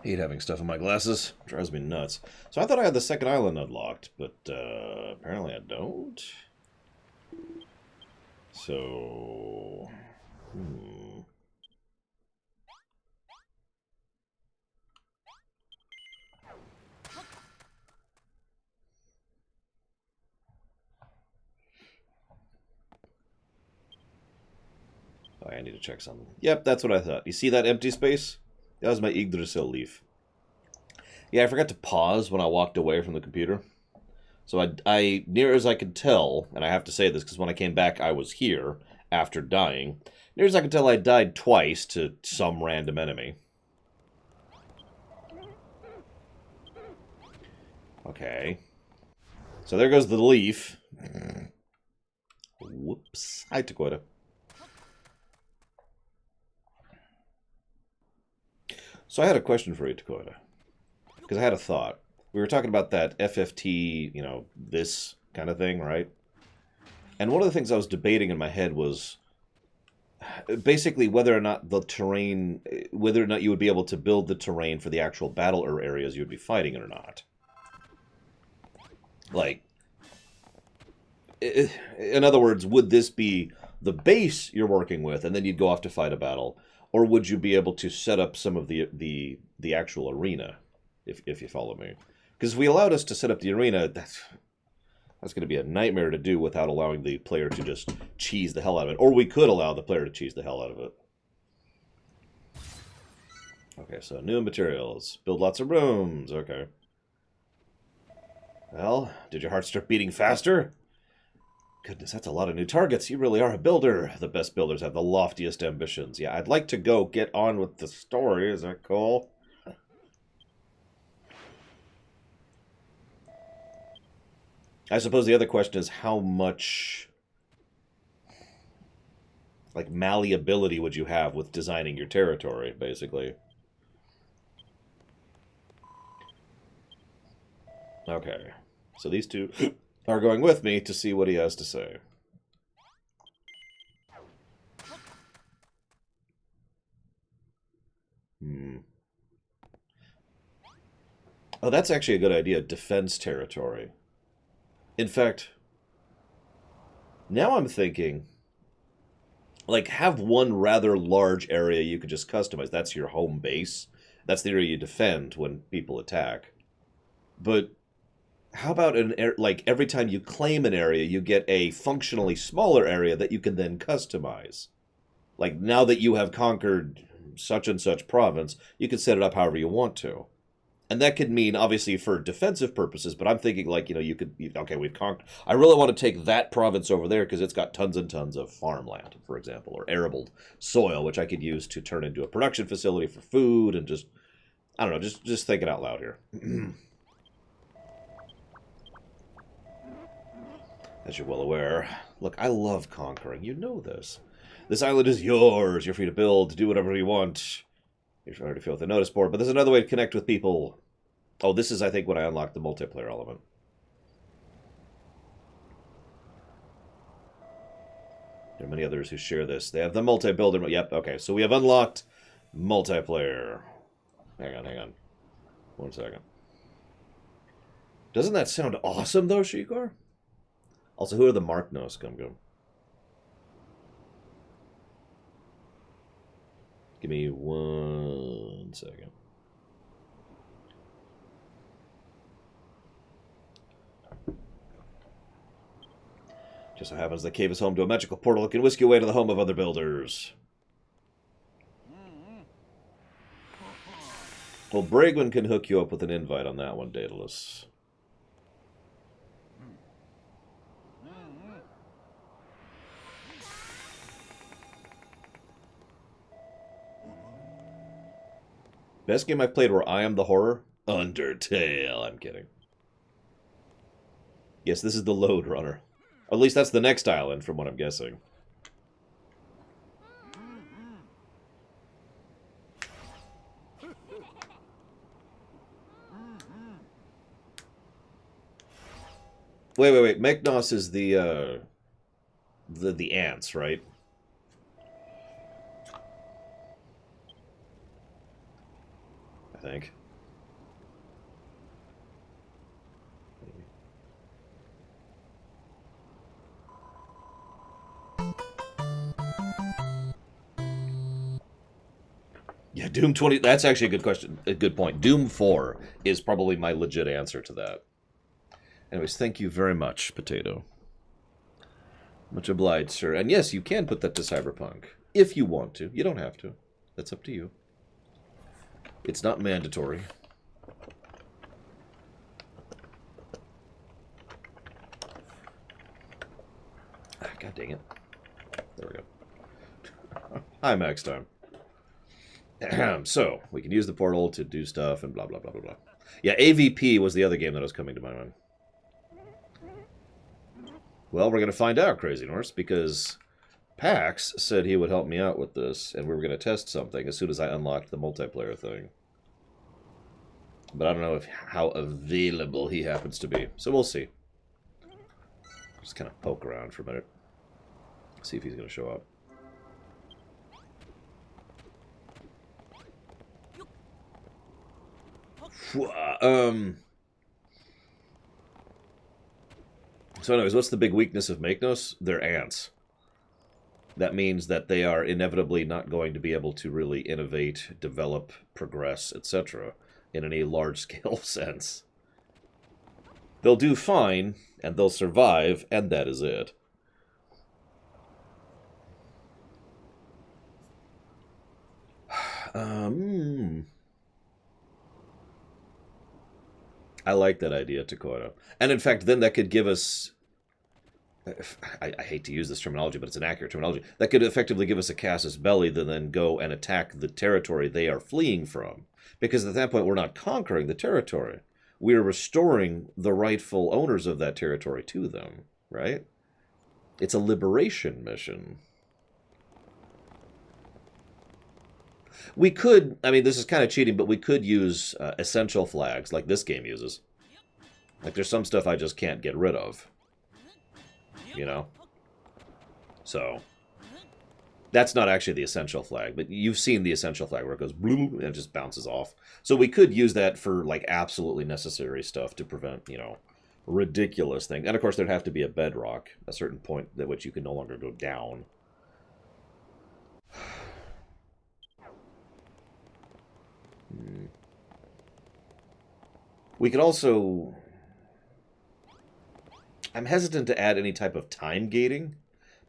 Hate having stuff in my glasses. Drives me nuts. So I thought I had the second island unlocked, but apparently I don't. So... Hmm. Oh, I need to check something. Yep, that's what I thought. You see that empty space? That was my Yggdrasil leaf. Yeah, I forgot to pause when I walked away from the computer. So near as I could tell, and I have to say this because when I came back, I was here after dying. Near as I could tell, I died twice to some random enemy. Okay. So there goes the leaf. Whoops. Hi, Takoida. So I had a question for you, Takoida. Because I had a thought. We were talking about that FFT, this kind of thing, right? And one of the things I was debating in my head was basically whether or not the terrain, whether or not you would be able to build the terrain for the actual battle or areas you would be fighting or not. Like, in other words, would this be the base you're working with, and then you'd go off to fight a battle, or would you be able to set up some of the actual arena, if you follow me? Because if we allowed us to set up the arena, that's going to be a nightmare to do without allowing the player to just cheese the hell out of it. Or we could allow the player to cheese the hell out of it. Okay, so new materials. Build lots of rooms. Okay. Well, did your heart start beating faster? Goodness, that's a lot of new targets. You really are a builder. The best builders have the loftiest ambitions. Yeah, I'd like to go get on with the story. Is that cool? I suppose the other question is how much like malleability would you have with designing your territory, basically. Okay. So these two are going with me to see what he has to say. Hmm. Oh, that's actually a good idea. Defense territory. In fact, now I'm thinking, like, have one rather large area you could just customize. That's your home base. That's the area you defend when people attack. But how about like every time you claim an area, you get a functionally smaller area that you can then customize. Like now that you have conquered such and such province, you can set it up however you want to. And that could mean obviously for defensive purposes, but I'm thinking like, you could okay, we've conquered I really want to take that province over there because it's got tons and tons of farmland, for example, or arable soil, which I could use to turn into a production facility for food and just I don't know, just thinking out loud here. As you're well aware. Look, I love conquering. You know this. This island is yours. You're free to build, to do whatever you want. You're trying to fill with the notice board, but there's another way to connect with people. Oh, this is, I think, when I unlocked the multiplayer element. There are many others who share this. They have the multi-builder. Yep, okay. So we have unlocked multiplayer. Hang on. 1 second. Doesn't that sound awesome, though, Shikar? Also, who are the Marknos, Gum? Give me 1 second. Just so happens the cave is home to a magical portal that can whisk you away to the home of other builders. Well, Bragwin can hook you up with an invite on that one, Daedalus. Best game I've played where I am the horror? Undertale. I'm kidding. Yes, this is the Load Runner. Or at least that's the next island, from what I'm guessing. Wait. Meknos is the ants, right? I think. Yeah, Doom 20. That's actually a good question. A good point. Doom 4 is probably my legit answer to that. Anyways, thank you very much, Potato. Much obliged, sir. And yes, you can put that to Cyberpunk. If you want to. You don't have to. That's up to you. It's not mandatory. God dang it. There we go. Hi, Max Time. So, we can use the portal to do stuff and blah, blah, blah, blah, blah. Yeah, AVP was the other game that was coming to my mind. Well, we're going to find out, Crazy Norse, because Pax said he would help me out with this, and we were going to test something as soon as I unlocked the multiplayer thing. But I don't know how available he happens to be, so we'll see. Just kind of poke around for a minute. See if he's going to show up. So anyways, what's the big weakness of Maeknos? They're ants. That means that they are inevitably not going to be able to really innovate, develop, progress, etc. in any large-scale sense. They'll do fine, and they'll survive, and that is it. I like that idea, Takoya. And in fact, then that could give us... I hate to use this terminology, but it's an accurate terminology. That could effectively give us a casus belli to then go and attack the territory they are fleeing from. Because at that point, we're not conquering the territory. We are restoring the rightful owners of that territory to them, right? It's a liberation mission. We could, I mean, this is kind of cheating, but we could use essential flags like this game uses. Like, there's some stuff I just can't get rid of. You know? So, that's not actually the essential flag, but you've seen the essential flag where it goes blue and it just bounces off. So we could use that for, like, absolutely necessary stuff to prevent, you know, ridiculous things. And, of course, there'd have to be a bedrock, a certain point at which you can no longer go down. We could also... I'm hesitant to add any type of time gating,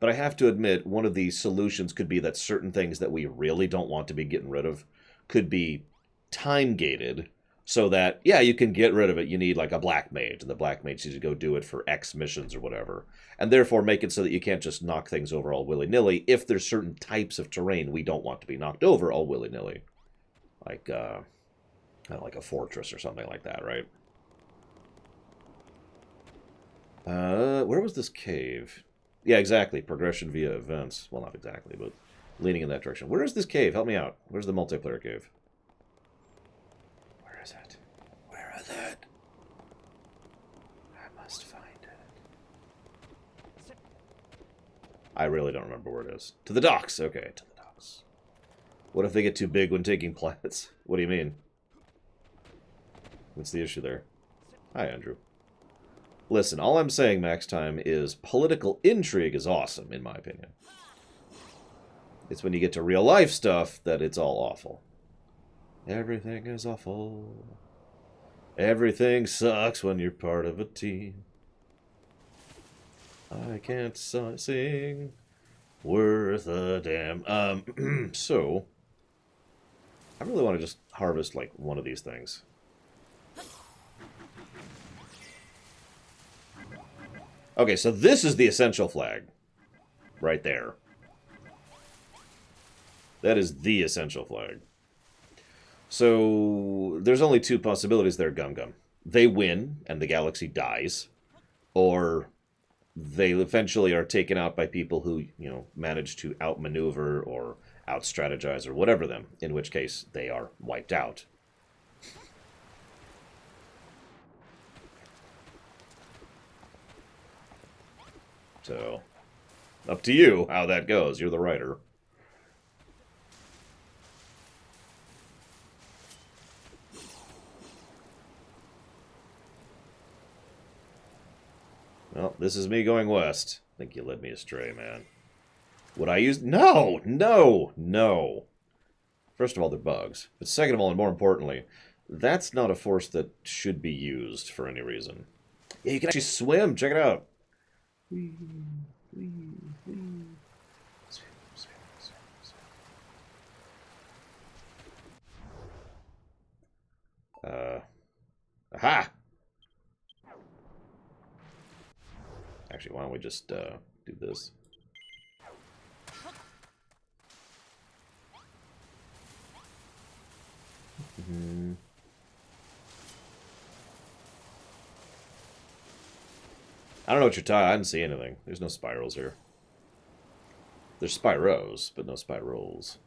but I have to admit one of the solutions could be that certain things that we really don't want to be getting rid of could be time gated so that, yeah, you can get rid of it. You need like a black mage, and the black mage needs to go do it for X missions or whatever, and therefore make it so that you can't just knock things over all willy-nilly if there's certain types of terrain we don't want to be knocked over all willy-nilly. Like, kind of like a fortress or something like that, right? Where was this cave? Yeah, exactly. Progression via events. Well, not exactly, but leaning in that direction. Where is this cave? Help me out. Where's the multiplayer cave? Where is it? Where is it? I must find it. I really don't remember where it is. To the docks. Okay, to the docks. What if they get too big when taking planets? What do you mean? What's the issue there? Hi, Andrew. Listen, all I'm saying, Max Time, is political intrigue is awesome, in my opinion. It's when you get to real-life stuff that it's all awful. Everything is awful. Everything sucks when you're part of a team. I can't sing worth a damn. So, I really want to just harvest, like, one of these things. Okay, so this is the essential flag. Right there. That is the essential flag. So, there's only two possibilities there, Gum Gum. They win, and the galaxy dies. Or they eventually are taken out by people who, you know, manage to outmaneuver or out-strategize or whatever them. In which case, they are wiped out. So, up to you how that goes. You're the writer. Well, this is me going west. I think you led me astray, man. Would I use... No! No! No! First of all, they're bugs. But second of all, and more importantly, that's not a force that should be used for any reason. Yeah, you can actually swim! Check it out! Whee, whee, whee. Swim, swim, swim, swim. Aha! Actually, why don't we just do this? I don't know what you're talking. I didn't see anything. There's no spirals here. There's Spyros, but no spirals.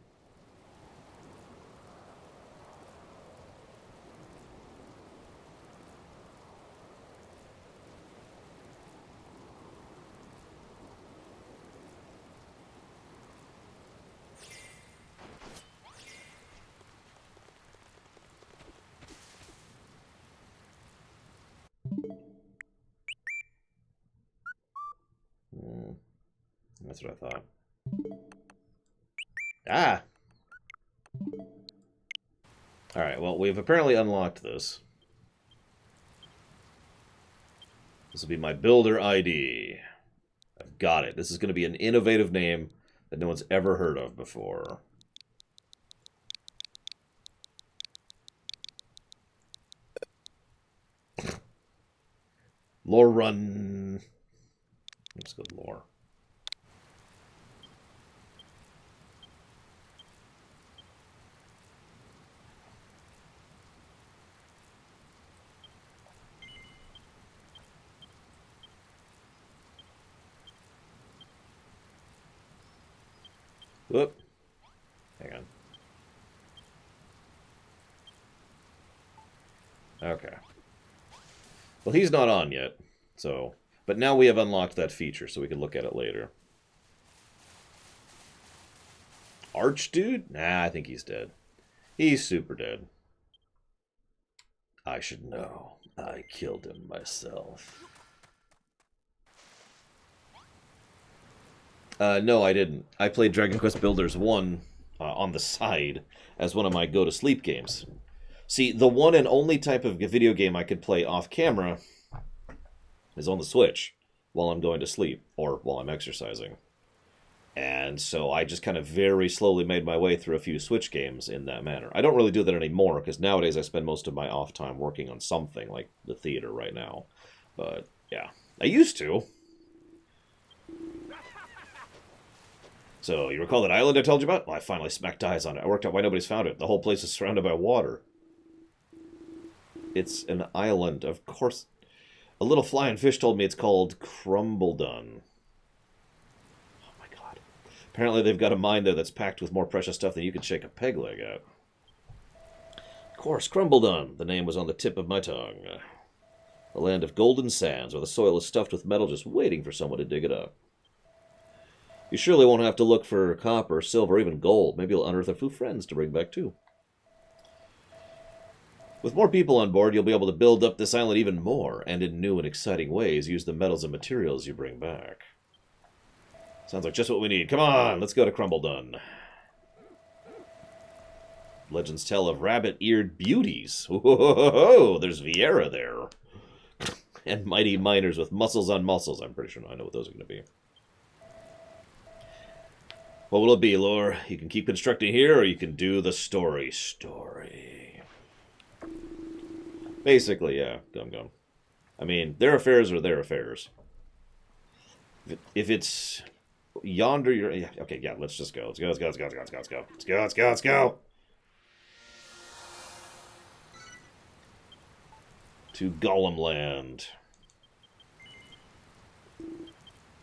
That's what I thought. Ah! Alright, well, we've apparently unlocked this. This will be my builder ID. I've got it. This is going to be an innovative name that no one's ever heard of before. Lore run. Let's go lore. Whoop. Hang on. Okay. Well, he's not on yet, so... But now we have unlocked that feature, so we can look at it later. Archdude? Nah, I think he's dead. He's super dead. I should know. I killed him myself. No, I didn't. I played Dragon Quest Builders 1 on the side as one of my go-to-sleep games. See, the one and only type of video game I could play off-camera is on the Switch while I'm going to sleep or while I'm exercising. And so I just kind of very slowly made my way through a few Switch games in that manner. I don't really do that anymore because nowadays I spend most of my off time working on something like the theater right now. But yeah, I used to. So, you recall that island I told you about? Well, I finally smacked eyes on it. I worked out why nobody's found it. The whole place is surrounded by water. It's an island, of course. A little flying fish told me it's called Crumbledon. Oh my god. Apparently they've got a mine there that's packed with more precious stuff than you could shake a peg leg at. Of course, Crumbledon. The name was on the tip of my tongue. A land of golden sands where the soil is stuffed with metal just waiting for someone to dig it up. You surely won't have to look for copper, silver, or even gold. Maybe you'll unearth a few friends to bring back too. With more people on board, you'll be able to build up this island even more, and in new and exciting ways, use the metals and materials you bring back. Sounds like just what we need. Come on, let's go to Crumbledon. Legends tell of rabbit-eared beauties. Whoa, there's Viera there. And mighty miners with muscles on muscles. I'm pretty sure I know what those are going to be. What will it be, Lore? You can keep constructing here, or you can do the story. Basically, yeah, Gum. I mean, their affairs are their affairs. If it's yonder, you're... Yeah, okay, yeah, let's just go. Let's go. To Gollum Land.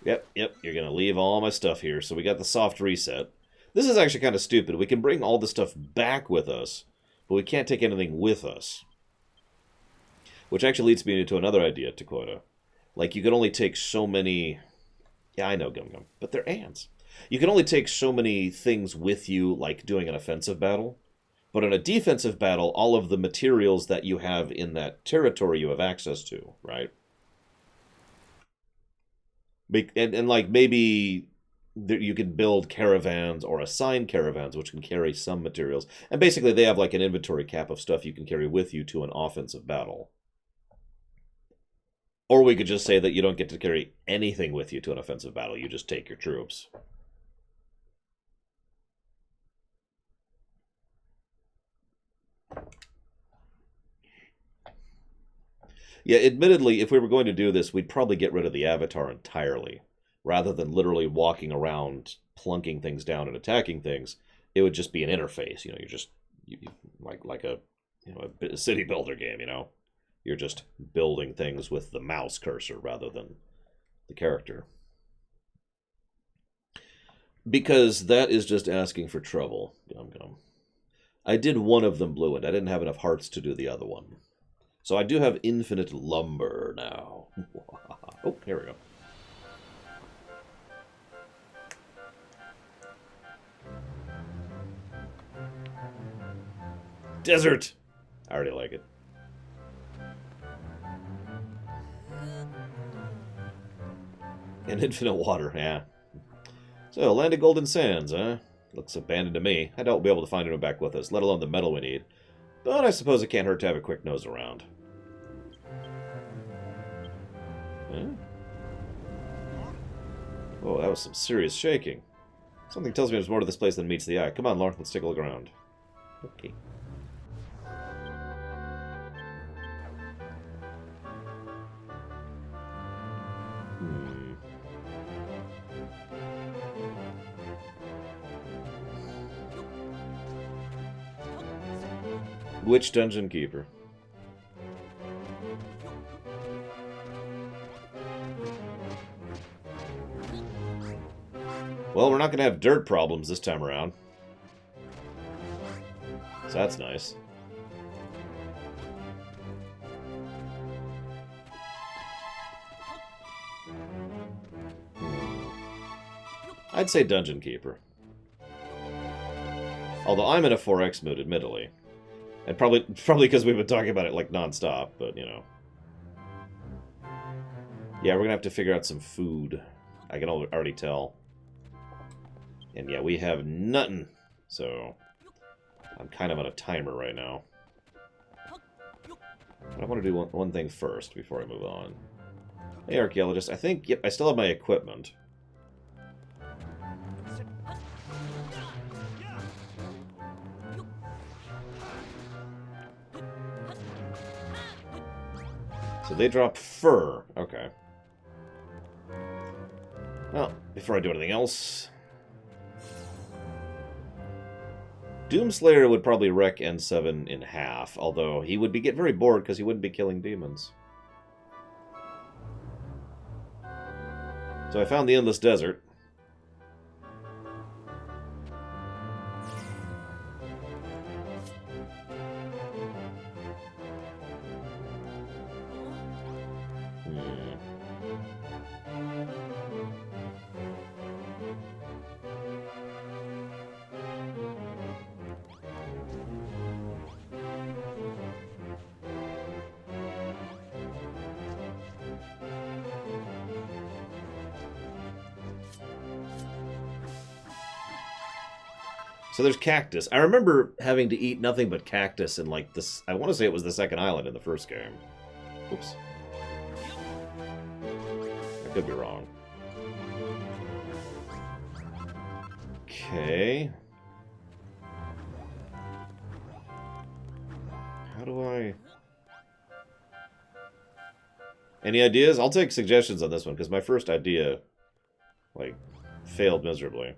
Yep, you're going to leave all my stuff here. So we got the soft reset. This is actually kind of stupid. We can bring all the stuff back with us, but we can't take anything with us. Which actually leads me to another idea, Dakota. Like, you can only take so many... Yeah, I know, Gum, but they're ants. You can only take so many things with you, like doing an offensive battle. But in a defensive battle, all of the materials that you have in that territory you have access to, right? And like maybe you can build caravans or assign caravans which can carry some materials. And basically they have like an inventory cap of stuff you can carry with you to an offensive battle. Or we could just say that you don't get to carry anything with you to an offensive battle. You just take your troops. Yeah, admittedly, if we were going to do this, we'd probably get rid of the avatar entirely. Rather than literally walking around, plunking things down and attacking things, it would just be an interface. You're just like a a city builder game. You're just building things with the mouse cursor rather than the character. Because that is just asking for trouble. I did one of them blue, and I didn't have enough hearts to do the other one. So I do have infinite lumber now. Oh, here we go. Desert! I already like it. And infinite water, yeah. So, land of golden sands, huh? Looks abandoned to me. I doubt we'll be able to find anyone back with us, let alone the metal we need. But I suppose it can't hurt to have a quick nose around. Huh? Oh, that was some serious shaking. Something tells me there's more to this place than meets the eye. Come on, Lauren, let's take a look around. Okay. Which dungeon keeper? Well, we're not going to have dirt problems this time around. So that's nice. I'd say Dungeon Keeper. Although I'm in a 4X mood, admittedly. And probably because we've been talking about it like non-stop, but Yeah, we're going to have to figure out some food. I can already tell. And yeah, we have nothing. So I'm kind of on a timer right now. But I want to do one thing first before I move on. Hey, archaeologist. I think, yep, I still have my equipment. So they drop fur. Okay. Well, before I do anything else... Doomslayer would probably wreck N7 in half, although he would get very bored because he wouldn't be killing demons. So I found the Endless Desert. So there's cactus. I remember having to eat nothing but cactus in like this. I want to say it was the second island in the first game. Oops. I could be wrong. Okay. How do I... Any ideas? I'll take suggestions on this one, because my first idea, like, failed miserably.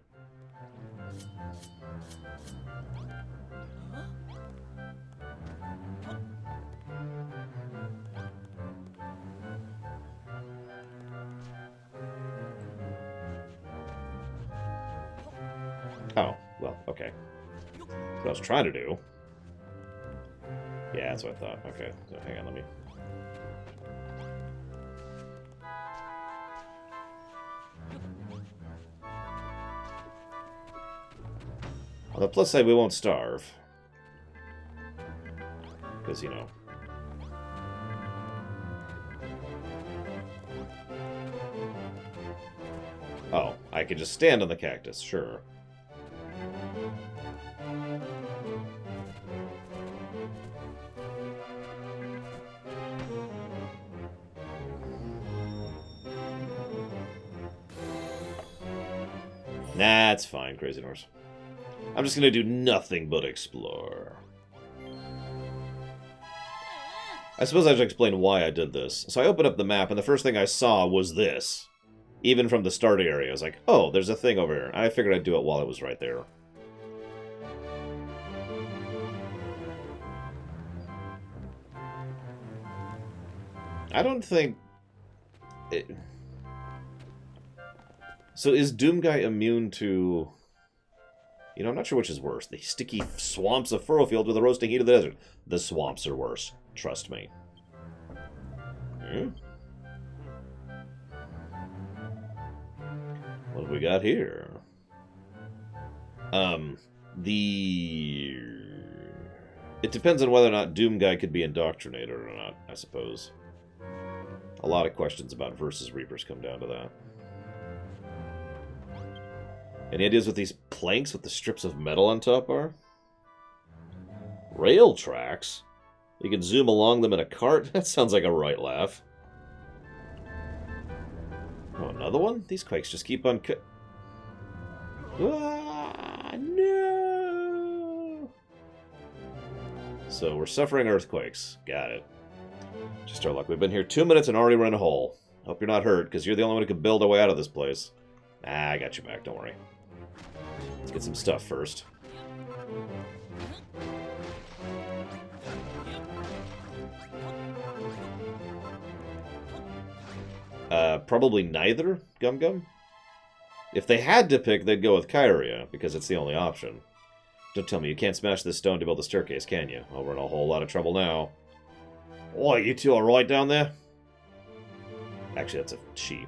Oh, well, okay. That's what I was trying to do. Yeah, that's what I thought. Okay, so hang on, let me... On the plus side, we won't starve. Because, you know... Oh, I could just stand on the cactus, sure. Nah, it's fine, Crazy Norse. I'm just gonna do nothing but explore. I suppose I should explain why I did this. So I opened up the map, and the first thing I saw was this. Even from the start area, I was like, oh, there's a thing over here. I figured I'd do it while it was right there. I don't think... So is Doomguy immune to... You know, I'm not sure which is worse. The sticky swamps of Furrowfield or the roasting heat of the desert. The swamps are worse. Trust me. What have we got here? It depends on whether or not Doomguy could be indoctrinated or not, I suppose. A lot of questions about versus Reapers come down to that. Any ideas what these planks with the strips of metal on top are? Rail tracks? You can zoom along them in a cart? That sounds like a right laugh. Oh, another one? These quakes just keep on... no! So, we're suffering earthquakes. Got it. Just our luck. We've been here 2 minutes and already run a hole. Hope you're not hurt, because you're the only one who can build our way out of this place. Ah, I got you back, don't worry. Let's get some stuff first. Probably neither, Gum Gum. If they had to pick, they'd go with Kyria, because it's the only option. Don't tell me you can't smash this stone to build a staircase, can you? Oh, we're in a whole lot of trouble now. Oh, you two alright down there? Actually, that's a she.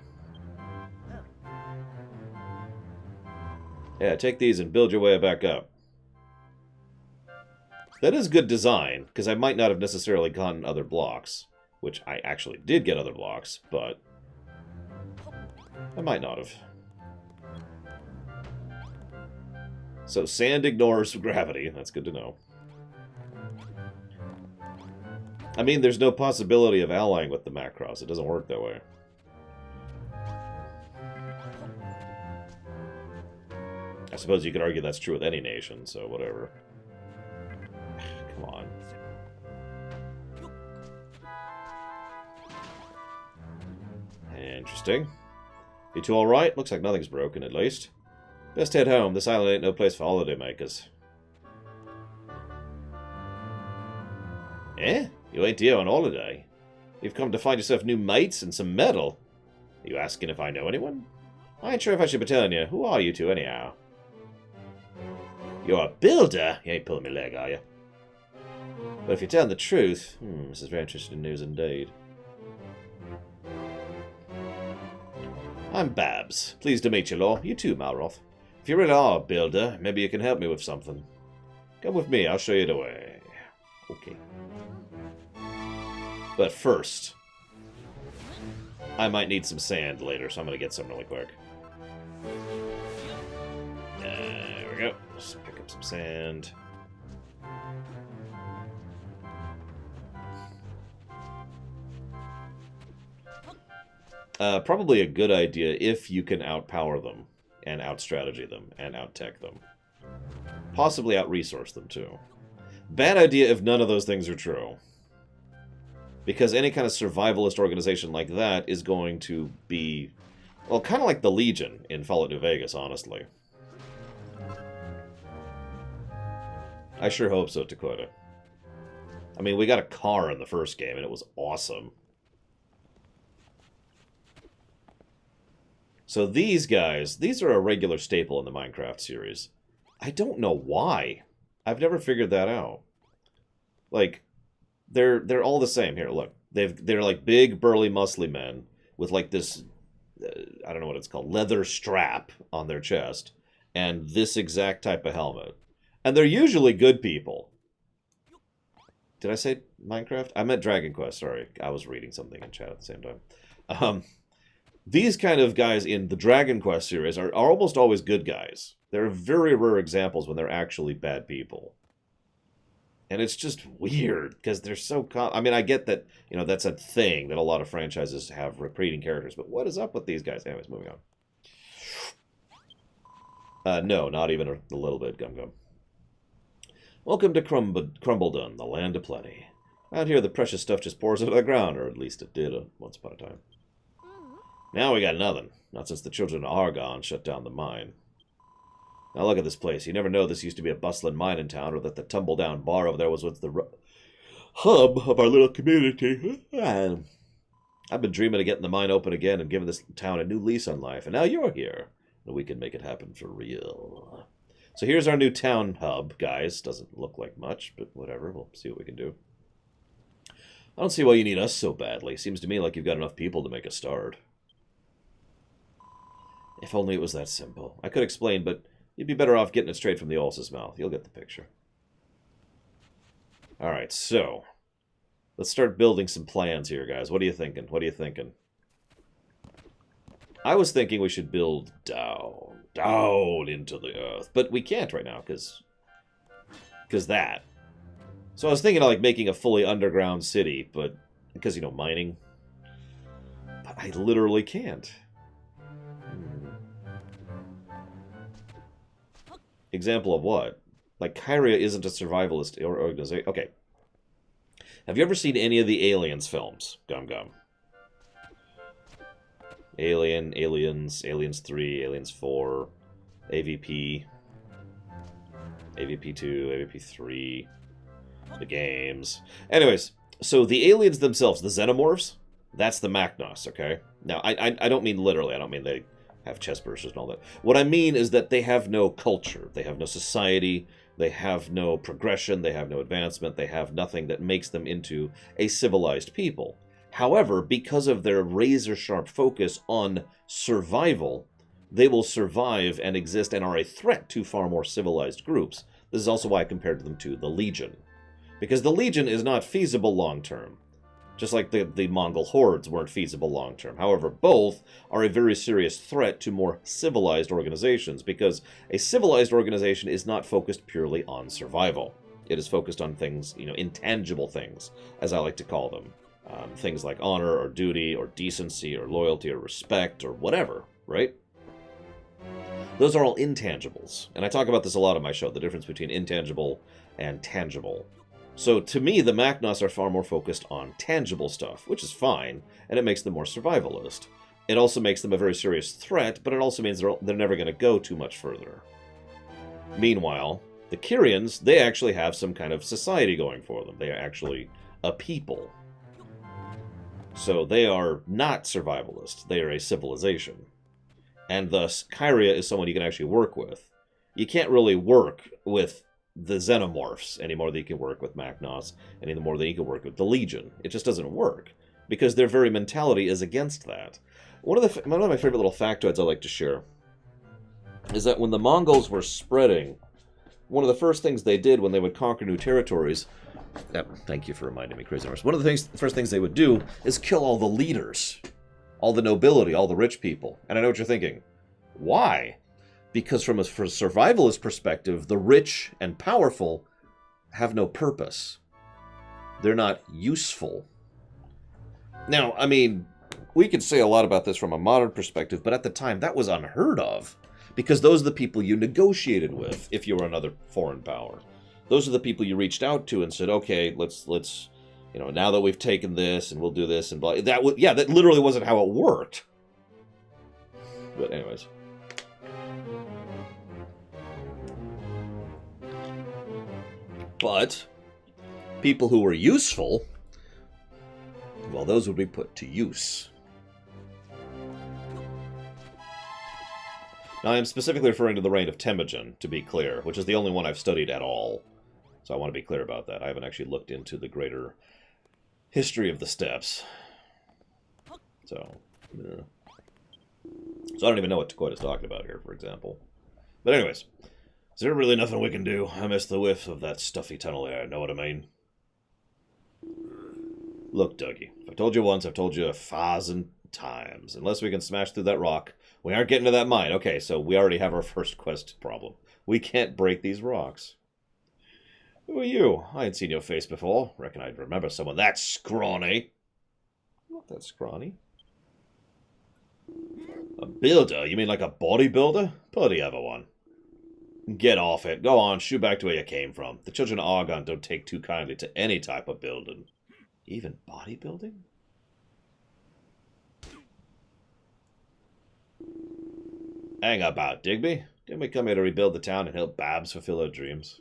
Yeah, take these and build your way back up. That is good design, because I might not have necessarily gotten other blocks. Which I actually did get other blocks, but... I might not have. So, sand ignores gravity. That's good to know. I mean, there's no possibility of allying with the Macross. It doesn't work that way. I suppose you could argue that's true with any nation, so whatever. Come on. Interesting. You two alright? Looks like nothing's broken, at least. Best head home. This island ain't no place for holidaymakers. Eh? You ain't here on holiday. You've come to find yourself new mates and some metal. Are you asking if I know anyone? I ain't sure if I should be telling you. Who are you two, anyhow? You're a builder? You ain't pulling me leg, are you? But if you're telling the truth... this is very interesting news indeed. I'm Babs. Pleased to meet you, Law. You too, Malroth. If you really are a builder, maybe you can help me with something. Come with me, I'll show you the way. Okay. But first, I might need some sand later, so I'm going to get some really quick. There we go. Just pick up some sand. Probably a good idea if you can outpower them, and out-strategy them, and out-tech them. Possibly out-resource them, too. Bad idea if none of those things are true. Because any kind of survivalist organization like that is going to be... Well, kind of like the Legion in Fallout New Vegas, honestly. I sure hope so, Dakota. I mean, we got a car in the first game, and it was awesome. So these guys, these are a regular staple in the Minecraft series. I don't know why. I've never figured that out. Like, they're all the same. Here, look. They're like big, burly, muscly men with like this, I don't know what it's called, leather strap on their chest. And this exact type of helmet. And they're usually good people. Did I say Minecraft? I meant Dragon Quest, sorry. I was reading something in chat at the same time. These kind of guys in the Dragon Quest series are almost always good guys. There are very rare examples when they're actually bad people. And it's just weird, because they're so... I mean, I get that, you know, that's a thing that a lot of franchises have repeating characters, but what is up with these guys? Anyways, moving on. No, not even a little bit, Gum Gum. Welcome to Crumbledon, the land of plenty. Out here, the precious stuff just pours out of the ground, or at least it did once upon a time. Now we got nothing. Not since the children of Argon shut down the mine. Now look at this place. You never know this used to be a bustling mining town, or that the tumble-down bar over there was once the hub of our little community. I've been dreaming of getting the mine open again and giving this town a new lease on life, and now you're here. And we can make it happen for real. So here's our new town hub, guys. Doesn't look like much, but whatever. We'll see what we can do. I don't see why you need us so badly. Seems to me like you've got enough people to make a start. If only it was that simple. I could explain, but you'd be better off getting it straight from the horse's mouth. You'll get the picture. Alright, so... let's start building some plans here, guys. What are you thinking? What are you thinking? I was thinking we should build down into the earth. But we can't right now, because that. So I was thinking of, like, making a fully underground city, but... because, you know, mining. But I literally can't. Example of what? Like, Kyria isn't a survivalist organization. Okay. Have you ever seen any of the Aliens films? Gum Gum. Aliens 3, Aliens 4, AVP, AVP 2, AVP 3, the games. Anyways, so the aliens themselves, the xenomorphs, that's the Macnos, okay? Now, I don't mean literally. I don't mean they have chest bursters and all that. What I mean is that they have no culture. They have no society. They have no progression. They have no advancement. They have nothing that makes them into a civilized people. However, because of their razor-sharp focus on survival, they will survive and exist and are a threat to far more civilized groups. This is also why I compared them to the Legion. Because the Legion is not feasible long-term. Just like the Mongol hordes weren't feasible long-term. However, both are a very serious threat to more civilized organizations, because a civilized organization is not focused purely on survival. It is focused on things, you know, intangible things, as I like to call them. Things like honor or duty or decency or loyalty or respect or whatever, right? Those are all intangibles. And I talk about this a lot on my show, the difference between intangible and tangible. So to me, the Macnos are far more focused on tangible stuff, which is fine, and it makes them more survivalist. It also makes them a very serious threat, but it also means they're never going to go too much further. Meanwhile, the Kyrians, they actually have some kind of society going for them. They are actually a people. So they are not survivalist. They are a civilization. And thus, Kyria is someone you can actually work with. You can't really work with the Xenomorphs any more than you can work with Macnos, any more than you can work with the Legion. It just doesn't work, because their very mentality is against that. One of my favorite little factoids I like to share is that when the Mongols were spreading, one of the first things they did when they would conquer new territories... thank you for reminding me, Crazy Horse. One of the first things they would do is kill all the leaders, all the nobility, all the rich people. And I know what you're thinking. Why? Because from a survivalist perspective, the rich and powerful have no purpose. They're not useful. Now, I mean, we could say a lot about this from a modern perspective, but at the time, that was unheard of. Because those are the people you negotiated with if you were another foreign power. Those are the people you reached out to and said, okay, let's you know, now that we've taken this and we'll do this and blah. That literally wasn't how it worked. But anyways. But people who were useful, well, those would be put to use. Now, I am specifically referring to the reign of Temujin, to be clear, which is the only one I've studied at all. So I want to be clear about that. I haven't actually looked into the greater history of the steppes. So, yeah. So I don't even know what Tokoid is talking about here, for example. But anyways, is there really nothing we can do? I miss the whiff of that stuffy tunnel air, know what I mean? Look, Dougie, if I've told you once, I've told you 1,000 times. Unless we can smash through that rock, we aren't getting to that mine. Okay, so we already have our first quest problem. We can't break these rocks. Who are you? I ain't seen your face before. Reckon I'd remember someone that scrawny. Not that scrawny. A builder? You mean like a bodybuilder? Putty ever one. Get off it. Go on, shoot back to where you came from. The children of Argon don't take too kindly to any type of building. Even bodybuilding? Hang about, Digby. Didn't we come here to rebuild the town and help Babs fulfill her dreams?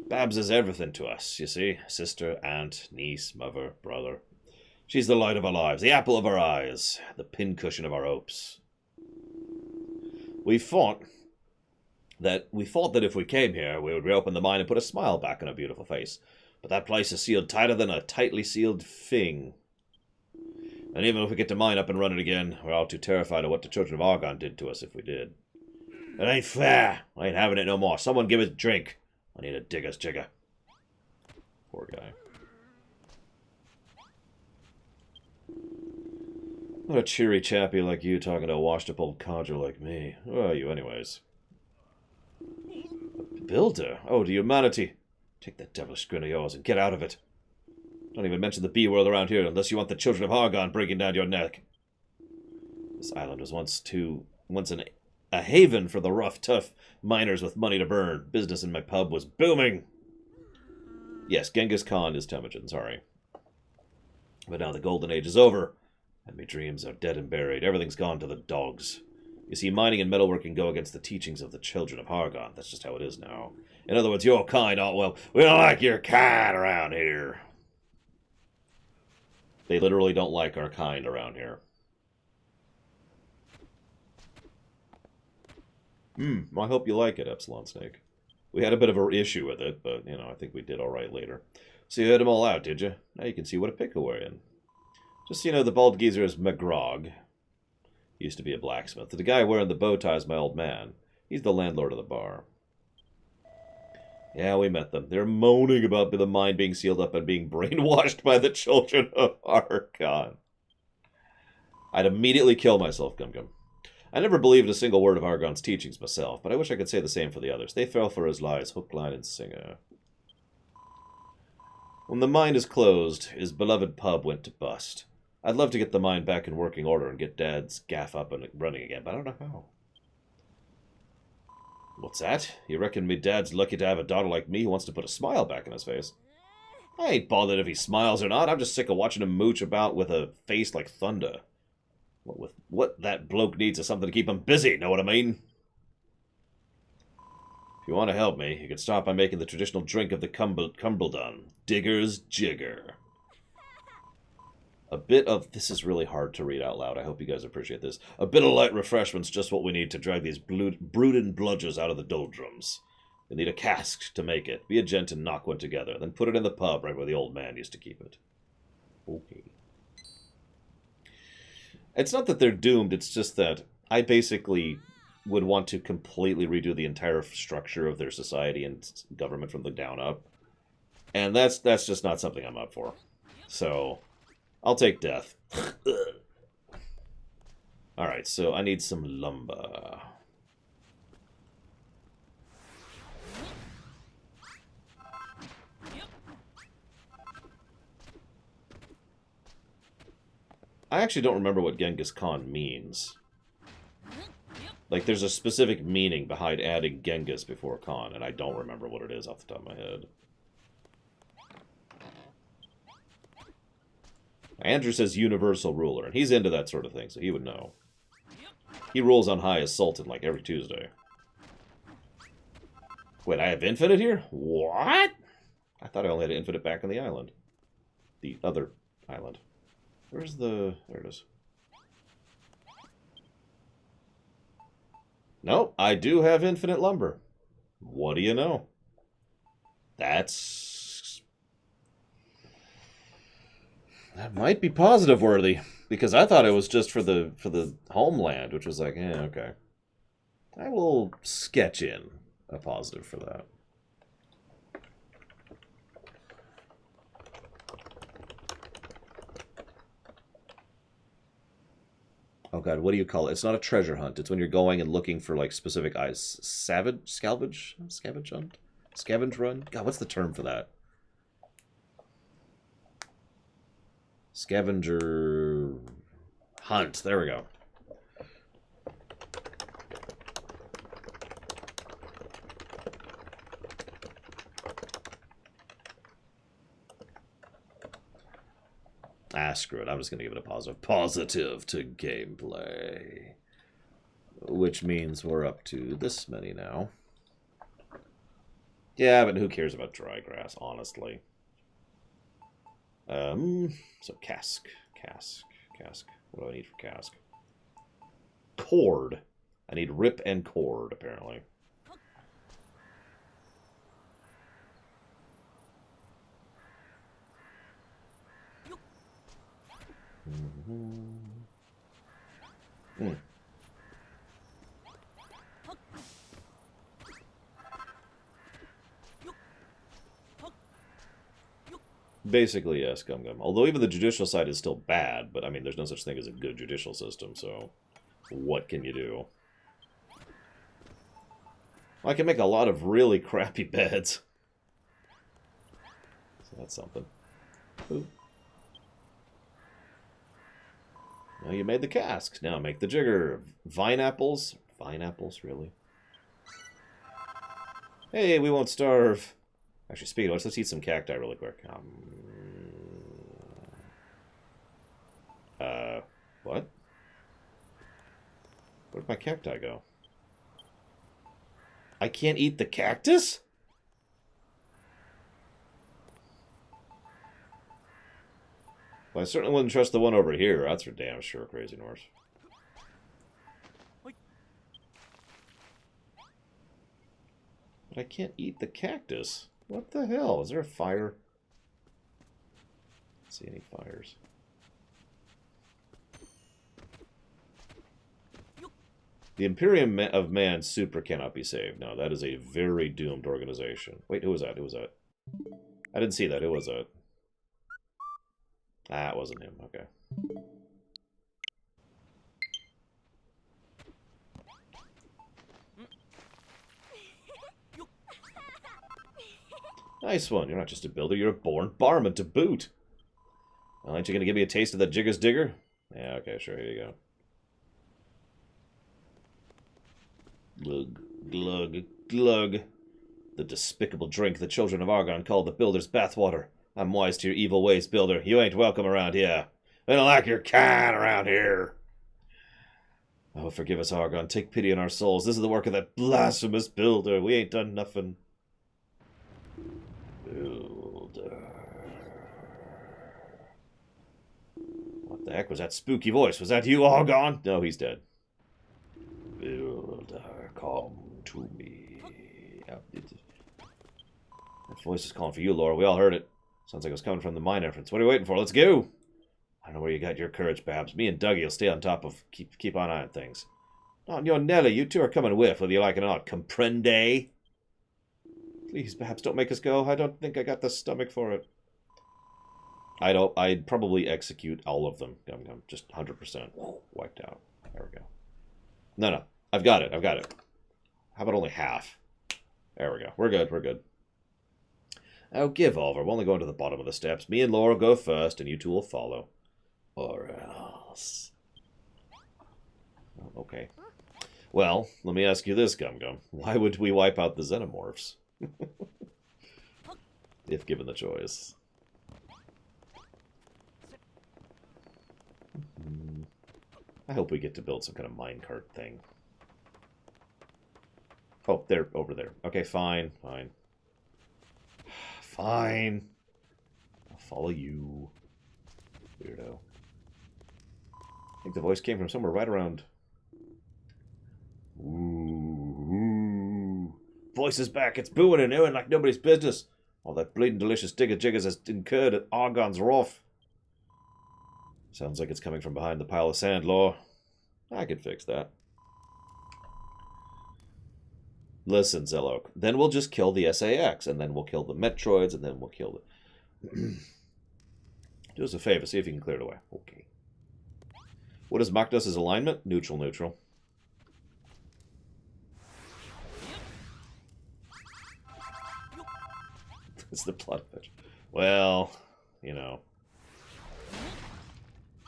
Babs is everything to us, you see. Sister, aunt, niece, mother, brother. She's the light of our lives, the apple of our eyes, the pincushion of our hopes. We thought that if we came here, we would reopen the mine and put a smile back on her beautiful face. But that place is sealed tighter than a tightly sealed thing. And even if we get the mine up and running again, we're all too terrified of what the children of Argon did to us if we did. It ain't fair. I ain't having it no more. Someone give us a drink. I need a digger's jigger. Poor guy. What a cheery chappie like you talking to a washed-up old codger like me. Who are you, anyways? A builder? Oh, to humanity. Take that devilish grin of yours and get out of it. Don't even mention the B-world around here unless you want the children of Argon breaking down your neck. This island was once a haven for the rough, tough miners with money to burn. Business in my pub was booming. Yes, Genghis Khan is Temujin, sorry. But now the golden age is over, and my dreams are dead and buried. Everything's gone to the dogs. You see, mining and metalworking go against the teachings of the children of Argon. That's just how it is now. In other words, your kind, oh, well, we don't like your kind around here. They literally don't like our kind around here. I hope you like it, Epsilon Snake. We had a bit of an issue with it, but, you know, I think we did all right later. So you heard them all out, did you? Now you can see what a pickle we're in. Just so you know, the bald geezer is McGrog. He used to be a blacksmith. The guy wearing the bow tie is my old man. He's the landlord of the bar. Yeah, we met them. They're moaning about the mine being sealed up and being brainwashed by the children of Argon. I'd immediately kill myself, Gum Gum. I never believed a single word of Argon's teachings myself, but I wish I could say the same for the others. They fell for his lies, hook, line, and sinker. When the mine is closed, his beloved pub went to bust. I'd love to get the mine back in working order and get Dad's gaff up and running again, but I don't know how. What's that? You reckon me dad's lucky to have a daughter like me who wants to put a smile back in his face? I ain't bothered if he smiles or not. I'm just sick of watching him mooch about with a face like thunder. What that bloke needs is something to keep him busy, know what I mean? If you want to help me, you can start by making the traditional drink of the Cumbledon, Digger's Jigger. A bit of... This is really hard to read out loud. I hope you guys appreciate this. A bit of light refreshment's just what we need to drag these brooding bludgers out of the doldrums. You'll need a cask to make it. Be a gent and knock one together. Then put it in the pub right where the old man used to keep it. Okay. It's not that they're doomed, it's just that I basically would want to completely redo the entire structure of their society and government from the down up. And that's just not something I'm up for. So... I'll take death. Alright, so I need some lumber. I actually don't remember what Genghis Khan means. Like, there's a specific meaning behind adding Genghis before Khan, and I don't remember what it is off the top of my head. Andrew says universal ruler, and he's into that sort of thing, so he would know. He rules on high as Sultan, like, every Tuesday. Wait, I have infinite here? What? I thought I only had infinite back on the island. The other island. Where's the... There it is. Nope, I do have infinite lumber. What do you know? That might be positive worthy, because I thought it was just for the homeland, which was like, okay. I will sketch in a positive for that. Oh god, what do you call it? It's not a treasure hunt. It's when you're going and looking for like specific eyes. Scavenge hunt? Scavenge run? God, what's the term for that? Scavenger hunt. There we go. Ah, screw it. I'm just going to give it a positive. Positive to gameplay. Which means we're up to this many now. Yeah, but who cares about dry grass, honestly? So cask. What do I need for cask? Cord. I need rip and cord, apparently. Basically, yes, Gum Gum. Although even the judicial side is still bad, but I mean, there's no such thing as a good judicial system, so what can you do? I can make a lot of really crappy beds. So that's something. Ooh. Now you made the casks. Now make the jigger. Vine apples? Vine apples, really? Hey, we won't starve. Actually, speaking of which, let's eat some cacti really quick. What? Where'd my cacti go? I can't eat the cactus? Well, I certainly wouldn't trust the one over here. That's for damn sure, Crazy Norse. But I can't eat the cactus. What the hell? Is there a fire? I don't see any fires. The Imperium of Man Super cannot be saved. No, that is a very doomed organization. Wait, who was that? Who was that? I didn't see that. Who was that? Ah, it wasn't him. Okay. Nice one. You're not just a builder, you're a born barman to boot. Well, aren't you going to give me a taste of that Jigger's Digger? Yeah, okay, sure, here you go. Glug, glug, glug. The despicable drink the children of Argon call the builder's bathwater. I'm wise to your evil ways, builder. You ain't welcome around here. We don't like your kind around here. Oh, forgive us, Argon. Take pity on our souls. This is the work of that blasphemous builder. We ain't done nothing. Builder. What the heck was that spooky voice? Was that you, Argon? No, he's dead. Builder, come to me. That voice is calling for you, Laura. We all heard it. Sounds like it was coming from the mine entrance. What are you waiting for? Let's go. I don't know where you got your courage, Babs. Me and Dougie will stay on top of keep on eye on things. Oh, and your Nelly, you two are coming with, whether you like it or not. Comprende? Please, Babs, don't make us go. I don't think I got the stomach for it. I'd probably execute all of them. Gum Gum. Just 100%. Wiped out. There we go. No. I've got it. How about only half? There we go. We're good. Oh, give over. We're only going to the bottom of the steps. Me and Laura go first, and you two will follow. Or else. Oh, okay. Well, let me ask you this, Gum Gum. Why would we wipe out the Xenomorphs? If given the choice. I hope we get to build some kind of minecart thing. Oh, they're over there. Okay, fine. Fine. I'll follow you. Weirdo. I think the voice came from somewhere right around... Ooh. Voice is back. It's booing and oohing like nobody's business. All that bleeding delicious digger jiggers has incurred at Argon's Wrath. Sounds like it's coming from behind the pile of sand, Law. I could fix that. Listen, Zelok. Then we'll just kill the SAX, and then we'll kill the Metroids, and then we'll kill the... Do us a favor, see if you can clear it away. Okay. What is Makdas's alignment? Neutral, neutral. It's the plot pitch. Well, you know.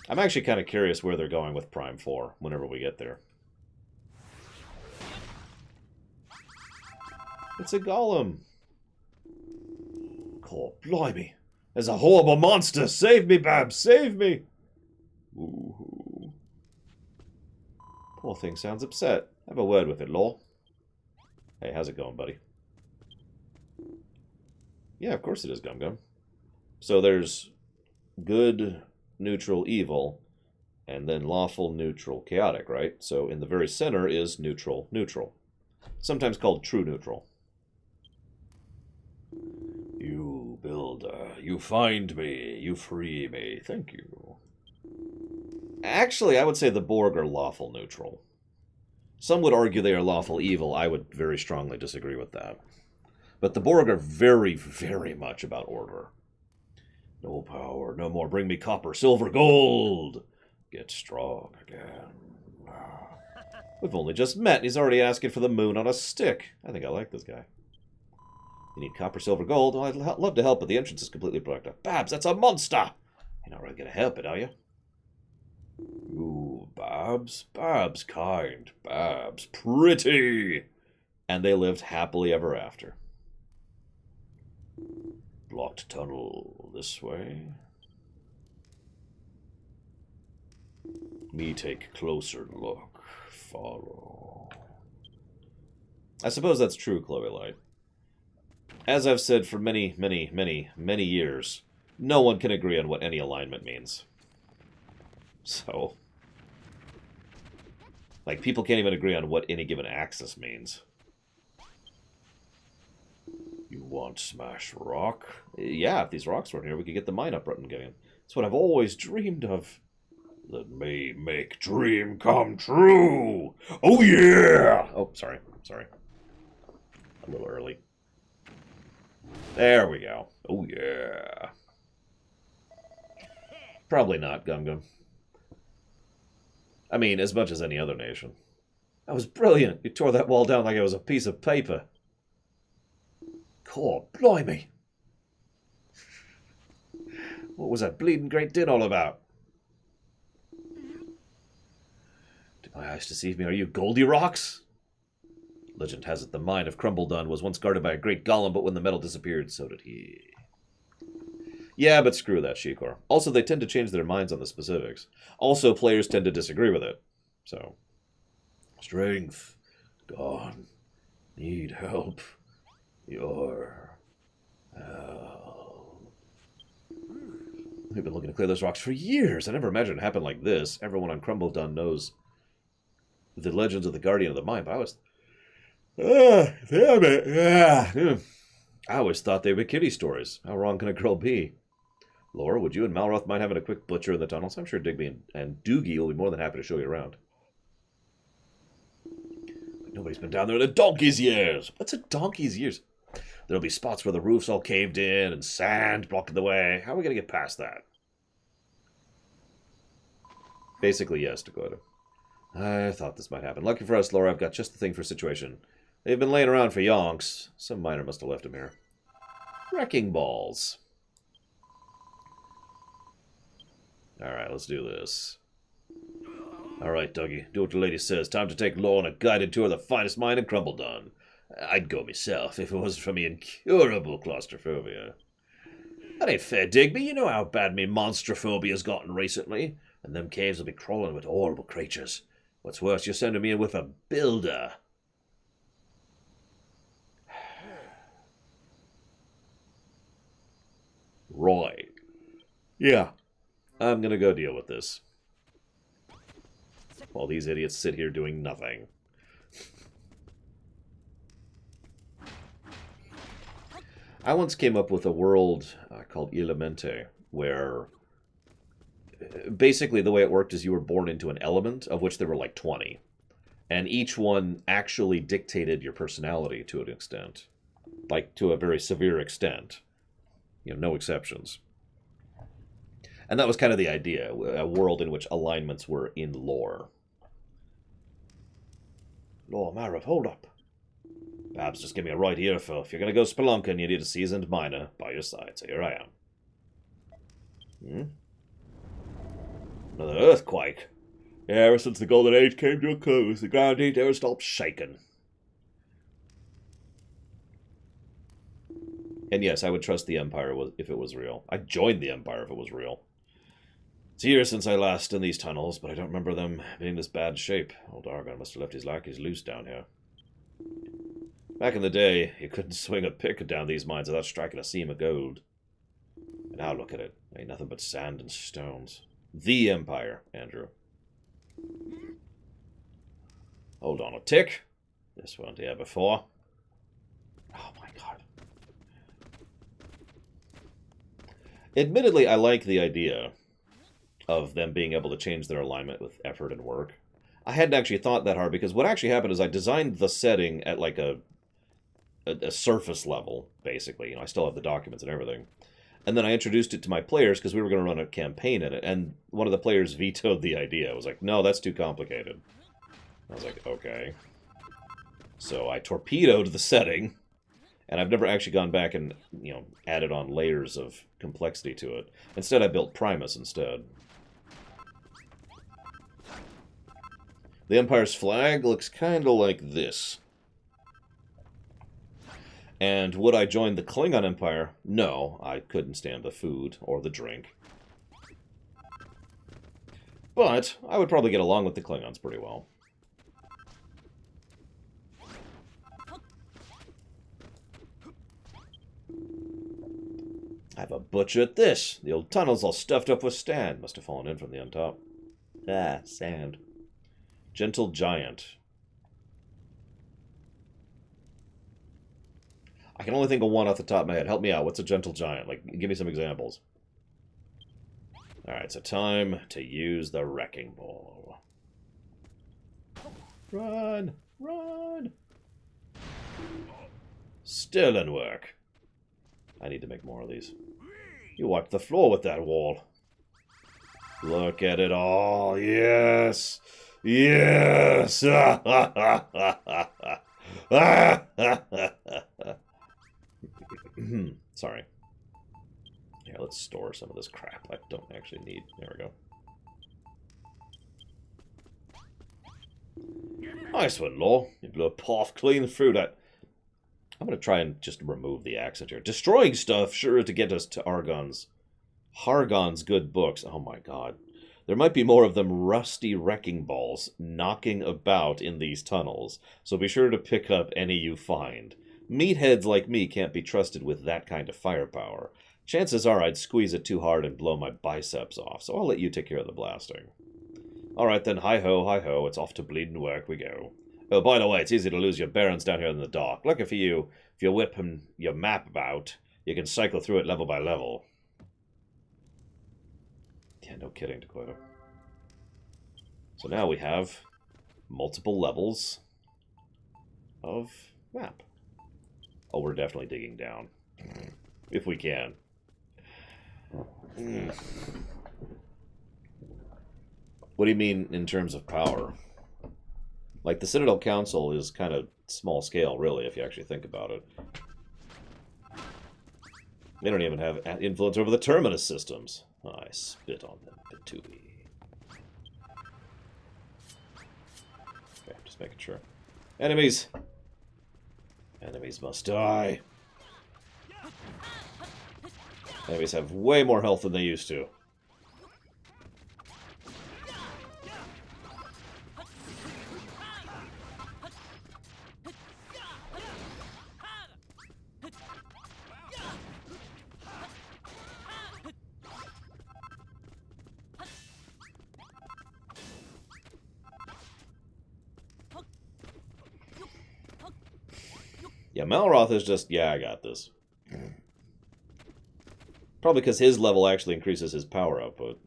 I'm actually kind of curious where they're going with Prime 4 whenever we get there. It's a golem. Oh, blimey. There's a horrible monster. Save me, Babs. Save me. Ooh. Poor thing sounds upset. Have a word with it, Law. Hey, how's it going, buddy? Yeah, of course it is, Gum Gum. So there's good, neutral, evil, and then lawful, neutral, chaotic, right? So in the very center is neutral, neutral. Sometimes called true neutral. You, builder, you find me, you free me, thank you. Actually, I would say the Borg are lawful neutral. Some would argue they are lawful evil. I would very strongly disagree with that. But the Borg are very, very much about order. No power, no more. Bring me copper, silver, gold. Get strong again. We've only just met, and he's already asking for the moon on a stick. I think I like this guy. You need copper, silver, gold? Well, I'd love to help, but the entrance is completely blocked up. Babs, that's a monster! You're not really going to help it, are you? Ooh, Babs. Babs kind. Babs pretty. And they lived happily ever after. Blocked tunnel this way. Me take closer look. Follow. I suppose that's true, Chloe Light. As I've said for many, many, many, many years, no one can agree on what any alignment means. So, like, people can't even agree on what any given axis means. You want smash rock? Yeah, if these rocks weren't here, we could get the mine up button going. That's what I've always dreamed of. Let me make dream come true! Oh yeah! Oh, sorry. A little early. There we go. Oh yeah. Probably not, Gum Gum. I mean, as much as any other nation. That was brilliant. You tore that wall down like it was a piece of paper. God, blimey. What was that bleeding great din all about? Did my eyes deceive me? Are you Goldie Rocks? Legend has it the mine of Crumbledon was once guarded by a great golem, but when the metal disappeared, so did he. Yeah, but screw that, Shikor. Also, they tend to change their minds on the specifics. Also, players tend to disagree with it. So, strength. Gone. Need help. Your help. We've been looking to clear those rocks for years. I never imagined it happened like this. Everyone on Crumbledon knows the legends of the Guardian of the Mine, but I was... damn it. I always thought they were kiddie stories. How wrong can a girl be? Laura, would you and Malroth mind having a quick butcher in the tunnels? I'm sure Digby and Doogie will be more than happy to show you around. But nobody's been down there in a donkey's years. What's a donkey's years? There'll be spots where the roof's all caved in and sand blocking the way. How are we going to get past that? Basically, yes, Dakota. I thought this might happen. Lucky for us, Laura, I've got just the thing for a situation. They've been laying around for yonks. Some miner must have left them here. Wrecking balls. Alright, let's do this. Alright, Dougie. Do what the lady says. Time to take Law on a guided tour of the finest mine in Crumbledon. I'd go myself if it wasn't for me incurable claustrophobia. That ain't fair, Digby. You know how bad me monstrophobia's gotten recently. And them caves will be crawling with horrible creatures. What's worse, you're sending me in with a builder. Right. Yeah. I'm gonna go deal with this. While these idiots sit here doing nothing. I once came up with a world called Elemente, where basically the way it worked is you were born into an element, of which there were like 20. And each one actually dictated your personality to an extent. Like, to a very severe extent. You know, no exceptions. And that was kind of the idea, a world in which alignments were in lore. Lord Marav, hold up. Perhaps just give me a right earful. If you're going to go spelunking, you need a seasoned miner by your side, so here I am. Another earthquake. Yeah, ever since the Golden Age came to a close, the ground ain't ever stopped shaking. And yes, I would trust the Empire if it was real. I'd join the Empire if it was real. It's years since I last in these tunnels, but I don't remember them being this bad shape. Old Argon must have left his lackeys loose down here. Back in the day, you couldn't swing a pick down these mines without striking a seam of gold. And now look at it. Ain't nothing but sand and stones. The Empire, Andrew. Hold on a tick. This weren't here before. Oh my god. Admittedly, I like the idea of them being able to change their alignment with effort and work. I hadn't actually thought that hard, because what actually happened is I designed the setting at like a surface level, basically. You know, I still have the documents and everything. And then I introduced it to my players because we were going to run a campaign in it. And one of the players vetoed the idea. I was like, no, that's too complicated. I was like, okay. So I torpedoed the setting. And I've never actually gone back and, you know, added on layers of complexity to it. Instead, I built Primus instead. The Empire's flag looks kind of like this. And would I join the Klingon Empire? No, I couldn't stand the food or the drink. But I would probably get along with the Klingons pretty well. I have a butcher at this. The old tunnel's all stuffed up with sand. Must have fallen in from the on top. Ah, sand. Gentle Giant. I can only think of one off the top of my head. Help me out. What's a Gentle Giant? Like, give me some examples. Alright, so time to use the Wrecking Ball. Run! Run! Still in work. I need to make more of these. You wiped the floor with that wall. Look at it all. Yes! Yes! Sorry. Here, let's store some of this crap I don't actually need. There we go. Nice one, Law. You blew a path clean through that. I'm going to try and just remove the accent here. Destroying stuff, sure, to get us to Hargon's good books. Oh my god. There might be more of them rusty wrecking balls knocking about in these tunnels, so be sure to pick up any you find. Meatheads like me can't be trusted with that kind of firepower. Chances are I'd squeeze it too hard and blow my biceps off, so I'll let you take care of the blasting. Alright then, hi-ho, it's off to bleeding work we go. Oh, by the way, it's easy to lose your bearings down here in the dark. Lucky for you, if you whip your map about, you can cycle through it level by level. Yeah, no kidding, Dakota. So now we have multiple levels of map. Oh, we're definitely digging down. If we can. What do you mean in terms of power? Like, the Citadel Council is kind of small scale, really, if you actually think about it. They don't even have influence over the Terminus systems. Oh, I spit on them, Patooey. Okay, just making sure. Enemies! Enemies must die. Enemies have way more health than they used to. Yeah, Malroth is just, yeah, I got this. Probably because his level actually increases his power output.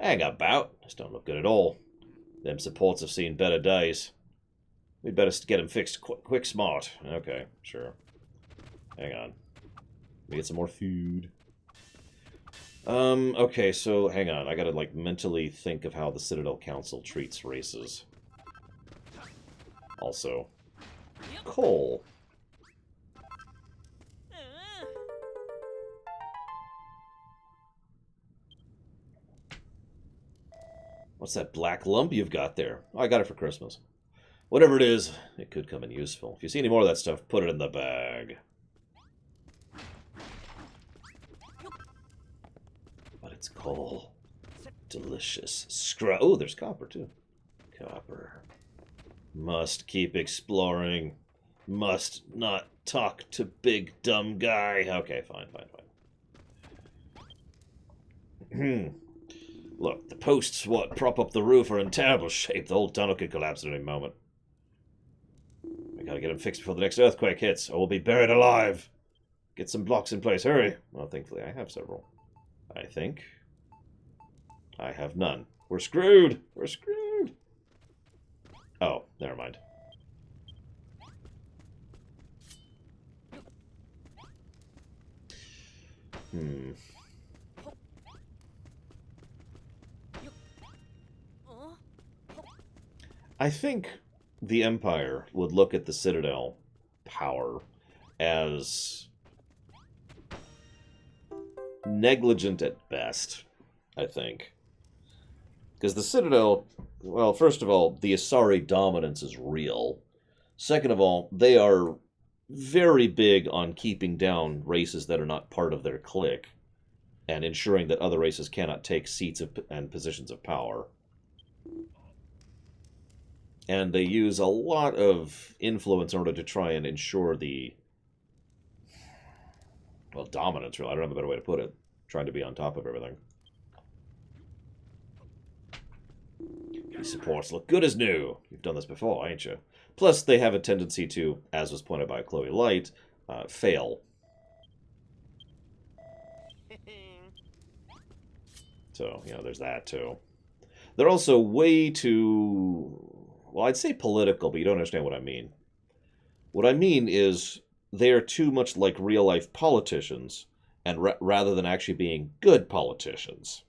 Hang about. This don't look good at all. Them supports have seen better days. We'd better get him fixed quick smart. Okay, sure. Hang on. Let me get some more food. Okay, so hang on. I gotta, like, mentally think of how the Citadel Council treats races. Also. Coal. What's that black lump you've got there? Oh, I got it for Christmas. Whatever it is, it could come in useful. If you see any more of that stuff, put it in the bag. But it's coal. Delicious. Oh, there's copper, too. Copper. Must keep exploring. Must not talk to big dumb guy. Okay, fine. Look, the posts what prop up the roof are in terrible shape. The whole tunnel could collapse at any moment. I gotta get them fixed before the next earthquake hits, or we'll be buried alive. Get some blocks in place, hurry. Well, thankfully I have several. I think. I have none. We're screwed! We're screwed! Oh, never mind. I think the Empire would look at the Citadel power as negligent at best, I think. Because the Citadel, well, first of all, the Asari dominance is real. Second of all, they are very big on keeping down races that are not part of their clique and ensuring that other races cannot take seats and positions of power. And they use a lot of influence in order to try and ensure the, well, dominance, really. I don't have a better way to put it. Trying to be on top of everything. These supports look good as new. You've done this before, ain't you? Plus, they have a tendency to, as was pointed by Chloe Light, fail. So, you know, there's that, too. They're also way too... Well, I'd say political, but you don't understand what I mean. What I mean is they are too much like real-life politicians, and rather than actually being good politicians.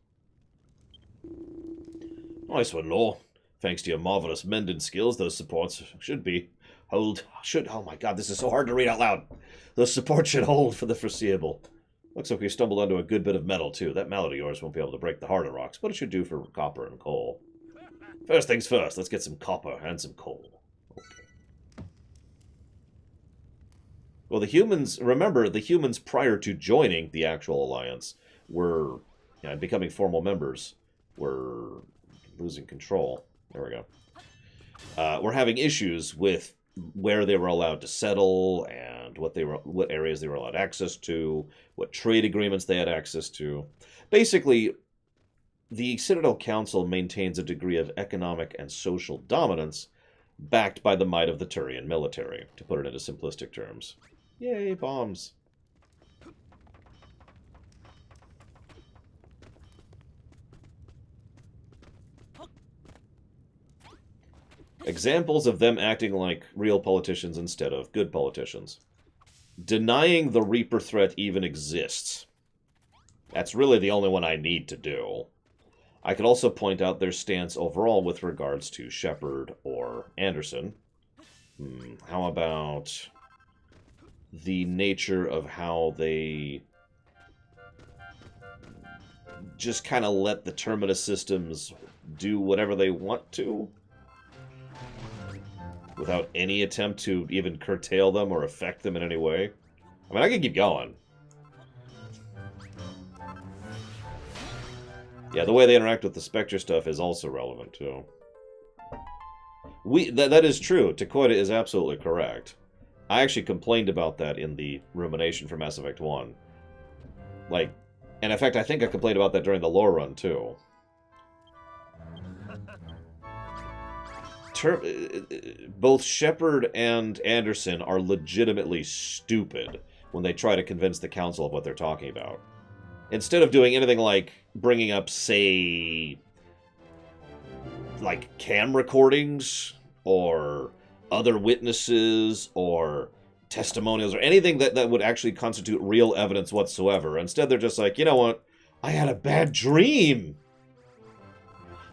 Nice one, Law. Thanks to your marvelous mending skills, those supports should hold. Oh my god, this is so hard to read out loud. Those supports should hold for the foreseeable. Looks like we stumbled onto a good bit of metal, too. That mallet of yours won't be able to break the harder rocks, but it should do for copper and coal. First things first, let's get some copper and some coal. Okay. Well, the humans, remember, the humans prior to joining the actual alliance were, you know, becoming formal members, were losing control. There we go. We're having issues with where they were allowed to settle and what areas they were allowed access to, what trade agreements they had access to. Basically, the Citadel Council maintains a degree of economic and social dominance backed by the might of the Turian military, to put it into simplistic terms. Yay, bombs. Examples of them acting like real politicians instead of good politicians. Denying the Reaper threat even exists. That's really the only one I need to do. I could also point out their stance overall with regards to Shepard or Anderson. How about the nature of how they just kind of let the Terminus systems do whatever they want to, without any attempt to even curtail them or affect them in any way? I mean, I could keep going. Yeah, the way they interact with the Spectre stuff is also relevant, too. That is true. Takoida is absolutely correct. I actually complained about that in the rumination for Mass Effect 1. Like, and in fact, I think I complained about that during the lore run, too. Both Shepard and Anderson are legitimately stupid when they try to convince the Council of what they're talking about. Instead of doing anything like bringing up, say, like cam recordings or other witnesses or testimonials or anything that would actually constitute real evidence whatsoever. Instead, they're just like, you know what? I had a bad dream.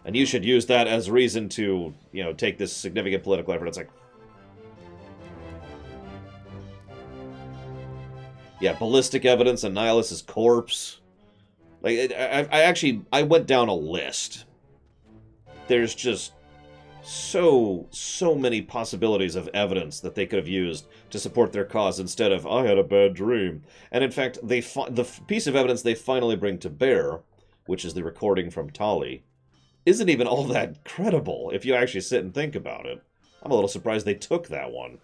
And you should use that as reason to, you know, take this significant political effort. It's like, yeah, ballistic evidence on Nihilus' corpse. Like, I went down a list. There's just so many possibilities of evidence that they could have used to support their cause instead of, I had a bad dream. And in fact, the piece of evidence they finally bring to bear, which is the recording from Tali, isn't even all that credible if you actually sit and think about it. I'm a little surprised they took that one.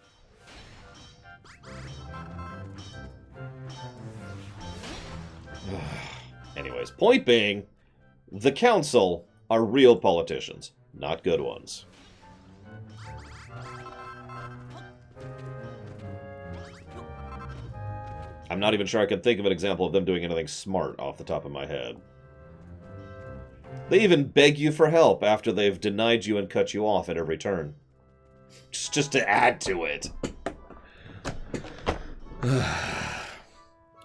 Anyways, point being, the Council are real politicians, not good ones. I'm not even sure I can think of an example of them doing anything smart off the top of my head. They even beg you for help after they've denied you and cut you off at every turn. Just to add to it.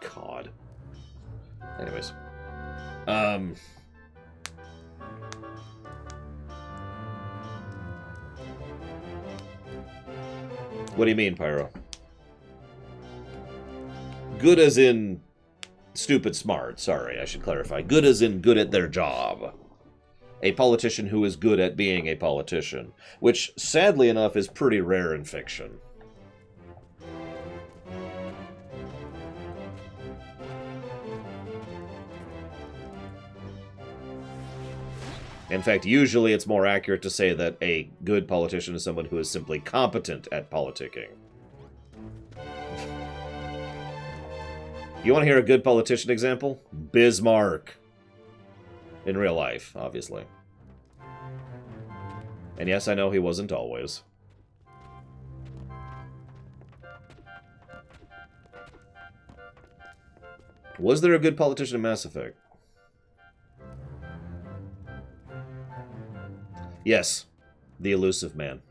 God. Anyways. What do you mean, Pyro? Good as in stupid smart. Sorry, I should clarify. Good as in good at their job. A politician who is good at being a politician, which, sadly enough, is pretty rare in fiction. In fact, usually it's more accurate to say that a good politician is someone who is simply competent at politicking. You want to hear a good politician example? Bismarck. In real life, obviously. And yes, I know he wasn't always. Was there a good politician in Mass Effect? Yes, the Elusive Man.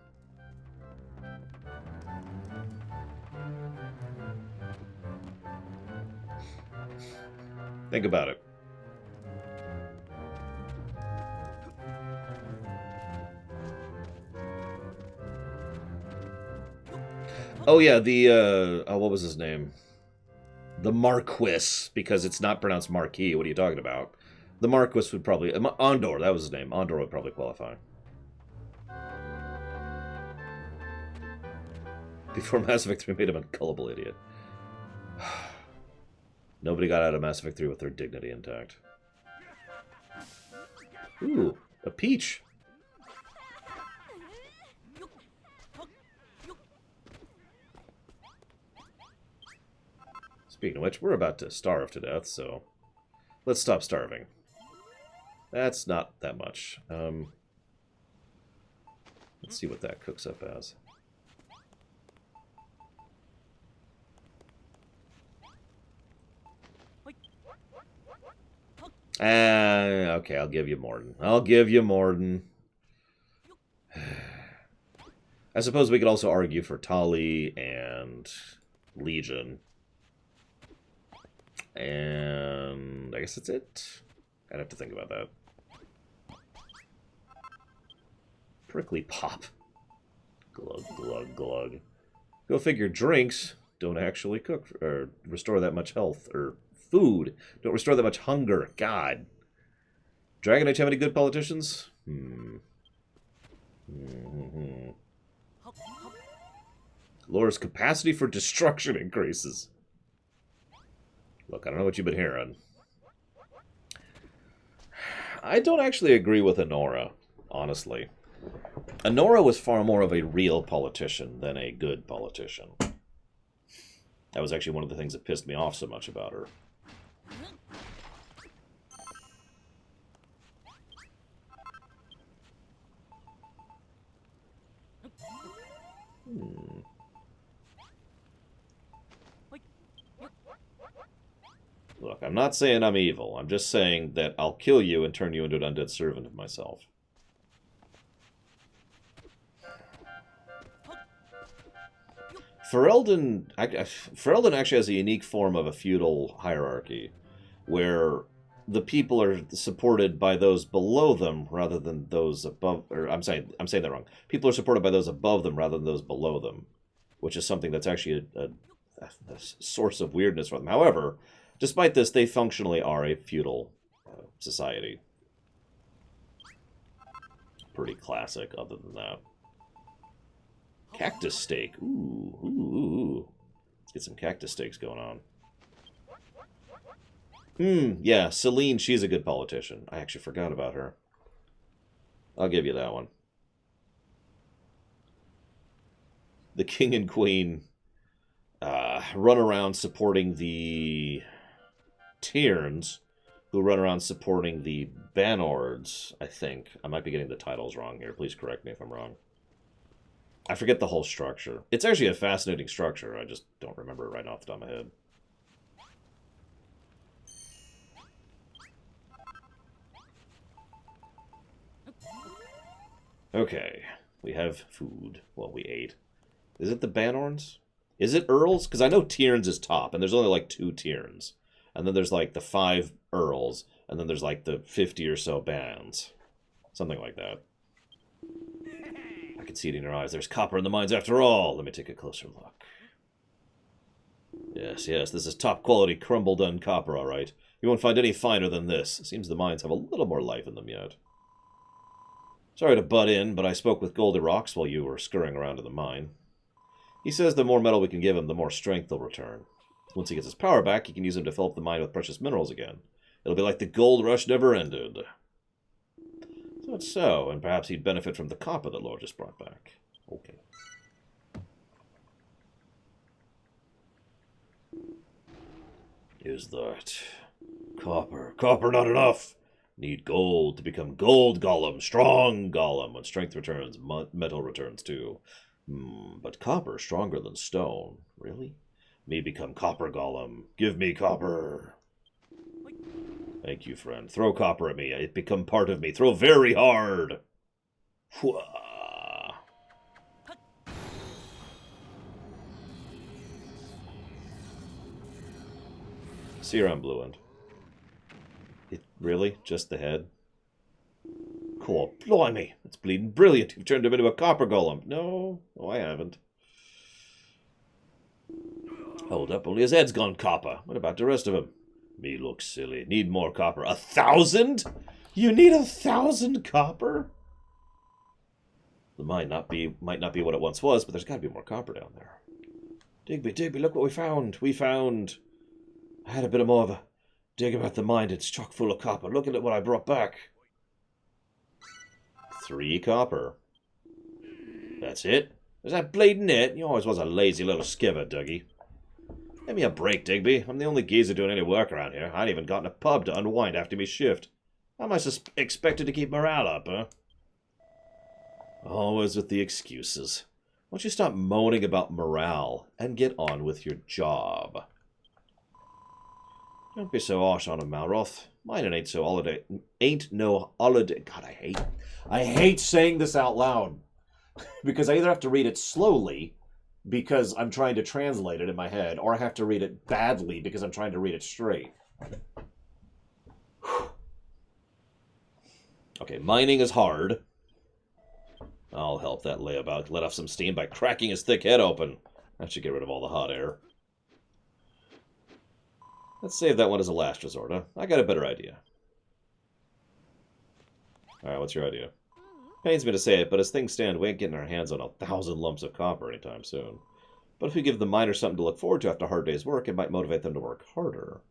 Think about it. Oh yeah, the, what was his name? The Marquis, because it's not pronounced Marquis. What are you talking about? The Marquis would probably... Andor, that was his name. Andor would probably qualify. Before Mass Effect 3 made him a gullible idiot. Nobody got out of Mass Effect 3 with their dignity intact. Ooh, a peach. Speaking of which, we're about to starve to death, so let's stop starving. That's not that much. Let's see what that cooks up as. Okay, I'll give you Mordin. I'll give you Mordin. I suppose we could also argue for Tali and Legion. And I guess that's it. I'd have to think about that. Prickly Pop. Glug, glug, glug. Go figure, drinks don't actually cook or restore that much health, or food don't restore that much hunger. God. Dragon Age have any good politicians? Lore's capacity for destruction increases. Look, I don't know what you've been hearing. I don't actually agree with Anora, honestly. Anora was far more of a real politician than a good politician. That was actually one of the things that pissed me off so much about her. Look, I'm not saying I'm evil. I'm just saying that I'll kill you and turn you into an undead servant of myself. Ferelden actually has a unique form of a feudal hierarchy, where the people are supported by those below them rather than those above. Or I'm saying that wrong. People are supported by those above them rather than those below them, which is something that's actually a source of weirdness for them. However, despite this, they functionally are a feudal society. Pretty classic, other than that. Cactus steak. Ooh. Let's get some cactus steaks going on. Yeah, Celine, she's a good politician. I actually forgot about her. I'll give you that one. The king and queen run around supporting the Tierns, who run around supporting the Banords, I think. I might be getting the titles wrong here. Please correct me if I'm wrong. I forget the whole structure. It's actually a fascinating structure. I just don't remember it right off the top of my head. Okay. We have food. Well, we ate. Is it the Banorns? Is it Earls? Because I know Tierns is top, and there's only like 2 Tierns. And then there's like the 5 Earls, and then there's like the 50 or so bands. Something like that. I can see it in your eyes. There's copper in the mines after all. Let me take a closer look. Yes, this is top quality crumble-done copper, all right. You won't find any finer than this. It seems the mines have a little more life in them yet. Sorry to butt in, but I spoke with Goldie Rocks while you were scurrying around in the mine. He says the more metal we can give him, the more strength he'll return. Once he gets his power back, he can use them to fill up the mine with precious minerals again. It'll be like the gold rush never ended. So it's so, and perhaps he'd benefit from the copper that Lord just brought back. Okay. Is that... Copper. Copper not enough! Need gold to become gold golem, strong golem. When strength returns, metal returns too. But copper stronger than stone. Really? Me become copper golem. Give me copper. Thank you, friend. Throw copper at me. It become part of me. Throw very hard. See her on Blue End. Really? Just the head? Cool. Blimey. It's bleeding brilliant. You've turned him into a copper golem. No, I haven't. Hold up. Only his head's gone copper. What about the rest of him? Me looks silly. Need more copper. 1,000? You need 1,000 copper? It might not be what it once was, but there's got to be more copper down there. Digby, look what we found. I had a bit of more of a dig about the mine. It's chock full of copper. Look at what I brought back. 3 copper. That's it? Is that bleeding it? You always was a lazy little skiver, Dougie. Give me a break, Digby. I'm the only geezer doing any work around here. I ain't even got in a pub to unwind after me shift. How am I expected to keep morale up, huh? Always with the excuses. Why don't you stop moaning about morale and get on with your job? Don't be so harsh on him, Malroth. Mine ain't no holiday. God, I hate saying this out loud. Because I either have to read it slowly because I'm trying to translate it in my head, or I have to read it badly because I'm trying to read it straight. Okay, mining is hard. I'll help that layabout let off some steam by cracking his thick head open. That should get rid of all the hot air. Let's save that one as a last resort, huh? I got a better idea. Alright, what's your idea? Pains me to say it, but as things stand, we ain't getting our hands on 1,000 lumps of copper anytime soon. But if we give the miners something to look forward to after a hard day's work, it might motivate them to work harder.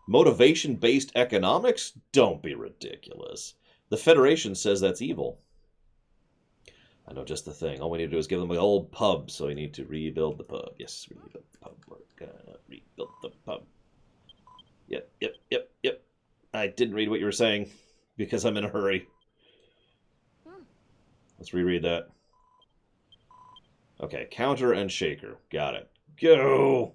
Motivation-based economics? Don't be ridiculous. The Federation says that's evil. I know just the thing. All we need to do is give them an old pub, so we need to rebuild the pub. Yes, rebuild the pub. We're gonna rebuild the pub. Yep. I didn't read what you were saying because I'm in a hurry. Let's reread that. Okay, counter and shaker. Got it. Go!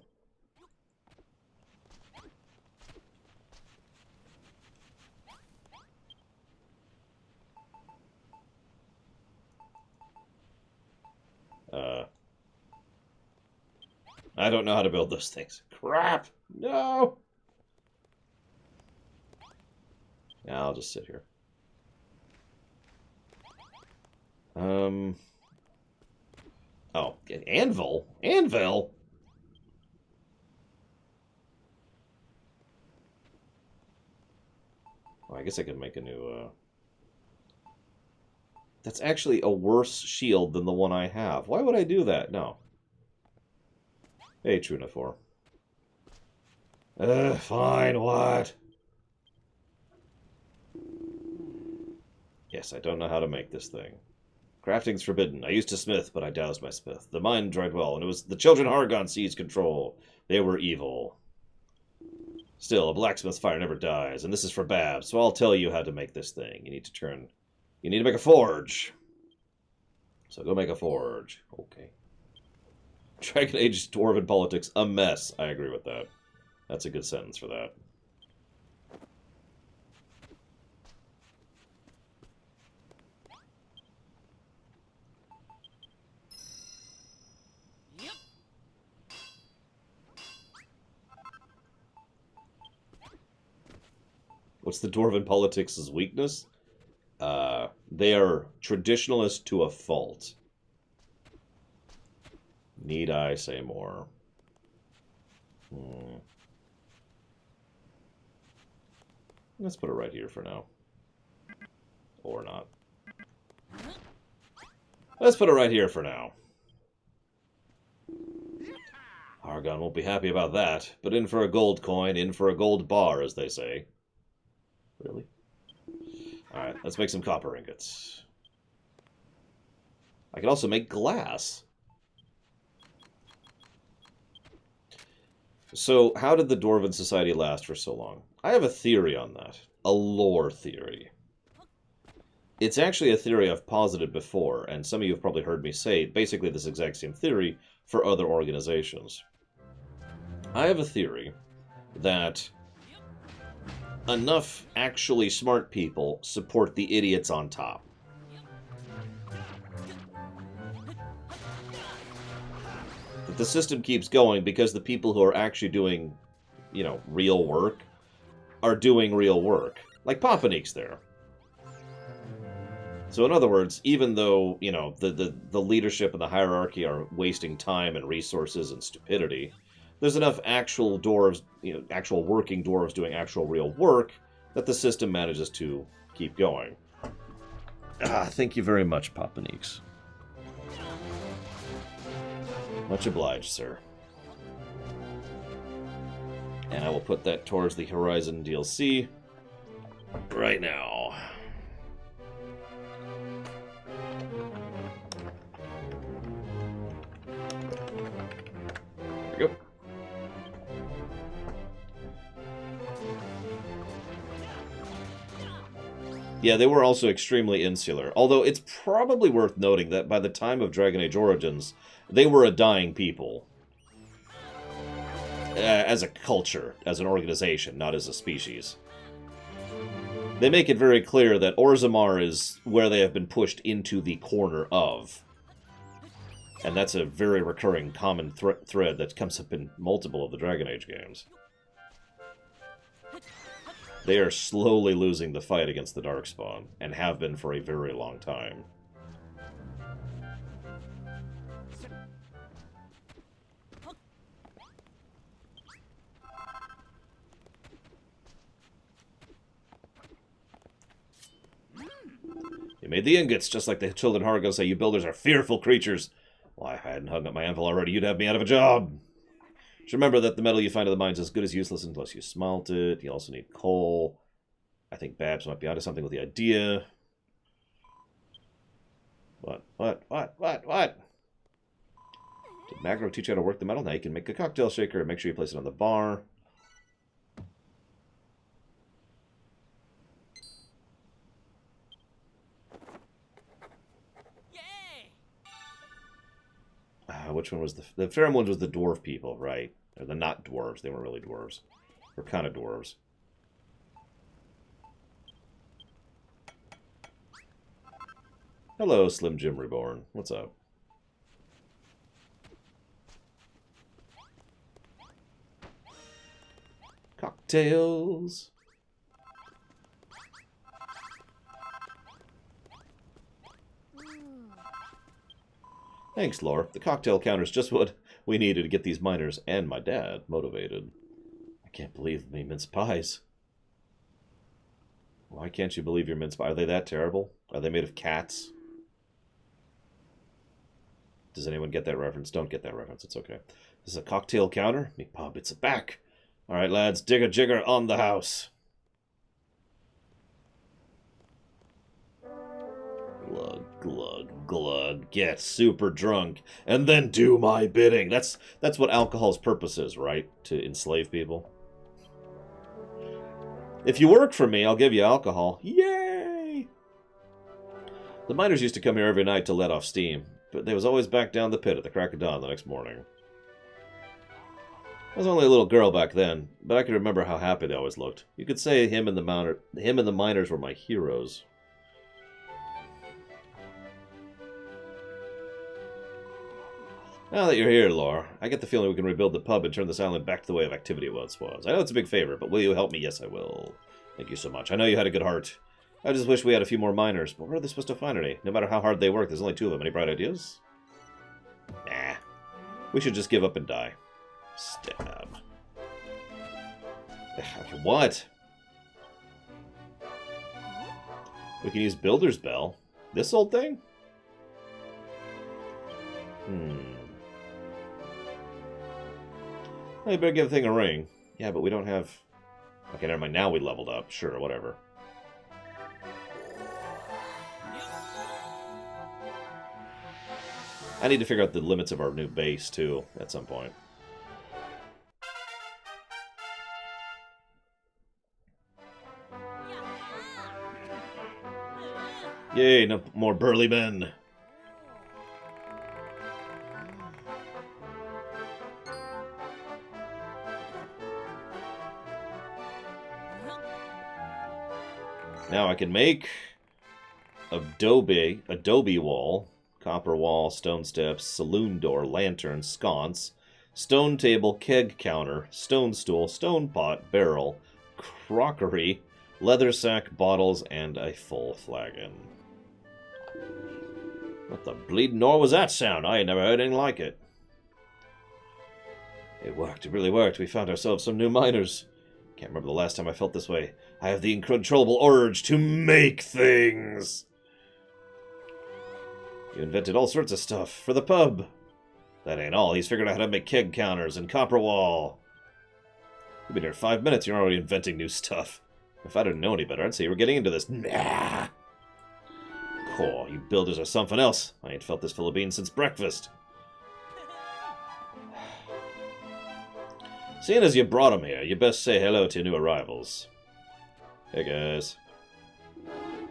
I don't know how to build those things. Crap! No! Yeah, I'll just sit here. Oh, anvil? Anvil? Oh, I guess I can make a new, That's actually a worse shield than the one I have. Why would I do that? No. Hey, Trunifor. Fine, what? Yes, I don't know how to make this thing. Crafting's forbidden. I used to smith, but I doused my smith. The mine dried well, and it was the children Hargon seized control. They were evil. Still, a blacksmith's fire never dies, and this is for Babs, so I'll tell you how to make this thing. You need to make a forge. So go make a forge. Okay. Dragon Age Dwarven politics, a mess. I agree with that. That's a good sentence for that. What's the Dwarven politics' weakness? They are traditionalist to a fault. Need I say more? Let's put it right here for now. Or not. Let's put it right here for now. Hargon won't be happy about that, but in for a gold coin, in for a gold bar, as they say. Really? Alright, let's make some copper ingots. I can also make glass. So, how did the Dwarven Society last for so long? I have a theory on that. A lore theory. It's actually a theory I've posited before, and some of you have probably heard me say basically this exact same theory for other organizations. I have a theory that enough actually smart people support the idiots on top. That the system keeps going because the people who are actually doing, real work are doing real work. Like Papanik's there. So in other words, even though, the leadership and the hierarchy are wasting time and resources and stupidity, there's enough actual dwarves, actual working dwarves doing actual real work that the system manages to keep going. Thank you very much, Papanik's. Much obliged, sir. And I will put that towards the Horizon DLC right now. There we go. Yeah, they were also extremely insular. Although it's probably worth noting that by the time of Dragon Age Origins, they were a dying people. As a culture, as an organization, not as a species. They make it very clear that Orzammar is where they have been pushed into the corner of. And that's a very recurring common thread that comes up in multiple of the Dragon Age games. They are slowly losing the fight against the Darkspawn, and have been for a very long time. You made the ingots, just like the children Hargo say, you builders are fearful creatures. Well, if I hadn't hung up my anvil already, you'd have me out of a job. Just remember that the metal you find in the mines is as good as useless unless you smelt it. You also need coal. I think Babs might be onto something with the idea. What? Did Magro teach you how to work the metal? Now you can make a cocktail shaker and make sure you place it on the bar. Which one was the Ferrum ones was the dwarf people, right? Or the not dwarves. They weren't really dwarves. They're kind of dwarves. Hello, Slim Jim Reborn. What's up? Cocktails. Thanks, Lore. The cocktail counter's just what we needed to get these miners and my dad motivated. I can't believe me mince pies. Why can't you believe your mince pies? Are they that terrible? Are they made of cats? Does anyone get that reference? Don't get that reference. It's okay. This is a cocktail counter? Me pub, it's a back. All right, lads, dig a jigger on the house. Glug, glug, glug. Get super drunk, and then do my bidding. That's what alcohol's purpose is, right? To enslave people. If you work for me, I'll give you alcohol. Yay! The miners used to come here every night to let off steam, but they was always back down the pit at the crack of dawn the next morning. I was only a little girl back then, but I can remember how happy they always looked. You could say him and the miners were my heroes. Now that you're here, Lore, I get the feeling we can rebuild the pub and turn this island back to the way of activity it once was. I know it's a big favor, but will you help me? Yes, I will. Thank you so much. I know you had a good heart. I just wish we had a few more miners, but where are they supposed to find any? No matter how hard they work, there's only 2 of them. Any bright ideas? Nah. We should just give up and die. Stab. What? We can use Builder's Bell. This old thing? Well, you better give the thing a ring. Yeah, but we don't have... Okay, never mind. Now we leveled up. Sure, whatever. I need to figure out the limits of our new base, too, at some point. Yay, no more burly men. Now I can make adobe wall, copper wall, stone steps, saloon door, lantern, sconce, stone table, keg counter, stone stool, stone pot, barrel, crockery, leather sack, bottles, and a full flagon. What the bleeding nor was that sound? I ain't never heard anything like it. It worked. It really worked. We found ourselves some new miners. Can't remember the last time I felt this way. I have the uncontrollable urge to make things. You invented all sorts of stuff for the pub. That ain't all. He's figured out how to make keg counters and copper wall. You've been here 5 minutes. You're already inventing new stuff. If I didn't know any better, I'd say you were getting into this. Nah. Cool. You builders are something else. I ain't felt this full of beans since breakfast. Seeing as you brought him here, you best say hello to new arrivals. Hey guys.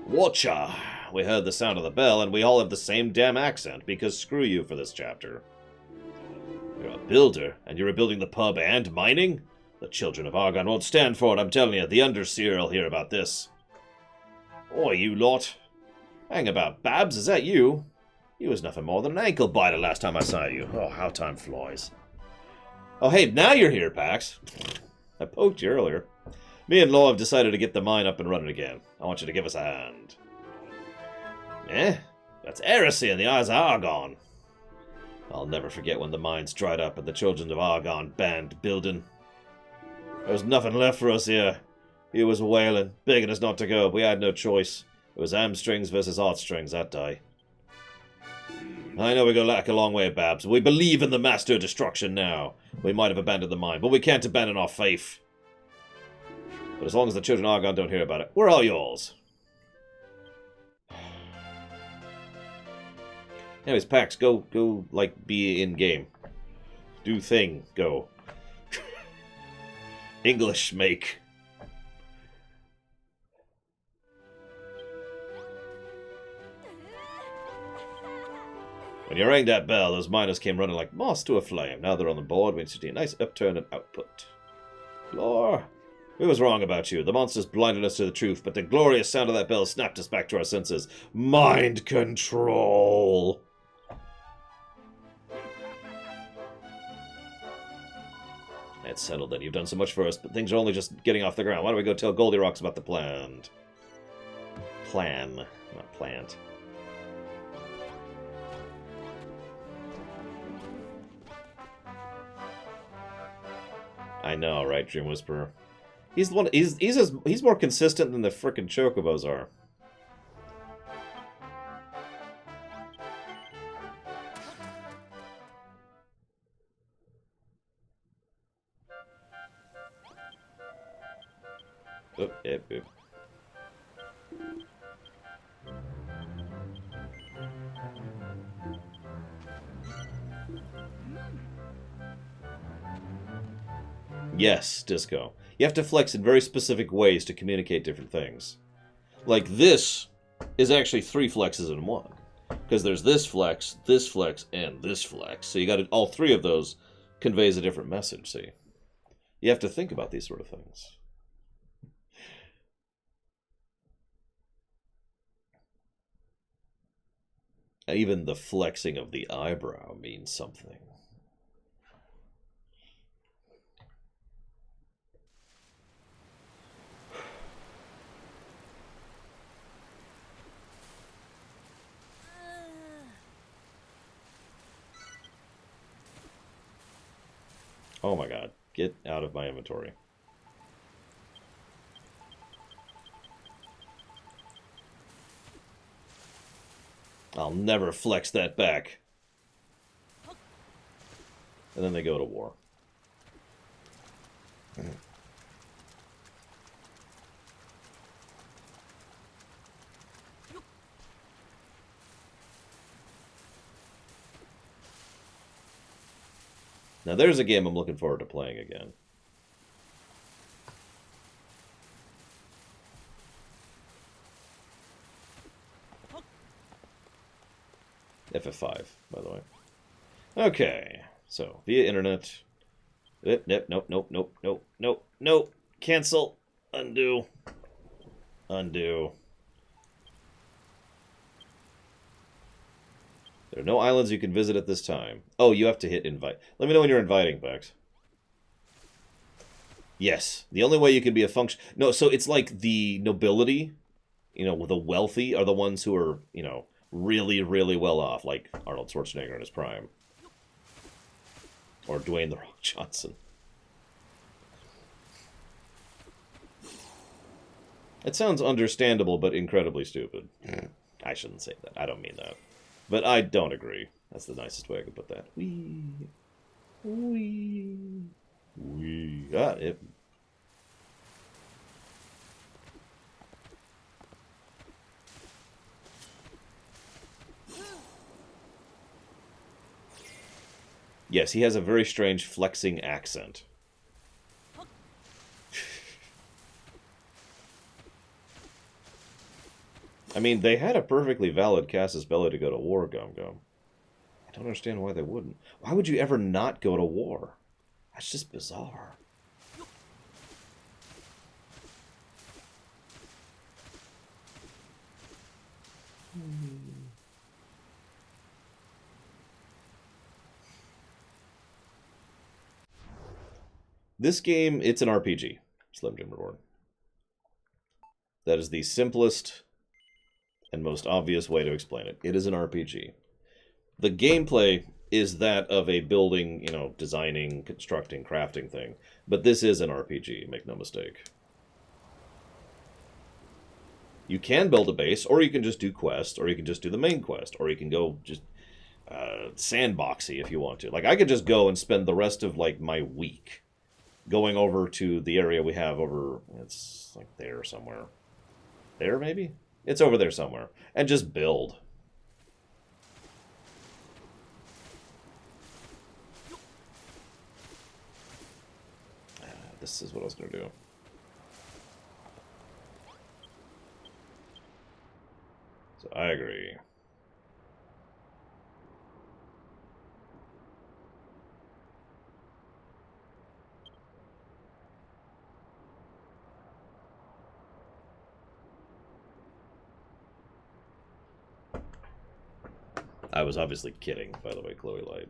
Watcha! We heard the sound of the bell, and we all have the same damn accent, because screw you for this chapter. You're a builder, and you're rebuilding the pub and mining? The children of Argon won't stand for it, I'm telling you. The Underseer will hear about this. Oi, you lot. Hang about, Babs, is that you? You was nothing more than an ankle biter last time I saw you. Oh, how time flies. Oh, hey, now you're here, Pax. I poked you earlier. Me and Law have decided to get the mine up and running again. I want you to give us a hand. That's heresy in the eyes of Argon. I'll never forget when the mines dried up and the children of Argon banned building. There was nothing left for us here. He was wailing, begging us not to go. We had no choice. It was hamstrings versus heartstrings that day. I know we go like a long way, Babs. We believe in the Master of Destruction now. We might have abandoned the mine, but we can't abandon our faith. But as long as the children of Argon don't hear about it, we're all yours. Anyways, Pax, go, like, be in-game. Do thing, go. English make. When you rang that bell, those miners came running like moths to a flame. Now they're on the board, we see a nice upturn in output. Lore, we was wrong about you. The monsters blinded us to the truth, but the glorious sound of that bell snapped us back to our senses. Mind control! It's settled then. You've done so much for us, but things are only just getting off the ground. Why don't we go tell Goldilocks about the plan? Plan, not plant. I know, right, Dream Whisperer? He's the one. He's more consistent than the frickin' Chocobos are. Oop, yep, yep. Yes, Disco. You have to flex in very specific ways to communicate different things. Like this is actually 3 flexes in one. Because there's this flex, and this flex. So you got all 3 of those conveys a different message, see? You have to think about these sort of things. Even the flexing of the eyebrow means something. Oh my god. Get out of my inventory. I'll never flex that back. And then they go to war. Now there's a game I'm looking forward to playing again. FF5, by the way. Okay, so via internet. Nope. Cancel. Undo. Undo. There are no islands you can visit at this time. Oh, you have to hit invite. Let me know when you're inviting, Bex. Yes. The only way you can be a function... No, so it's like the nobility, the wealthy are the ones who are, really, really well off, like Arnold Schwarzenegger in his prime. Or Dwayne The Rock Johnson. It sounds understandable, but incredibly stupid. I shouldn't say that. I don't mean that. But I don't agree. That's the nicest way I could put that. Wee. Ah, it... Yes, he has a very strange flexing accent. I mean, they had a perfectly valid Casus Belli to go to war, Gum Gum. I don't understand why they wouldn't. Why would you ever not go to war? That's just bizarre. This game, it's an RPG, Slim Jim Reborn. That is the simplest and most obvious way to explain it. It is an RPG. The gameplay is that of a building, designing, constructing, crafting thing. But this is an RPG, make no mistake. You can build a base, or you can just do quests, or you can just do the main quest, or you can go just sandboxy if you want to. Like, I could just go and spend the rest of, my week going over to the area we have over... It's, there somewhere. There, maybe? It's over there somewhere. And just build. This is what I was going to do. So I agree. I was obviously kidding, by the way, Chloe Light.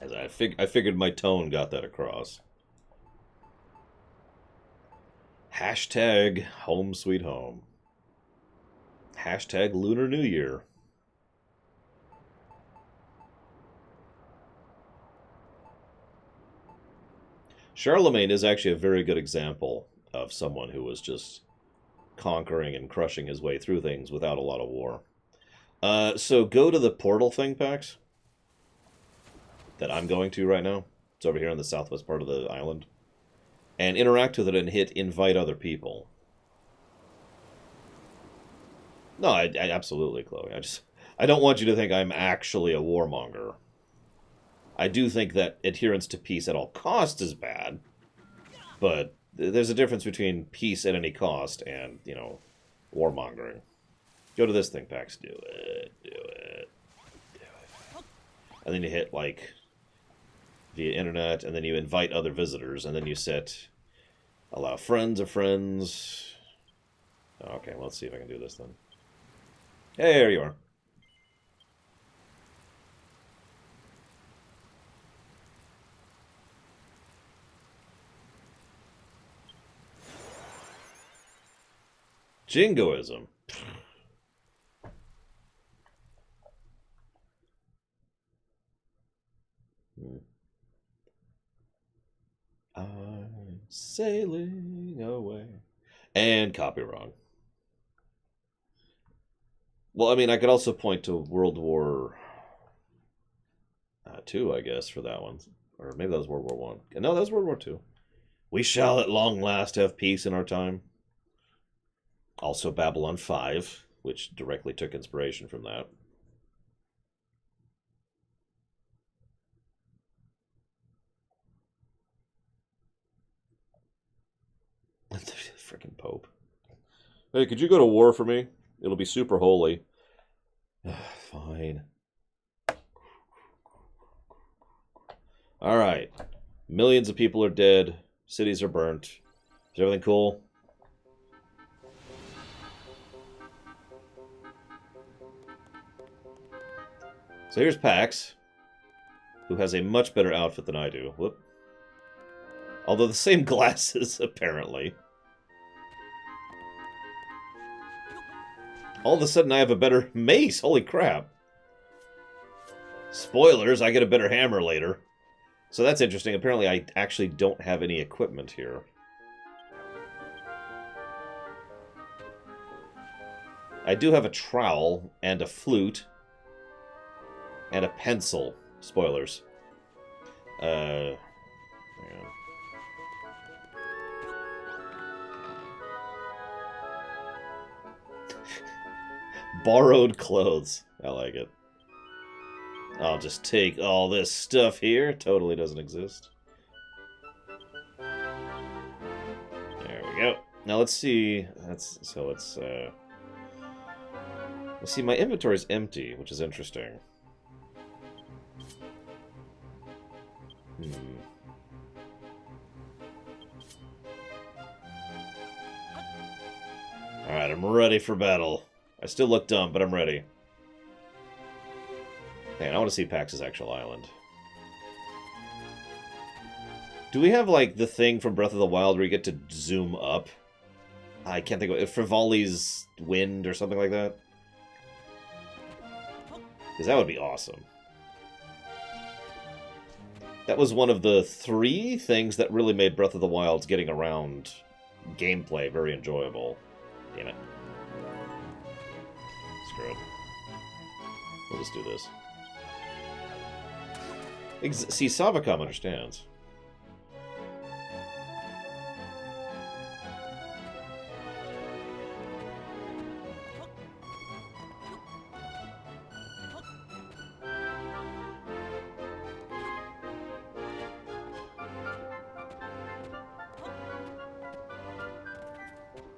As I figured my tone got that across. Hashtag home sweet home. Hashtag Lunar New Year. Charlemagne is actually a very good example of someone who was just conquering and crushing his way through things without a lot of war. So go to the portal thing, Pax, that I'm going to right now. It's over here in the southwest part of the island. And interact with it and hit invite other people. No, I absolutely, Chloe. I don't want you to think I'm actually a warmonger. I do think that adherence to peace at all costs is bad, but there's a difference between peace at any cost and, you know, warmongering. Go to this thing, Pax. Do it. Do it. Do it. And then you hit, like, via internet, and then you invite other visitors, and then you set allow friends of friends. Okay, well, let's see if I can do this then. Hey, there you are. Jingoism. I'm sailing away. And copy wrong. Well, I mean, I could also point to World War II, I guess, for that one. Or maybe that was World War One. No, that was World War II. We shall at long last have peace in our time. Also Babylon 5, which directly took inspiration from that. Freaking Pope. Hey, could you go to war for me? It'll be super holy. Fine. Alright. Millions of people are dead. Cities are burnt. Is everything cool? So here's Pax, who has a much better outfit than I do. Whoop. Although the same glasses, apparently. All of a sudden I have a better mace. Holy crap. Spoilers, I get a better hammer later. So that's interesting. Apparently I actually don't have any equipment here. I do have a trowel and a flute and a pencil. Spoilers. Hang on. Borrowed clothes. I like it. I'll just take all this stuff here. Totally doesn't exist. There we go. Now let's see. Let's see. My inventory is empty, which is interesting. Alright, I'm ready for battle. I still look dumb, but I'm ready. Man, I want to see Pax's actual island. Do we have, like, the thing from Breath of the Wild where you get to zoom up? I can't think of it. Frivoli's Wind or something like that? Because that would be awesome. That was one of the 3 things that really made Breath of the Wild's getting around gameplay very enjoyable. Damn it. Screw it. We'll just do this. See, Savacom understands.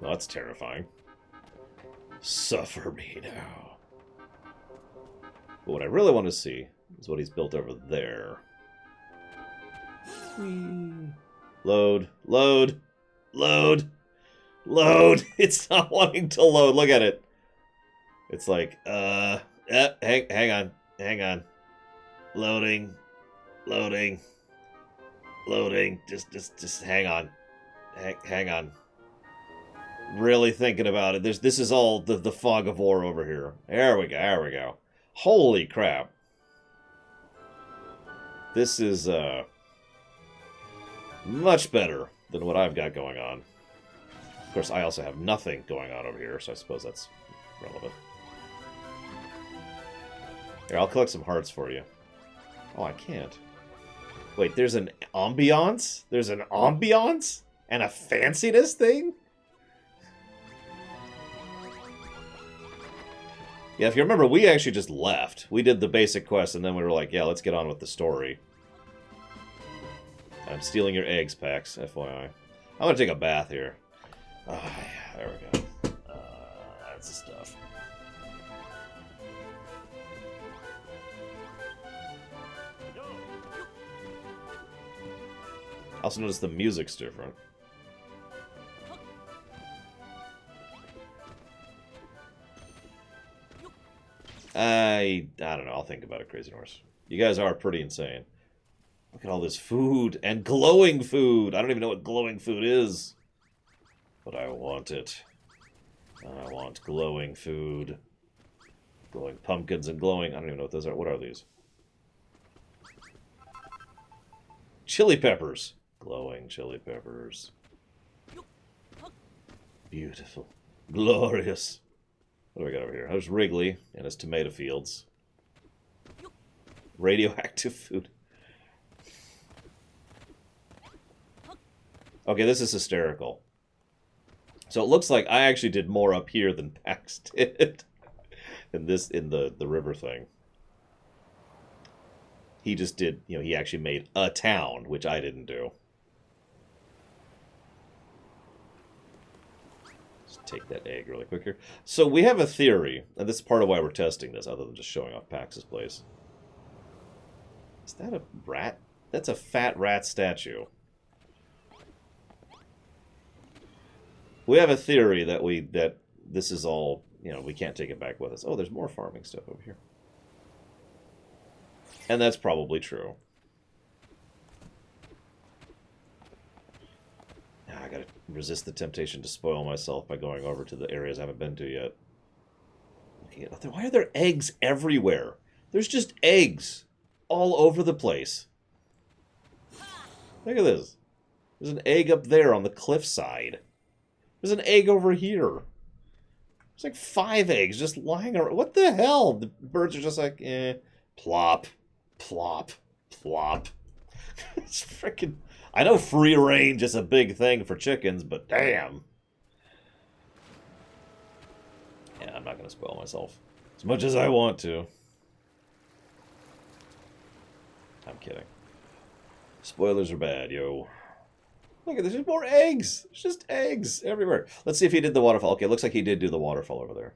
Well, that's terrifying. Suffer me now. But what I really want to see is what he's built over there. Load, load, load, load. It's not wanting to load. Look at it. It's like, hang on. Loading, loading, loading. Just hang on. Hang on. Really thinking about it. This is all the fog of war over here. There we go. Holy crap. This is, Much better than what I've got going on. Of course, I also have nothing going on over here, so I suppose that's relevant. Here, I'll collect some hearts for you. Oh, I can't. Wait, there's an ambiance? There's an ambiance? And a fanciness thing? Yeah, if you remember, we actually just left. We did the basic quest, and then we were like, yeah, let's get on with the story. I'm stealing your eggs, Pax, FYI. I'm gonna take a bath here. Oh, yeah, there we go. That's the stuff. I also noticed the music's different. I don't know. I'll think about it, Crazy Norse. You guys are pretty insane. Look at all this food and glowing food. I don't even know what glowing food is, but I want it. I want glowing food. Glowing pumpkins and glowing... I don't even know what those are. What are these? Chili peppers. Glowing chili peppers. Beautiful. Glorious. What do we got over here? There's Wrigley and his tomato fields. Radioactive food. Okay, this is hysterical. So it looks like I actually did more up here than Pax did in the river thing. He just did, he actually made a town, which I didn't do. Just take that egg really quick here. So we have a theory, and this is part of why we're testing this, other than just showing off Pax's place. Is that a rat? That's a fat rat statue. We have a theory that this is all, we can't take it back with us. Oh, there's more farming stuff over here. And that's probably true. Now I gotta resist the temptation to spoil myself by going over to the areas I haven't been to yet. Why are there eggs everywhere? There's just eggs all over the place. Look at this. There's an egg up there on the cliffside. There's an egg over here. There's like 5 eggs just lying around. What the hell? The birds are just like, plop, plop, plop. It's freaking... I know free range is a big thing for chickens, but damn. Yeah, I'm not going to spoil myself as much as I want to. I'm kidding. Spoilers are bad, yo. Look at this, there's more eggs. There's just eggs everywhere. Let's see if he did the waterfall. Okay, it looks like he did do the waterfall over there.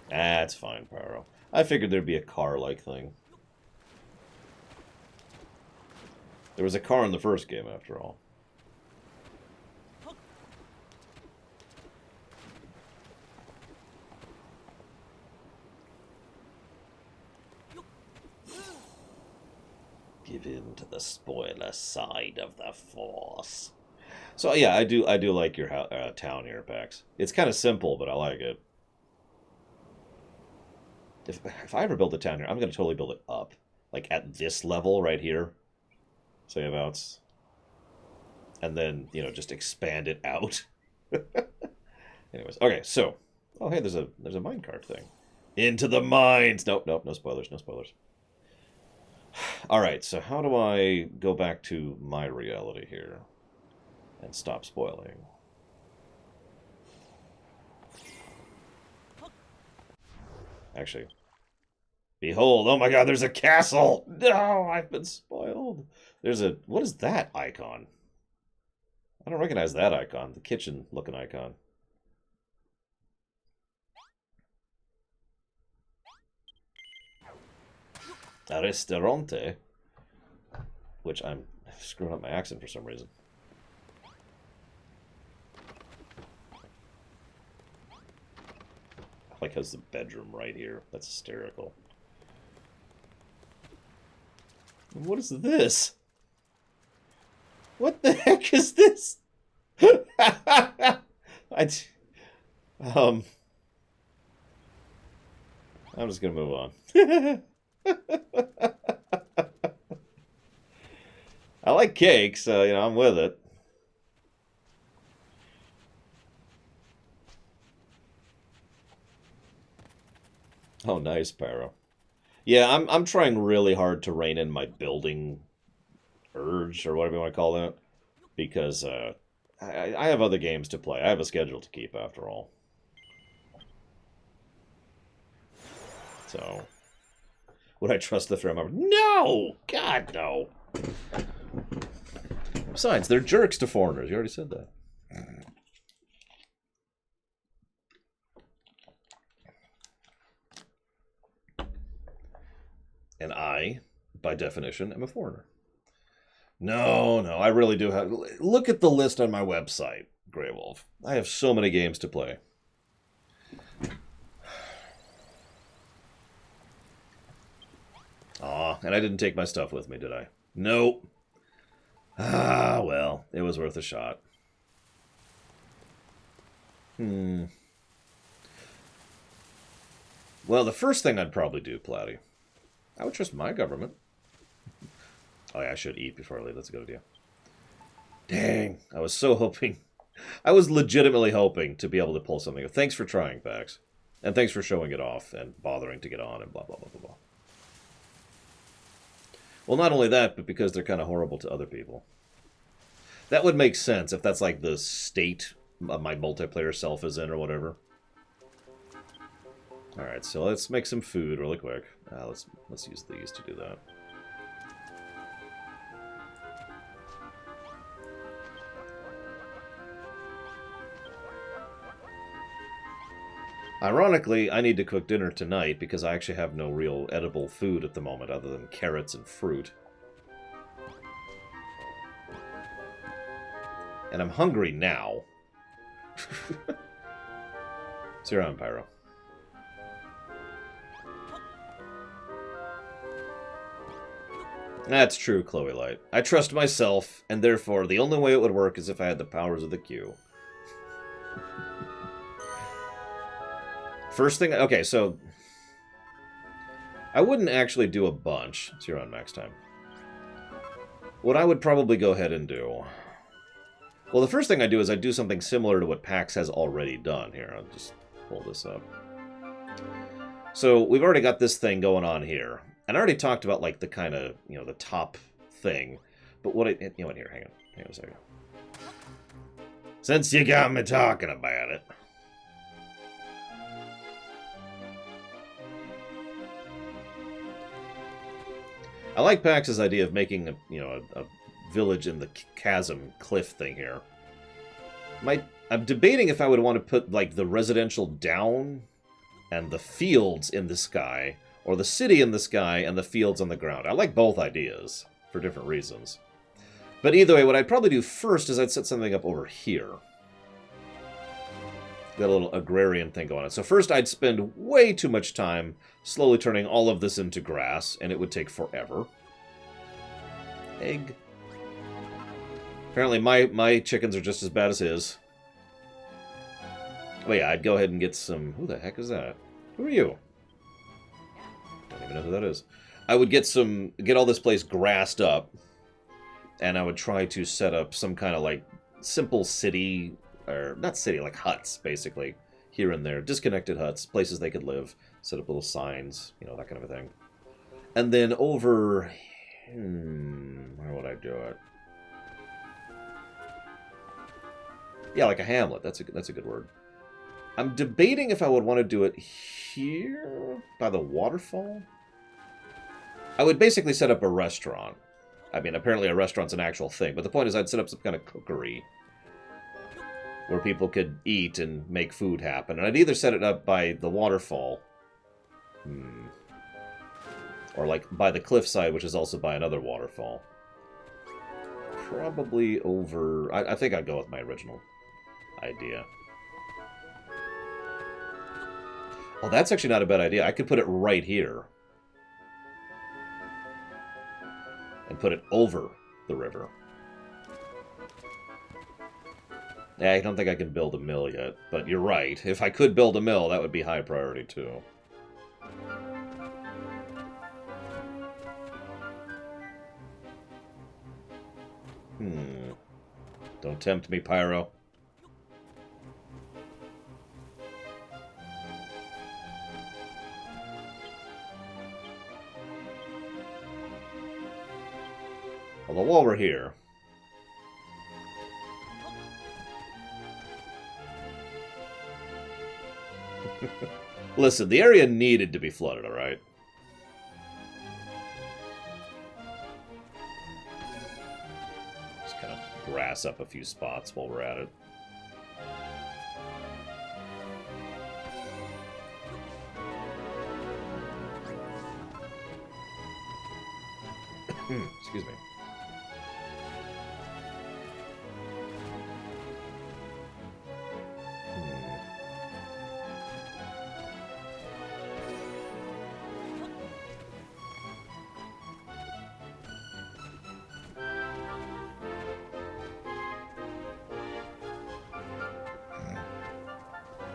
That's fine, Pyro. I figured there'd be a car-like thing. There was a car in the first game, after all. Give in to the spoiler side of the Force. So yeah, I do like your town here, Pax. It's kind of simple, but I like it. If I ever build a town here, I'm going to totally build it up. Like at this level right here. Say about. And then, just expand it out. Anyways, okay, so. Oh, hey, there's a minecart thing. Into the mines! Nope, no spoilers, no spoilers. Alright, so how do I go back to my reality here? And stop spoiling? Actually. Behold, oh my god, there's a castle! No, I've been spoiled. There's a... What is that icon? I don't recognize that icon. The kitchen-looking icon. A ristorante. Which I'm screwing up my accent for some reason. Like, has the bedroom right here. That's hysterical. What is this? What the heck is this? I'm just gonna move on. I like cake, so, I'm with it. Oh, nice, Pyro. Yeah, I'm trying really hard to rein in my building urge, or whatever you want to call that, because I have other games to play. I have a schedule to keep, after all. So, would I trust the threat member? No! God, no! Besides, they're jerks to foreigners. You already said that. And I, by definition, am a foreigner. No, no, I really do have. Look at the list on my website, Grey Wolf. I have so many games to play. Aw, and I didn't take my stuff with me, did I? Nope. Ah, well, it was worth a shot. Well, the first thing I'd probably do, Platy, I would trust my government. Oh, yeah, I should eat before I leave. That's a good idea. Dang, I was so hoping. I was legitimately hoping to be able to pull something. Thanks for trying, Pax. And thanks for showing it off and bothering to get on and blah, blah, blah, blah, blah. Well, not only that, but because they're kind of horrible to other people. That would make sense if that's like the state my multiplayer self is in or whatever. Alright, so let's make some food really quick. Let's use these to do that. Ironically, I need to cook dinner tonight because I actually have no real edible food at the moment other than carrots and fruit. And I'm hungry now. So you're on, Pyro. That's true, Chloe Light. I trust myself, and therefore the only way it would work is if I had the powers of the queue. First thing... Okay, so... I wouldn't actually do a bunch. So you're on max time. What I would probably go ahead and do... Well, the first thing I do is I do something similar to what PAX has already done. Here, I'll just pull this up. So, we've already got this thing going on here. And I already talked about, like, the kind of, the top thing. But what it... You know what, here, hang on a second. Since you got me talking about it... I like Pax's idea of making, a village in the chasm cliff thing here. I'm debating if I would want to put, like, the residential down and the fields in the sky, or the city in the sky and the fields on the ground. I like both ideas, for different reasons. But either way, what I'd probably do first is I'd set something up over here. Got a little agrarian thing going on. So first I'd spend way too much time slowly turning all of this into grass, and it would take forever. Egg. Apparently my chickens are just as bad as his. Oh yeah, I'd go ahead and get some... Who the heck is that? Who are you? Don't even know who that is. I would get all this place grassed up, and I would try to set up some kind of, like, simple city, or not city, like huts, basically, here and there. Disconnected huts, places they could live, set up little signs, that kind of a thing. And then over... Where would I do it? Yeah, like a hamlet. That's a good word. I'm debating if I would want to do it here, by the waterfall. I would basically set up a restaurant. I mean, apparently a restaurant's an actual thing, but the point is I'd set up some kind of cookery where people could eat and make food happen. And I'd either set it up by the waterfall, or like by the cliffside, which is also by another waterfall. Probably over... I think I'd go with my original idea. Oh, that's actually not a bad idea. I could put it right here. And put it over the river. Yeah, I don't think I can build a mill yet, but you're right. If I could build a mill, that would be high priority too. Hmm. Don't tempt me, Pyro. Although while we're here... Listen, the area needed to be flooded, alright? Just kind of grass up a few spots while we're at it. Excuse me.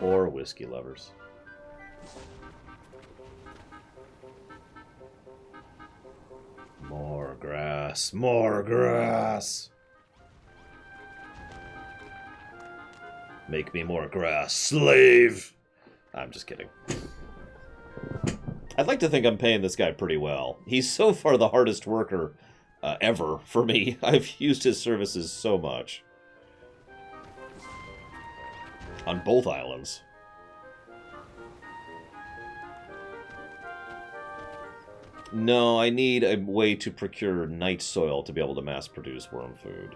Or whiskey lovers. More grass. More grass. Make me more grass, slave! I'm just kidding. I'd like to think I'm paying this guy pretty well. He's so far the hardest worker ever for me. I've used his services so much. On both islands. No, I need a way to procure night soil to be able to mass produce worm food.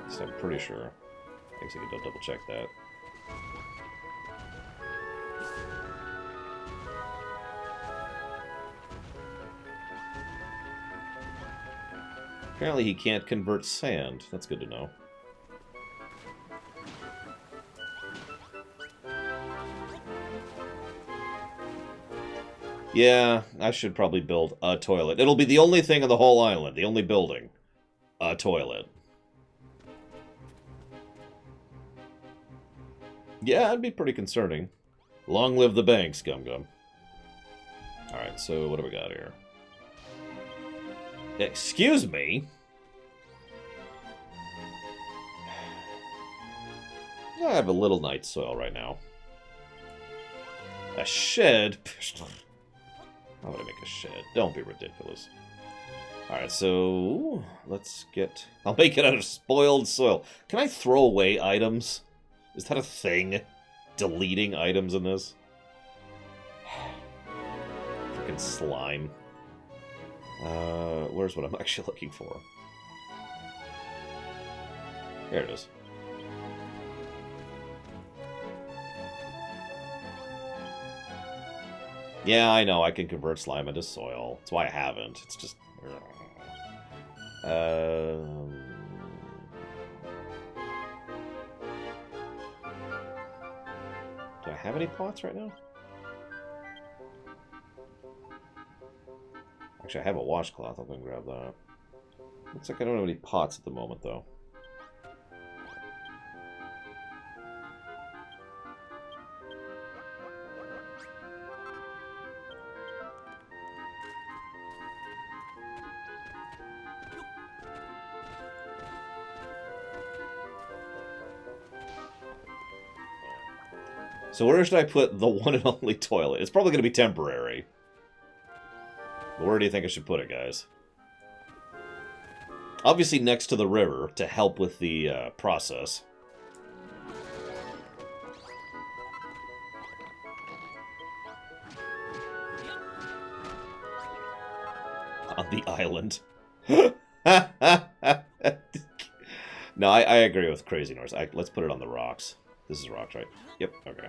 So I'm pretty sure. I guess I could double check that. Apparently he can't convert sand. That's good to know. Yeah, I should probably build a toilet. It'll be the only thing on the whole island, the only building. A toilet. Yeah, that'd be pretty concerning. Long live the banks, Gum Gum. Alright, so what do we got here? Excuse me? I have a little night soil right now. A shed? How would I make a shed? Don't be ridiculous. Alright, so... let's get... I'll make it out of spoiled soil. Can I throw away items? Is that a thing? Deleting items in this? Freaking slime. Where's what I'm actually looking for? There it is. Yeah, I know, I can convert slime into soil. That's why I haven't. It's just... Do I have any pots right now? Actually, I have a washcloth. I'm going to grab that. Looks like I don't have any pots at the moment, though. So where should I put the one and only toilet? It's probably going to be temporary. But where do you think I should put it, guys? Obviously next to the river to help with the process. On the island. No, I agree with Crazy Norse. Let's put it on the rocks. This is rocks, right? Yep, okay.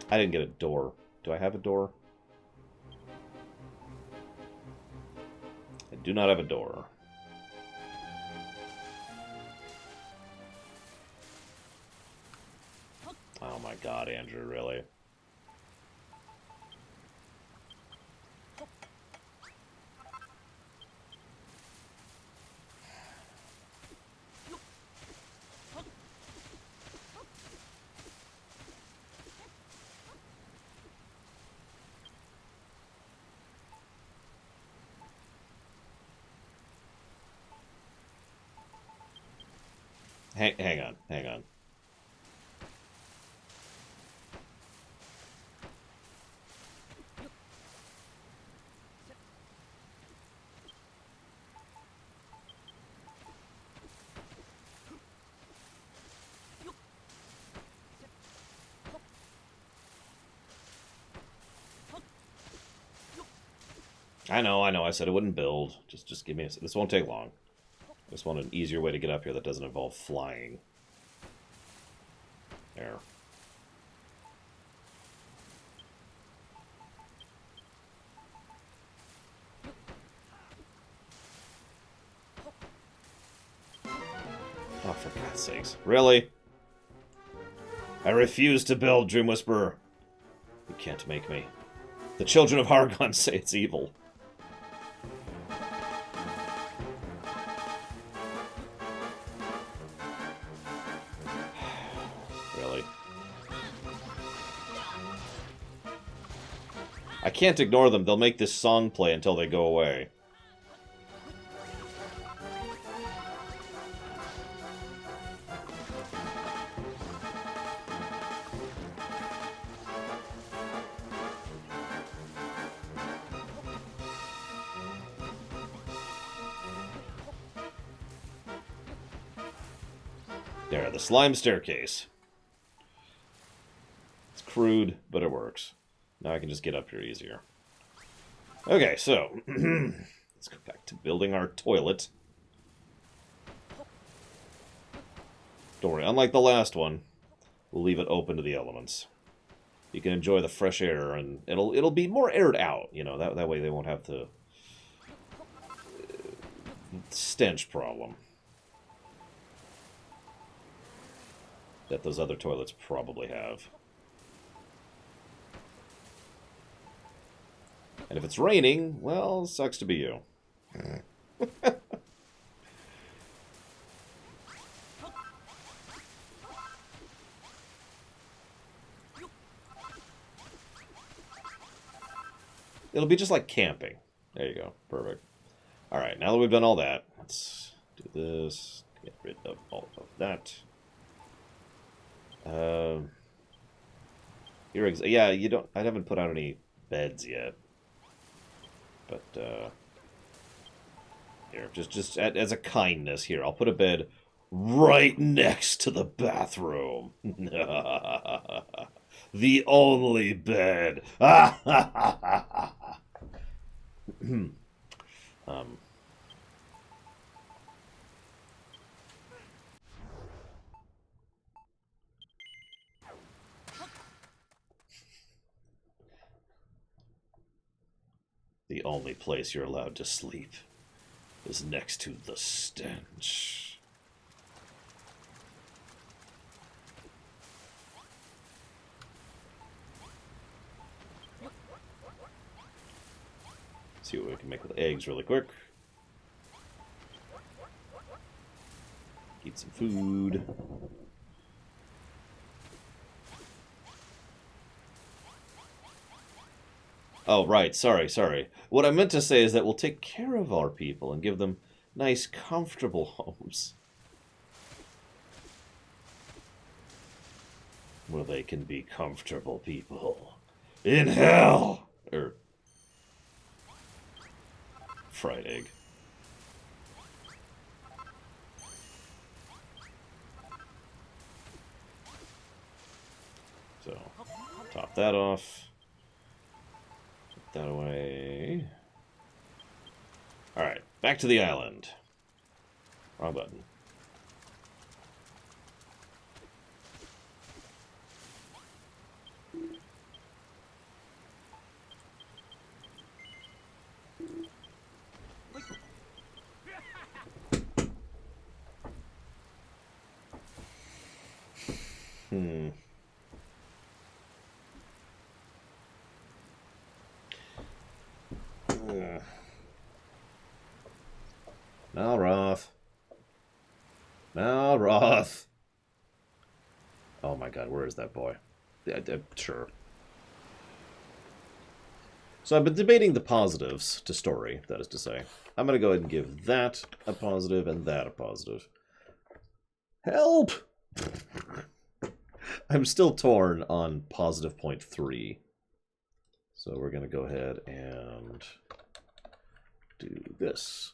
I didn't get a door. Do I have a door? I do not have a door. Oh my god, Andrew, really? Hang on, hang on. I know, I said it wouldn't build. Just give me a... This won't take long. I just want an easier way to get up here that doesn't involve flying. There. Oh, for God's sakes. Really? I refuse to build, Dream Whisperer. You can't make me. The children of Hargon say it's evil. Really? I can't ignore them. They'll make this song play until they go away. There, the slime staircase. It's crude, but it works. Now I can just get up here easier. Okay, so let's go back to building our toilet. Don't worry, unlike the last one, we'll leave it open to the elements. You can enjoy the fresh air, and it'll be more aired out. You know, that way they won't have the stench problem that those other toilets probably have. And if it's raining, well, sucks to be you. It'll be just like camping. There you go. Perfect. Alright, now that we've done all that, let's do this. Get rid of all of that. Yeah, you don't... I haven't put out any beds yet. But, here, just as a kindness, here, I'll put a bed right next to the bathroom. The only bed. The only place you're allowed to sleep is next to the stench. See what we can make with eggs really quick. Eat some food. Oh, right. Sorry. What I meant to say is that we'll take care of our people and give them nice, comfortable homes. Where they can be comfortable people. In hell! Fried egg. So, top that off. Put that away. Alright, back to the island. Wrong button. Malroth. Malroth. Oh my god, where is that boy? Yeah, sure. So I've been debating the positives to story, that is to say. I'm going to go ahead and give that a positive and that a positive. Help! I'm still torn on positive 0.3. So we're going to go ahead and do this.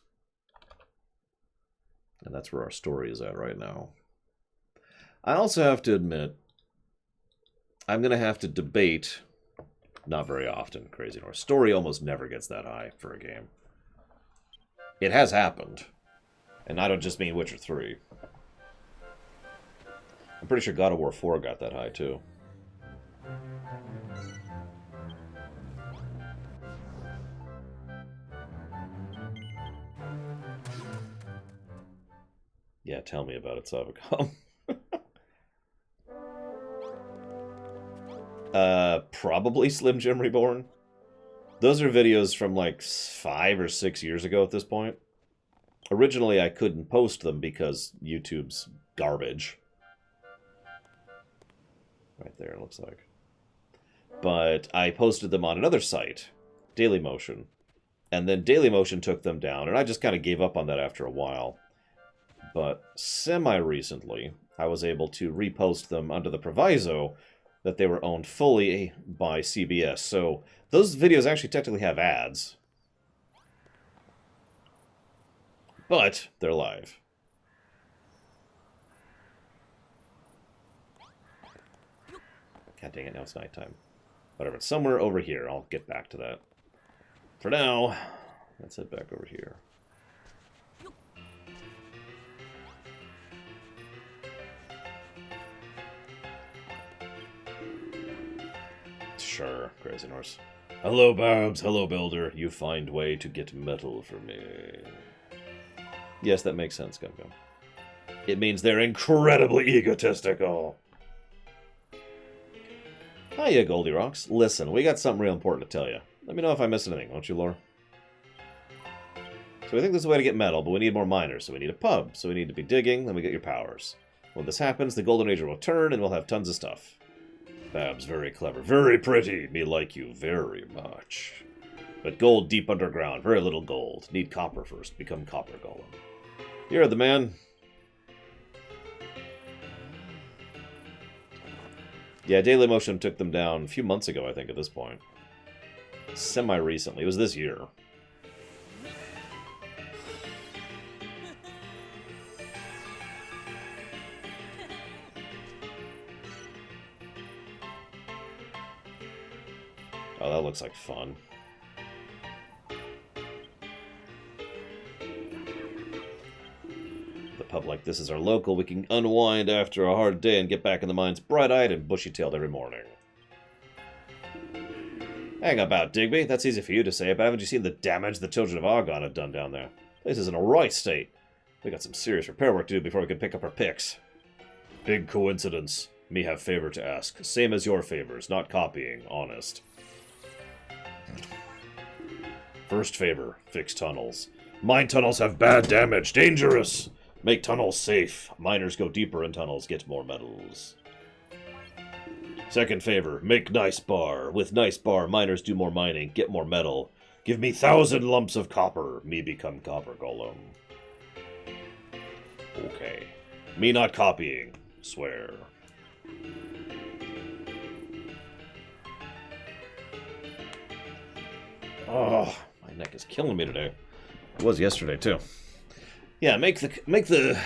And that's where our story is at right now. I also have to admit, I'm going to have to debate, not very often, Crazy North. Story almost never gets that high for a game. It has happened. And I don't just mean Witcher 3. I'm pretty sure God of War 4 got that high, too. Yeah, tell me about it, Savacom. Probably Slim Jim Reborn. Those are videos from like 5 or 6 years ago at this point. Originally, I couldn't post them because YouTube's garbage. Right there, it looks like. But I posted them on another site, Dailymotion. And then Dailymotion took them down, and I just kind of gave up on that after a while. But semi-recently, I was able to repost them under the proviso that they were owned fully by CBS. So those videos actually technically have ads. But they're live. God dang it, now it's nighttime. Whatever, it's somewhere over here. I'll get back to that. For now, let's head back over here. Sure, Crazy Norse. Hello, Barbs. Hello, Builder. You find way to get metal for me. Yes, that makes sense, Gum Gum. It means they're incredibly egotistical. Hiya, Goldie Rocks. Listen, we got something real important to tell you. Let me know if I missed anything, won't you, Lore? So we think there's a way to get metal, but we need more miners, so we need a pub. So we need to be digging, then we get your powers. When this happens, the Golden Age will return, and we'll have tons of stuff. Babs, very clever. Very pretty. Me like you very much. But gold deep underground. Very little gold. Need copper first. Become copper golem. You're the man. Yeah, Dailymotion took them down a few months ago, I think, at this point. Semi-recently. It was this year. Oh, that looks like fun. The pub like this is our local. We can unwind after a hard day and get back in the mines bright-eyed and bushy-tailed every morning. Hang about, Digby. That's easy for you to say, but haven't you seen the damage the children of Argon have done down there? The place is in a right state. We got some serious repair work to do before we can pick up our picks. Big coincidence. Me have favor to ask. Same as your favors, not copying, honest. First favor, fix tunnels. Mine tunnels have bad damage, dangerous. Make tunnels safe. Miners go deeper in tunnels, get more metals. Second favor, make nice bar. With nice bar, miners do more mining, get more metal. Give me 1,000 lumps of copper. Me become copper golem. Okay. Me not copying. Swear. Oh, my neck is killing me today. It was yesterday too. Yeah, make the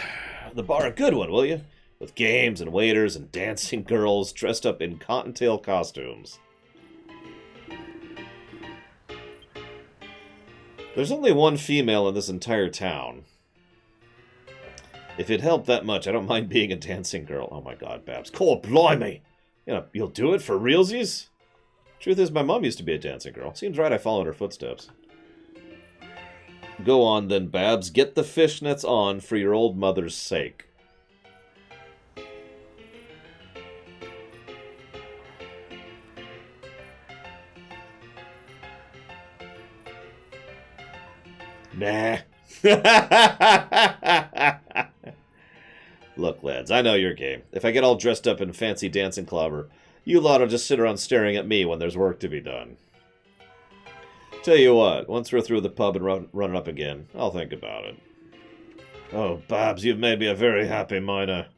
bar a good one, will you? With games and waiters and dancing girls dressed up in cottontail costumes. There's only one female in this entire town. If it helped that much, I don't mind being a dancing girl. Oh my god, Babs. Cool, blimey! You know, you'll do it for realsies? Truth is, my mom used to be a dancing girl. Seems right I follow in her footsteps. Go on then, Babs. Get the fishnets on for your old mother's sake. Nah. Look, lads, I know your game. If I get all dressed up in fancy dancing clobber, you lot will just sit around staring at me when there's work to be done. Tell you what, once we're through the pub and run it up again, I'll think about it. Oh, Babs, you've made me a very happy miner.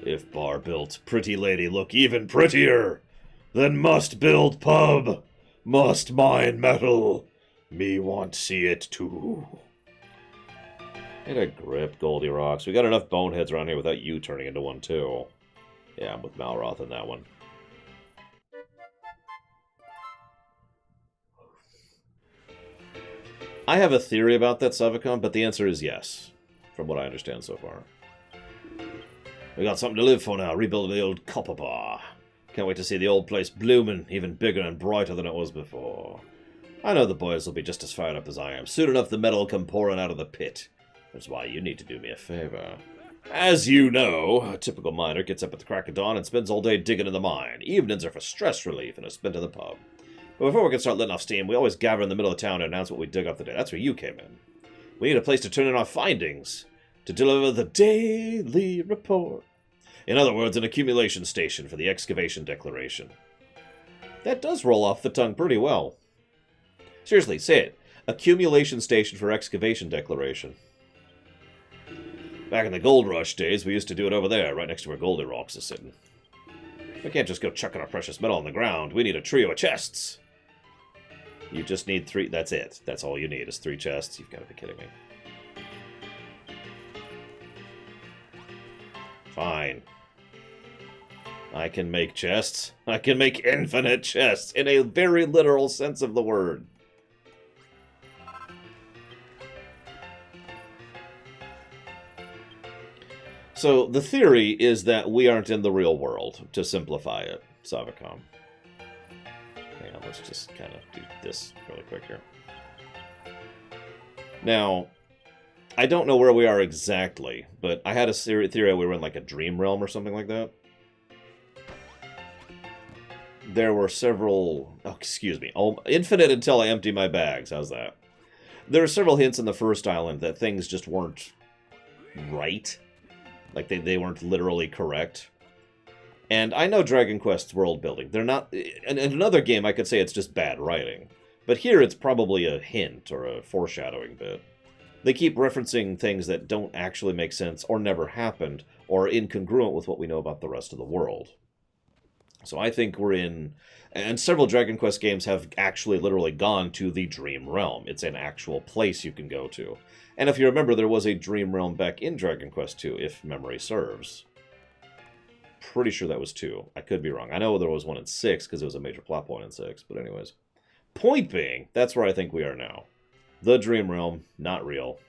If bar built, pretty lady look even prettier. Then must build pub, must mine metal. Me want see it too. Get a grip, Goldie Rocks. We got enough boneheads around here without you turning into one too. Yeah, I'm with Malroth in that one. I have a theory about that, Savicon, but the answer is yes, from what I understand so far. We got something to live for now. Rebuild the old copper bar. Can't wait to see the old place blooming, even bigger and brighter than it was before. I know the boys will be just as fired up as I am. Soon enough, the metal will come pouring out of the pit. That's why you need to do me a favor. As you know, a typical miner gets up at the crack of dawn and spends all day digging in the mine. Evenings are for stress relief and a spent in the pub. But before we can start letting off steam, we always gather in the middle of town and announce what we dig up the day. That's where you came in. We need a place to turn in our findings, to deliver the daily report. In other words, an accumulation station for the excavation declaration. That does roll off the tongue pretty well. Seriously, say it. Accumulation station for excavation declaration. Back in the gold rush days, we used to do it over there, right next to where Goldie Rocks is sitting. We can't just go chucking our precious metal on the ground. We need a trio of chests. You just need 3. That's it. That's all you need is 3 chests. You've got to be kidding me. Fine. I can make chests. I can make infinite chests in a very literal sense of the word. So, the theory is that we aren't in the real world, to simplify it, Savicom. Hang on, let's just kind of do this really quick here. Now, I don't know where we are exactly, but I had a theory we were in like a dream realm or something like that. There were several... Oh, excuse me. Infinite until I empty my bags. How's that? There were several hints in the first island that things just weren't right. Like, they weren't literally correct. And I know Dragon Quest's world building. They're not... In another game, I could say it's just bad writing. But here, it's probably a hint or a foreshadowing bit. They keep referencing things that don't actually make sense or never happened or are incongruent with what we know about the rest of the world. So I think we're in... And several Dragon Quest games have actually literally gone to the Dream Realm. It's an actual place you can go to. And if you remember, there was a Dream Realm back in Dragon Quest II, if memory serves. Pretty sure that was 2. I could be wrong. I know there was one in 6, because it was a major plot point in 6. But anyways. Point being, that's where I think we are now. The Dream Realm, not real.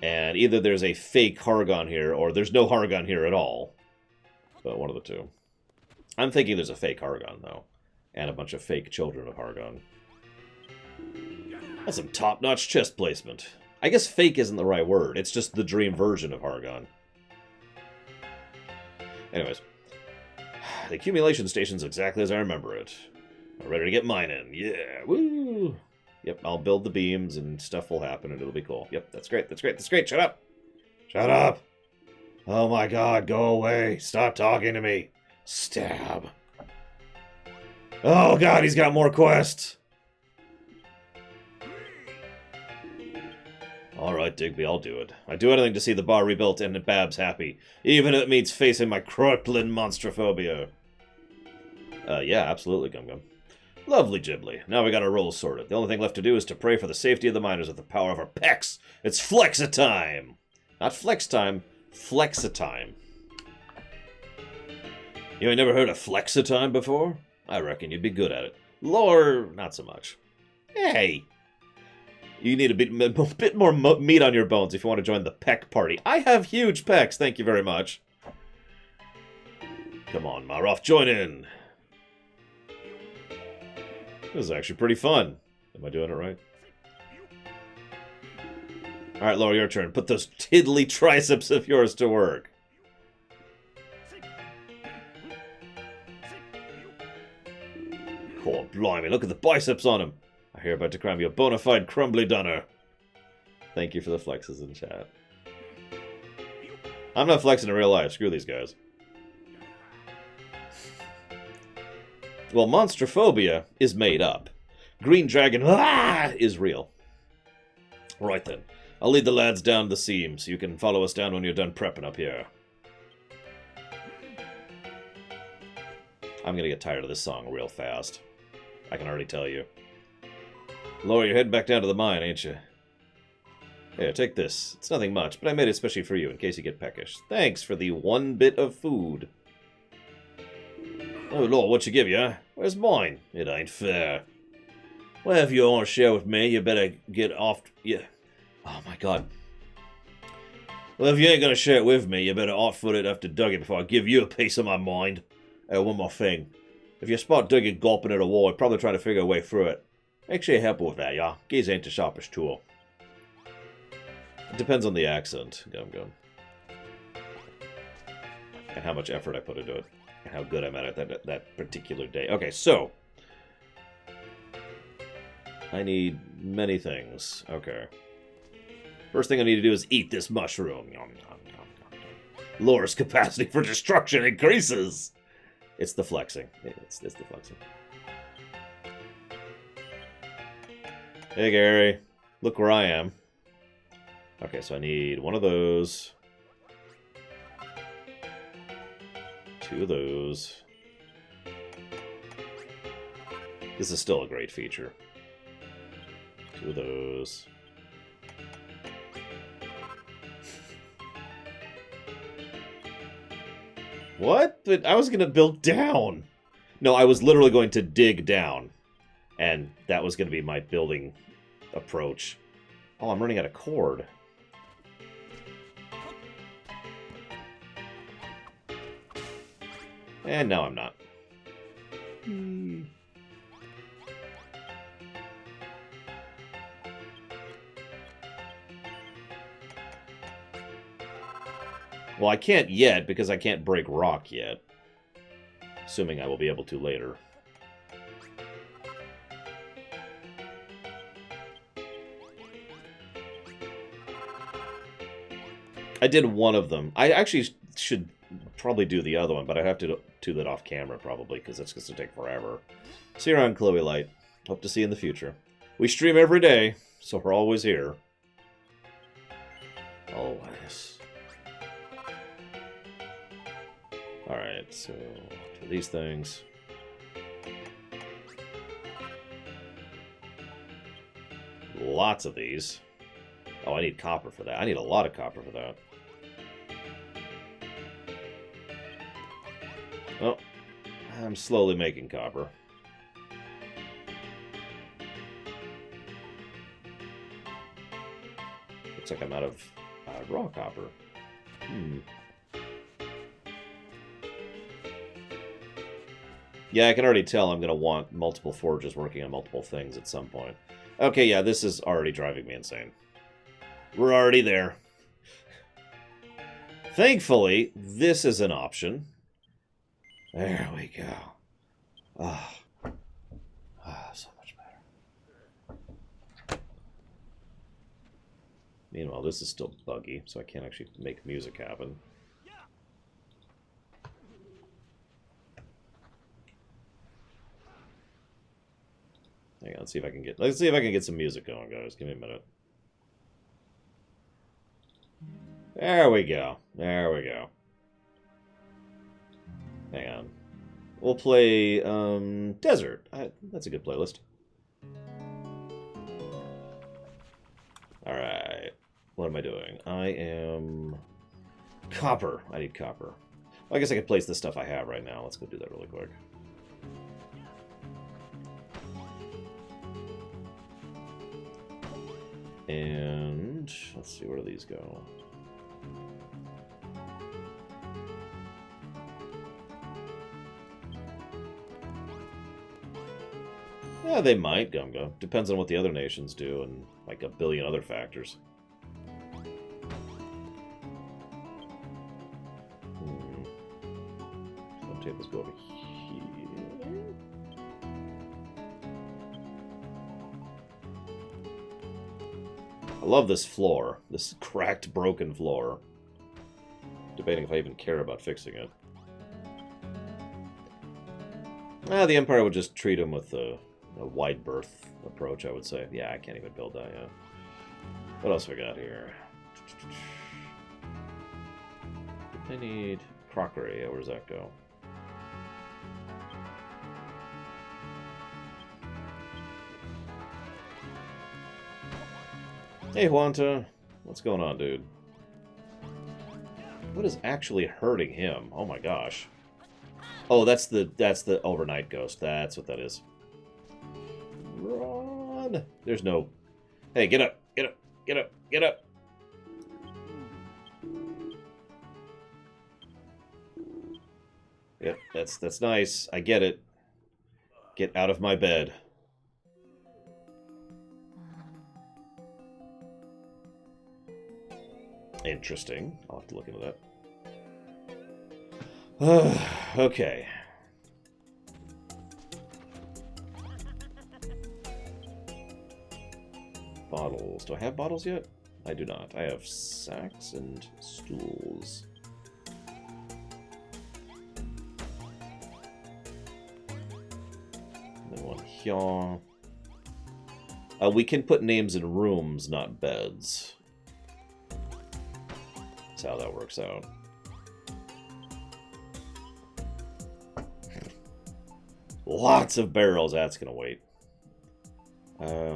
And either there's a fake Hargon here, or there's no Hargon here at all. But one of the two. I'm thinking there's a fake Hargon, though. And a bunch of fake children of Hargon. That's some top-notch chest placement. I guess fake isn't the right word. It's just the dream version of Hargon. Anyways. The accumulation station's exactly as I remember it. I'm ready to get mining. Yeah, woo! Yep, I'll build the beams and stuff will happen and it'll be cool. Yep, that's great, that's great, that's great. Shut up! Shut up! Oh my god, go away. Stop talking to me. Stab. Oh god, he's got more quests. Alright, Digby, I'll do it. I'd do anything to see the bar rebuilt and Babs happy, even if it means facing my crippling monstrophobia. Yeah, absolutely, Gum Gum. Lovely, Ghibli. Now we got our roles sorted. The only thing left to do is to pray for the safety of the miners with the power of our pecs. It's Flexa-time! Not flex time, Flexa-time. You ain't never heard of Flexa-time before? I reckon you'd be good at it. Lore, not so much. Hey! You need a bit more meat on your bones if you want to join the peck party. I have huge pecs, thank you very much. Come on, Maroff, join in. This is actually pretty fun. Am I doing it right? Alright, Laura, your turn. Put those tiddly triceps of yours to work. Oh, blimey, look at the biceps on him. I hereby declare you a bona fide crumbly dunner. Thank you for the flexes in chat. I'm not flexing in real life. Screw these guys. Well, monstrophobia is made up. Green Dragon is real. Right then. I'll lead the lads down the seam so you can follow us down when you're done prepping up here. I'm gonna get tired of this song real fast. I can already tell you. Laura, you're heading back down to the mine, ain't you? Here, take this. It's nothing much, but I made it especially for you in case you get peckish. Thanks for the 1 bit of food. Oh, Lord, what you give you, huh? Where's mine? It ain't fair. Well, if you want to share with me, you better get off... Yeah. Oh, my God. Well, if you ain't gonna share it with me, you better off-foot it after Dougie before I give you a piece of my mind. One more thing. If you spot Dougie gulping at a wall, he's probably trying to figure a way through it. Make sure you help with that, yeah? Geese ain't the sharpest tool. It depends on the accent. Gum. And how much effort I put into it. And how good I'm at it that particular day. Okay, so. I need many things. Okay. First thing I need to do is eat this mushroom. Laura's capacity for destruction increases. It's the flexing. It's the flexing. Hey, Gary. Look where I am. Okay, so I need one of those. 2 of those. This is still a great feature. 2 of those. What? But I was going to build down. No, I was literally going to dig down. And that was going to be my building approach. Oh, I'm running out of cord. And now I'm not. Well, I can't yet because I can't break rock yet. Assuming I will be able to later. I did one of them. I actually should probably do the other one, but I have to do that off camera probably because it's going to take forever. See you around, Chloe Light. Hope to see you in the future. We stream every day, so we're always here. Always. Alright, so for these things. Lots of these. Oh, I need copper for that. I need a lot of copper for that. Oh, I'm slowly making copper. Looks like I'm out of raw copper. Yeah, I can already tell I'm going to want multiple forges working on multiple things at some point. Okay, yeah, this is already driving me insane. We're already there. Thankfully, this is an option. There we go. Ah, so much better. Meanwhile, this is still buggy, so I can't actually make music happen. Hang on, let's see if I can get some music going, guys. Give me a minute. There we go. There we go. Hang on. We'll play Desert. That's a good playlist. Alright. What am I doing? I am... Copper. I need copper. Well, I guess I could place the stuff I have right now. Let's go do that really quick. And... let's see, where do these go? Yeah, they might, Gumgo. Depends on what the other nations do and, like, a billion other factors. Some tables go over here. I love this floor. This cracked, broken floor. Debating if I even care about fixing it. The Empire would just treat him with a wide berth approach, I would say. Yeah, I can't even build that yet. What else we got here? I need crockery. Where does that go? Hey, Juanta. What's going on, dude? What is actually hurting him? Oh my gosh. Oh, that's the overnight ghost. That's what that is. Run! There's no... Hey, get up! Get up! Get up! Get up! Yep, that's nice. I get it. Get out of my bed. Interesting. I'll have to look into that. Okay. Bottles. Do I have bottles yet? I do not. I have sacks and stools. And then one here. We can put names in rooms, not beds. That's how that works out. Lots of barrels. That's gonna wait.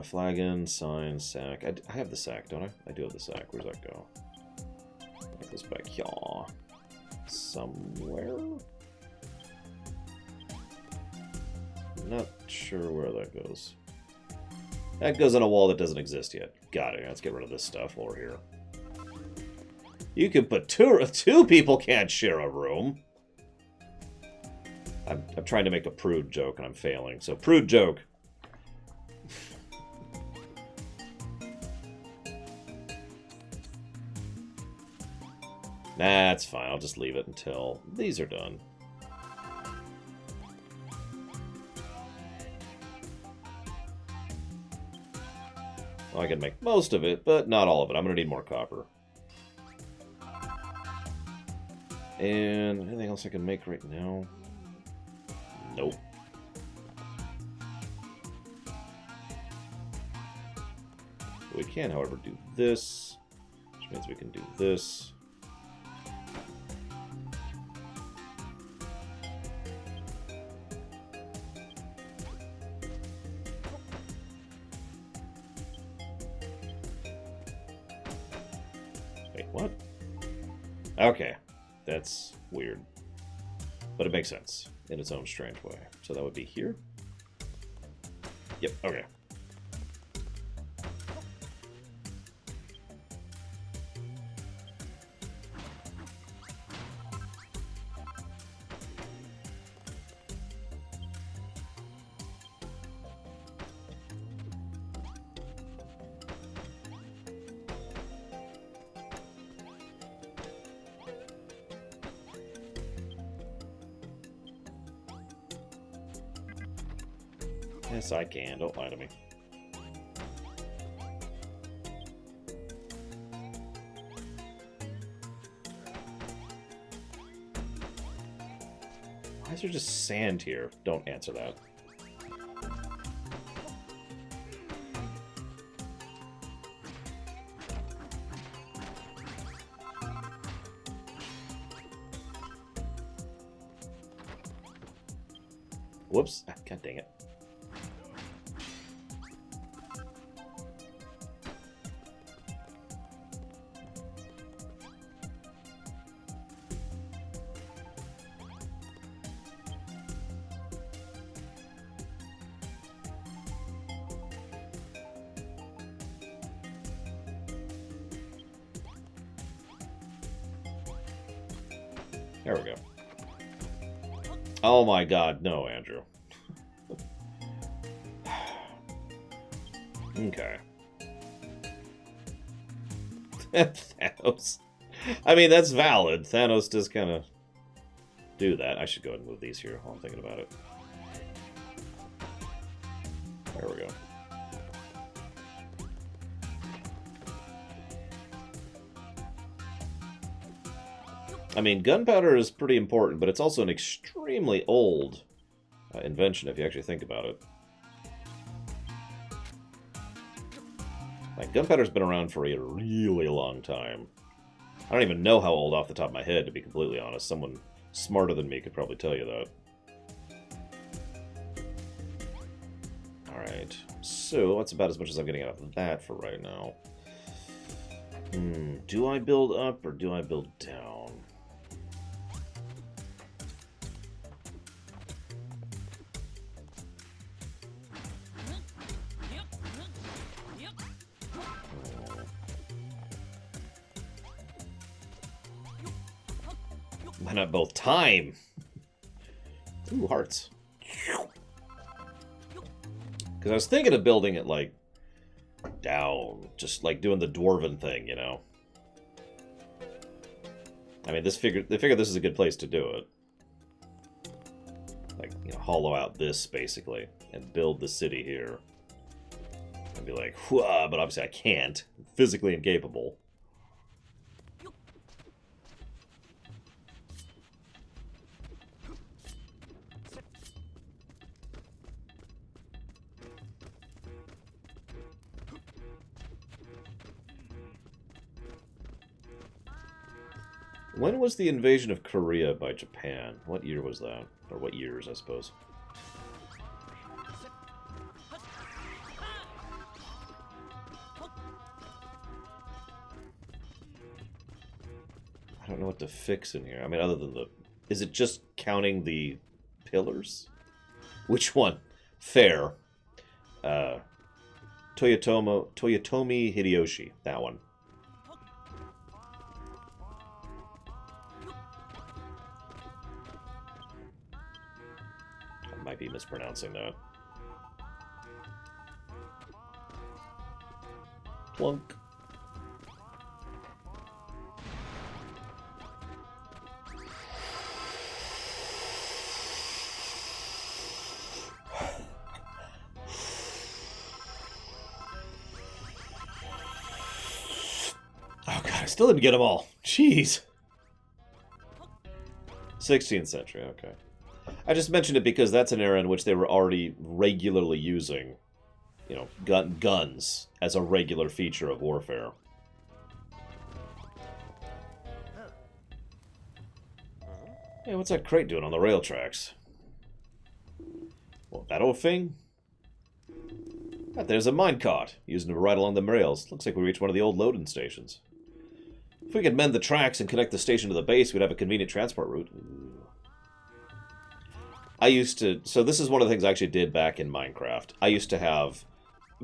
Flagon, sign, sack. I have the sack, don't I? I do have the sack. Where's that go? That goes back here. Somewhere? Not sure where that goes. That goes on a wall that doesn't exist yet. Got it. Let's get rid of this stuff while we're here. You can put two people can't share a room. I'm trying to make a prude joke and I'm failing. So, prude joke. Nah, it's fine. I'll just leave it until these are done. Well, I can make most of it, but not all of it. I'm going to need more copper. And anything else I can make right now? Nope. We can, however, do this, which means we can do this. Wait, what? Okay, that's weird. But it makes sense in its own strange way. So that would be here? Yep, okay. Yes, I can. Don't lie to me. Why is there just sand here? Don't answer that. Whoops. God dang it. There we go. Oh my god, no, Andrew. Okay. Thanos. I mean, that's valid. Thanos does kind of do that. I should go ahead and move these here while I'm thinking about it. There we go. I mean, gunpowder is pretty important, but it's also an extremely old invention if you actually think about it. Like, gunpowder's been around for a really long time. I don't even know how old off the top of my head, to be completely honest. Someone smarter than me could probably tell you that. Alright, so that's about as much as I'm getting out of that for right now. Do I build up or do I build down? Why not both? Time! Ooh, hearts. Because I was thinking of building it, like, down. Just, like, doing the dwarven thing, you know? I mean, they figured this is a good place to do it. Like, you know, hollow out this, basically, and build the city here. And be like, whoa, but obviously I can't. I'm physically incapable. When was the invasion of Korea by Japan? What year was that? Or what years, I suppose? I don't know what to fix in here. I mean, other than the... Is it just counting the pillars? Which one? Fair. Toyotomi Hideyoshi. That one. I might be mispronouncing that. Plunk. Oh god, I still didn't get them all. Jeez. 16th century, okay. I just mentioned it because that's an era in which they were already regularly using, you know, guns as a regular feature of warfare. Hey, what's that crate doing on the rail tracks? What, that old thing? There's a minecart, using to ride along the rails. Looks like we reached one of the old loading stations. If we could mend the tracks and connect the station to the base, we'd have a convenient transport route. Ooh. I used to... So this is one of the things I actually did back in Minecraft. I used to have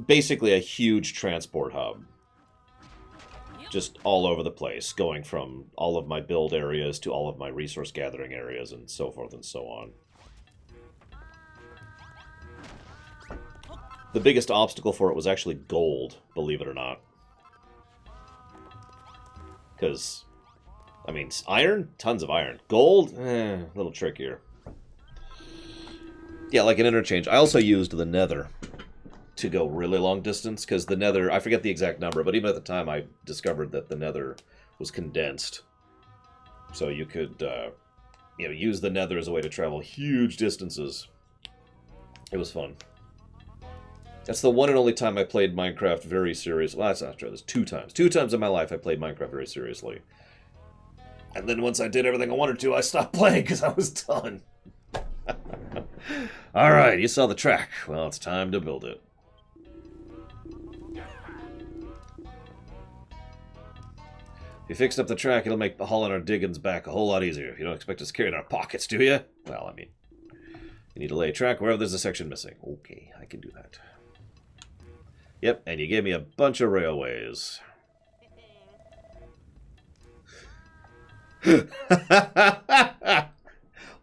basically a huge transport hub. Just all over the place, going from all of my build areas to all of my resource gathering areas and so forth and so on. The biggest obstacle for it was actually gold, believe it or not. Because, I mean, iron? Tons of iron. Gold? A little trickier. Yeah, like an interchange. I also used the nether to go really long distance, because the nether, I forget the exact number, but even at the time I discovered that the nether was condensed. So you could, you know, use the nether as a way to travel huge distances. It was fun. That's the one and only time I played Minecraft very seriously. Well, that's not true. There's 2 times. 2 times in my life I played Minecraft very seriously. And then once I did everything I wanted to, I stopped playing because I was done. Alright, you saw the track. Well, it's time to build it. If you fixed up the track, it'll make hauling our diggings back a whole lot easier. You don't expect us carrying our pockets, do you? Well, I mean, you need to lay a track wherever there's a section missing. Okay, I can do that. Yep, and you gave me a bunch of railways.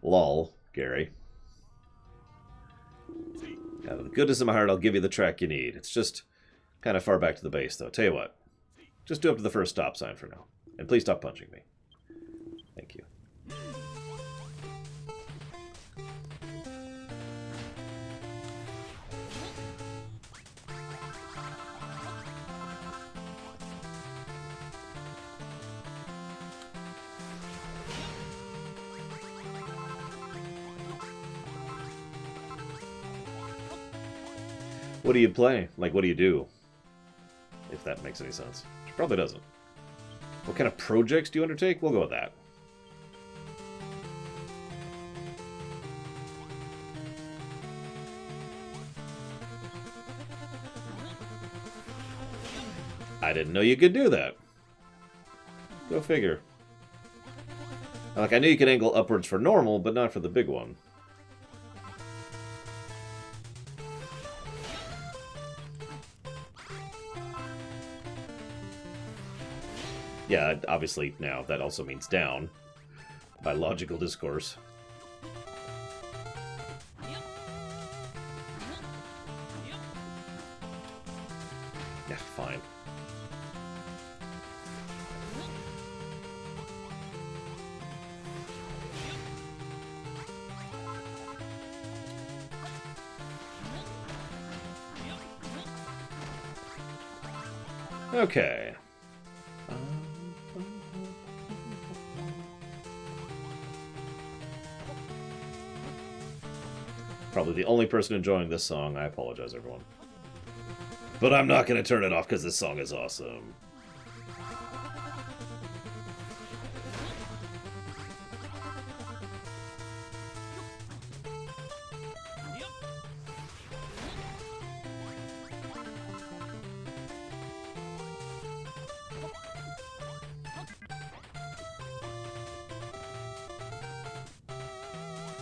Lol, Gary. Out of the goodness of my heart, I'll give you the track you need. It's just kind of far back to the base, though. Tell you what, just do up to the first stop sign for now. And please stop punching me. Thank you. What do you play? Like, what do you do? If that makes any sense. Which probably doesn't. What kind of projects do you undertake? We'll go with that. I didn't know you could do that. Go figure. Like, I knew you could angle upwards for normal, but not for the big one. Yeah, obviously now that also means down, by logical discourse. Yeah, fine. Okay. Probably the only person enjoying this song. I apologize, everyone. But I'm not going to turn it off because this song is awesome.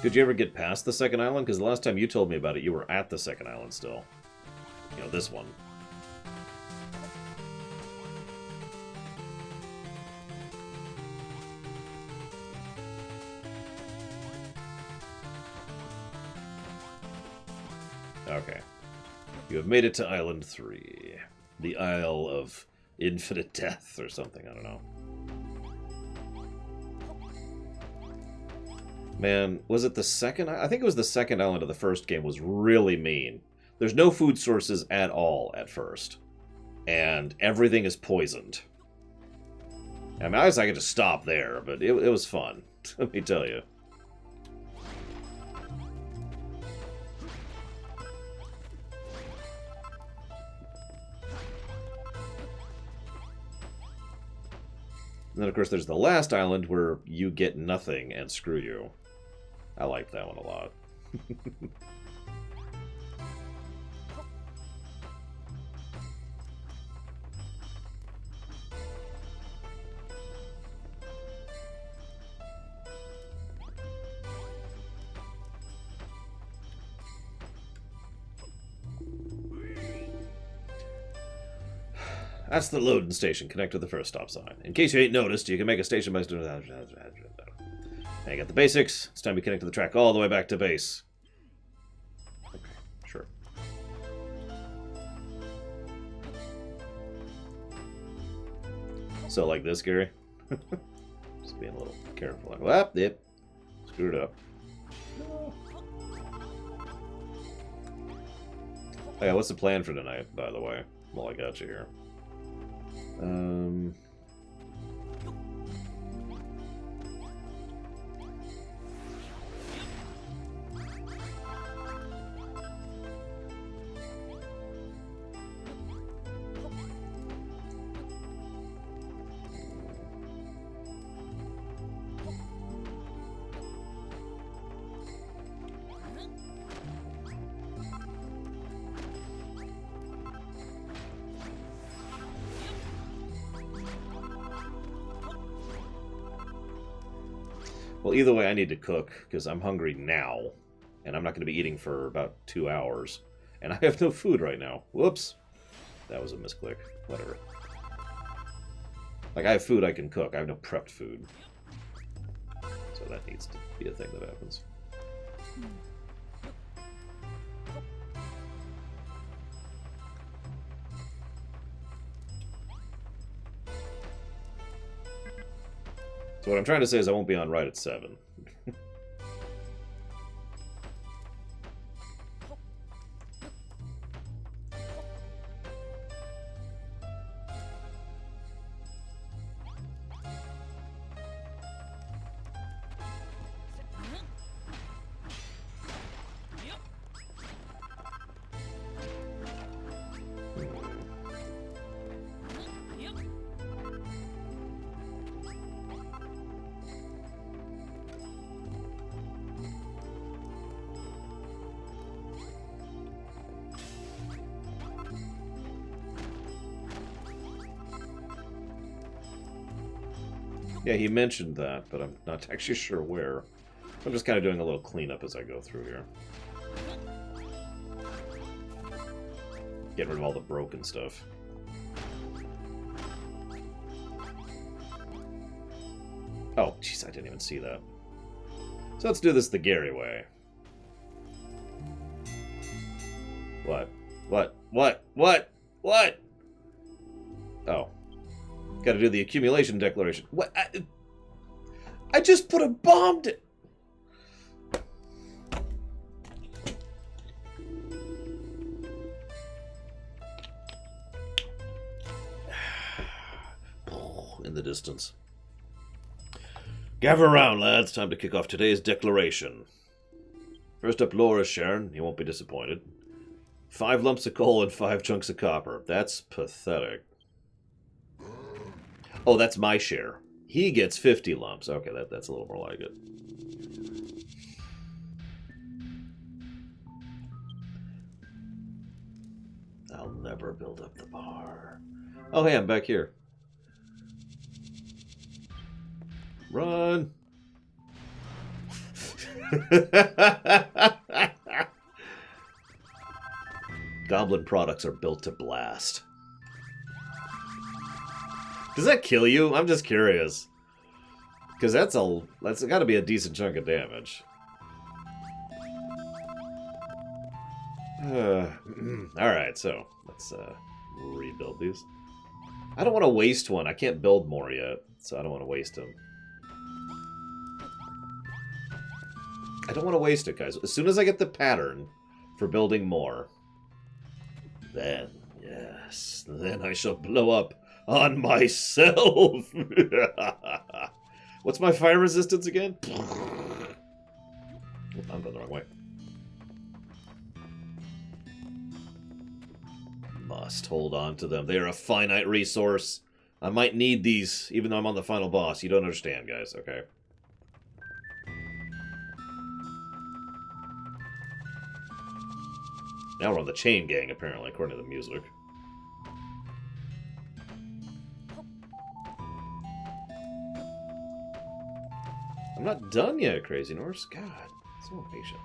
Did you ever get past the second island? Because the last time you told me about it, you were at the second island still. You know, this one. Okay. You have made it to Island 3. The Isle of Infinite Death or something, I don't know. Man, was it the second? I think it was the second island of the first game was really mean. There's no food sources at all at first. And everything is poisoned. I mean, I guess I could just stop there, but it was fun. Let me tell you. And then, of course, there's the last island where you get nothing and screw you. I like that one a lot. That's the loading station. Connect to the first stop sign. In case you ain't noticed, you can make a station by... I got the basics. It's time to connect to the track all the way back to base. Okay, sure. So like this, Gary? Just being a little careful. Whoop, yep. Screwed up. Oh yeah, what's the plan for tonight, by the way? While I got you here. Well, either way, I need to cook, because I'm hungry now, and I'm not going to be eating for about 2 hours, and I have no food right now. Whoops. That was a misclick. Whatever. Like, I have food I can cook. I have no prepped food. So that needs to be a thing that happens. So what I'm trying to say is I won't be on right at 7. Yeah, he mentioned that, but I'm not actually sure where. I'm just kind of doing a little cleanup as I go through here. Getting rid of all the broken stuff. Oh, jeez, I didn't even see that. So let's do this the Gary way. What? What? What? What? What? Oh. Gotta do the accumulation declaration. What? I just put a bomb to... In the distance. Gather around, lads. Time to kick off today's declaration. First up, Laura Sharon. You won't be disappointed. 5 lumps of coal and 5 chunks of copper. That's pathetic. Oh, that's my share. He gets 50 lumps. Okay, that's a little more like it. I'll never build up the bar. Oh, hey, I'm back here. Run! Goblin products are built to blast. Does that kill you? I'm just curious. Because that's got to be a decent chunk of damage. Alright, so let's rebuild these. I don't want to waste one. I can't build more yet, so I don't want to waste them. I don't want to waste it, guys. As soon as I get the pattern for building more, then, yes, then I shall blow up on myself. What's my fire resistance again? I'm going the wrong way. Must hold on to them. They are a finite resource. I might need these, even though I'm on the final boss. You don't understand, guys, okay? Now we're on the chain gang, apparently, according to the music. I'm not done yet, Crazy Norse. God, so impatient.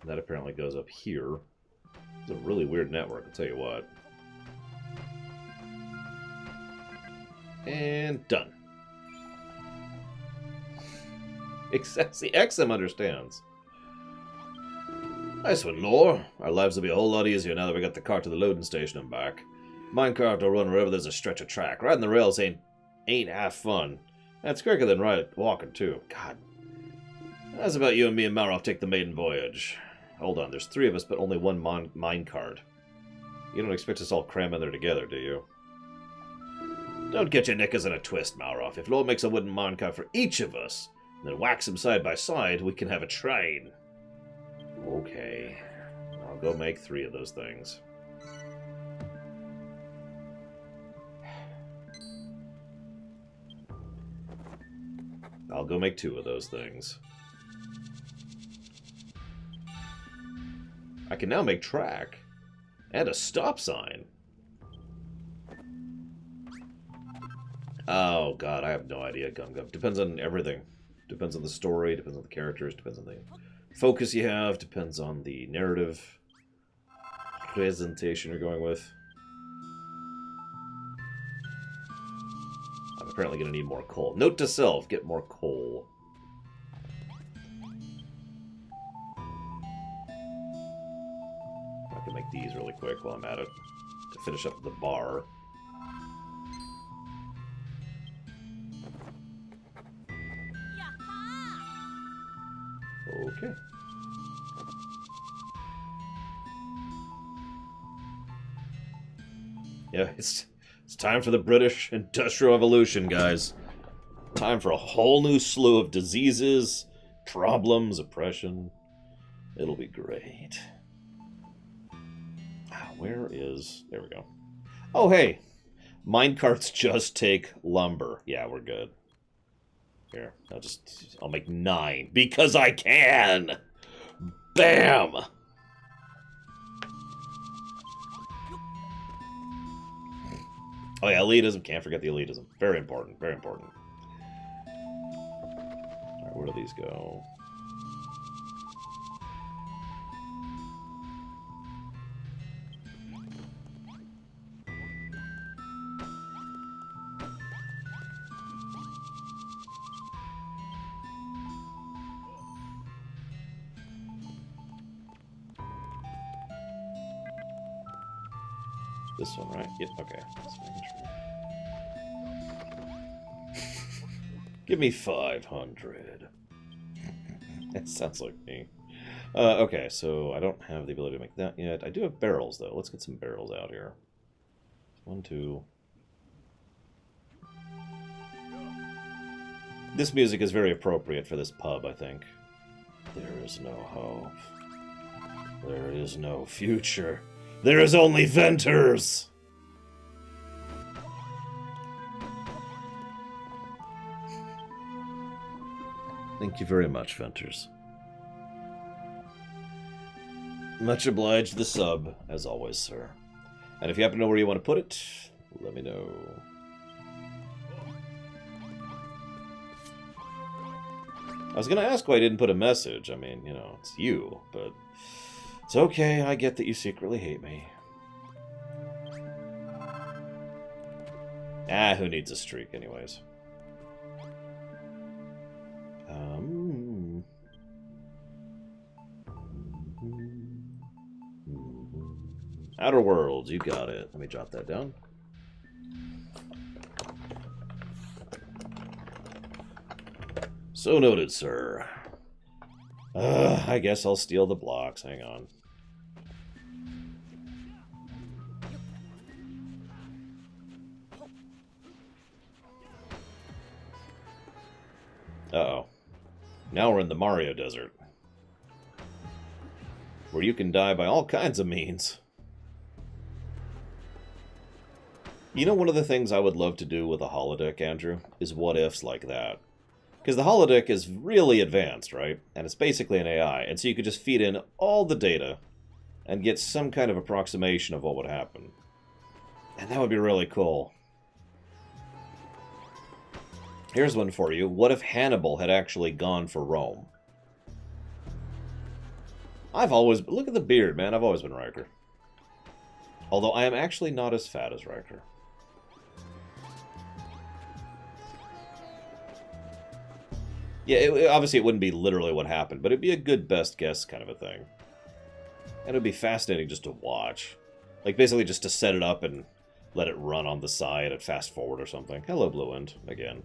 That apparently goes up here. It's a really weird network, I'll tell you what. And done. See, XM understands. Nice one, Lore. Our lives will be a whole lot easier now that we got the cart to the loading station and back. Minecart will run wherever there's a stretch of track. Riding the rails ain't half fun. That's quicker than walking, too. God. How's about you and me and Maroff take the maiden voyage? Hold on, there's 3 of us, but only 1 minecart. You don't expect us all cram in there together, do you? Don't get your knickers in a twist, Maroff. If Lord makes a wooden minecart for each of us, and then wax them side by side, we can have a train. Okay. I'll go make 3 of those things. I'll go make 2 of those things. I can now make track. And a stop sign. Oh, God, I have no idea, Gum Gum. Depends on everything. Depends on the story, depends on the characters, depends on the focus you have, depends on the narrative presentation you're going with. I'm apparently going to need more coal. Note to self, get more coal. I can make these really quick while I'm at it to finish up the bar. Okay. Yeah, it's time for the British Industrial Revolution, guys. Time for a whole new slew of diseases, problems, oppression. It'll be great. Where is... There we go. Oh, hey. Minecarts just take lumber. Yeah, we're good. Here, I'll make 9 because I can. Bam. Oh yeah, elitism. Can't forget the elitism. Very important. Very important. All right, where do these go? This one, right? Yep, okay. Give me 500. That sounds like me. Okay, so I don't have the ability to make that yet. I do have barrels, though. Let's get some barrels out here. 1, 2. This music is very appropriate for this pub, I think. There is no hope. There is no future. There is only Venters! Thank you very much, Venters. Much obliged the sub, as always, sir. And if you happen to know where you want to put it, let me know. I was going to ask why I didn't put a message. I mean, you know, it's you, but... It's okay, I get that you secretly hate me. Ah, who needs a streak anyways? Outer Worlds, you got it. Let me jot that down. So noted, sir. I guess I'll steal the blocks. Hang on. Uh-oh. Now we're in the Mario Desert. Where you can die by all kinds of means. You know, one of the things I would love to do with a holodeck, Andrew, is what-ifs like that. Because the holodeck is really advanced, right? And it's basically an AI, and so you could just feed in all the data and get some kind of approximation of what would happen. And that would be really cool. Here's one for you. What if Hannibal had actually gone for Rome? I've always... Look at the beard, man. I've always been Riker. Although I am actually not as fat as Riker. Yeah, obviously it wouldn't be literally what happened, but it'd be a good best guess kind of a thing. And it'd be fascinating just to watch. Like, basically just to set it up and let it run on the side and fast forward or something. Hello, Blue Wind, again.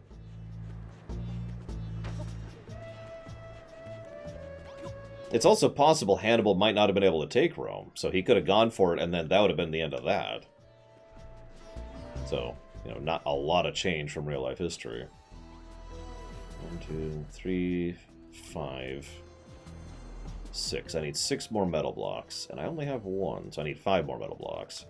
It's also possible Hannibal might not have been able to take Rome, so he could have gone for it, and then that would have been the end of that. So, you know, not a lot of change from real-life history. 1, 2, 3, 5, 6. I need 6 more metal blocks, and I only have 1, so I need 5 more metal blocks.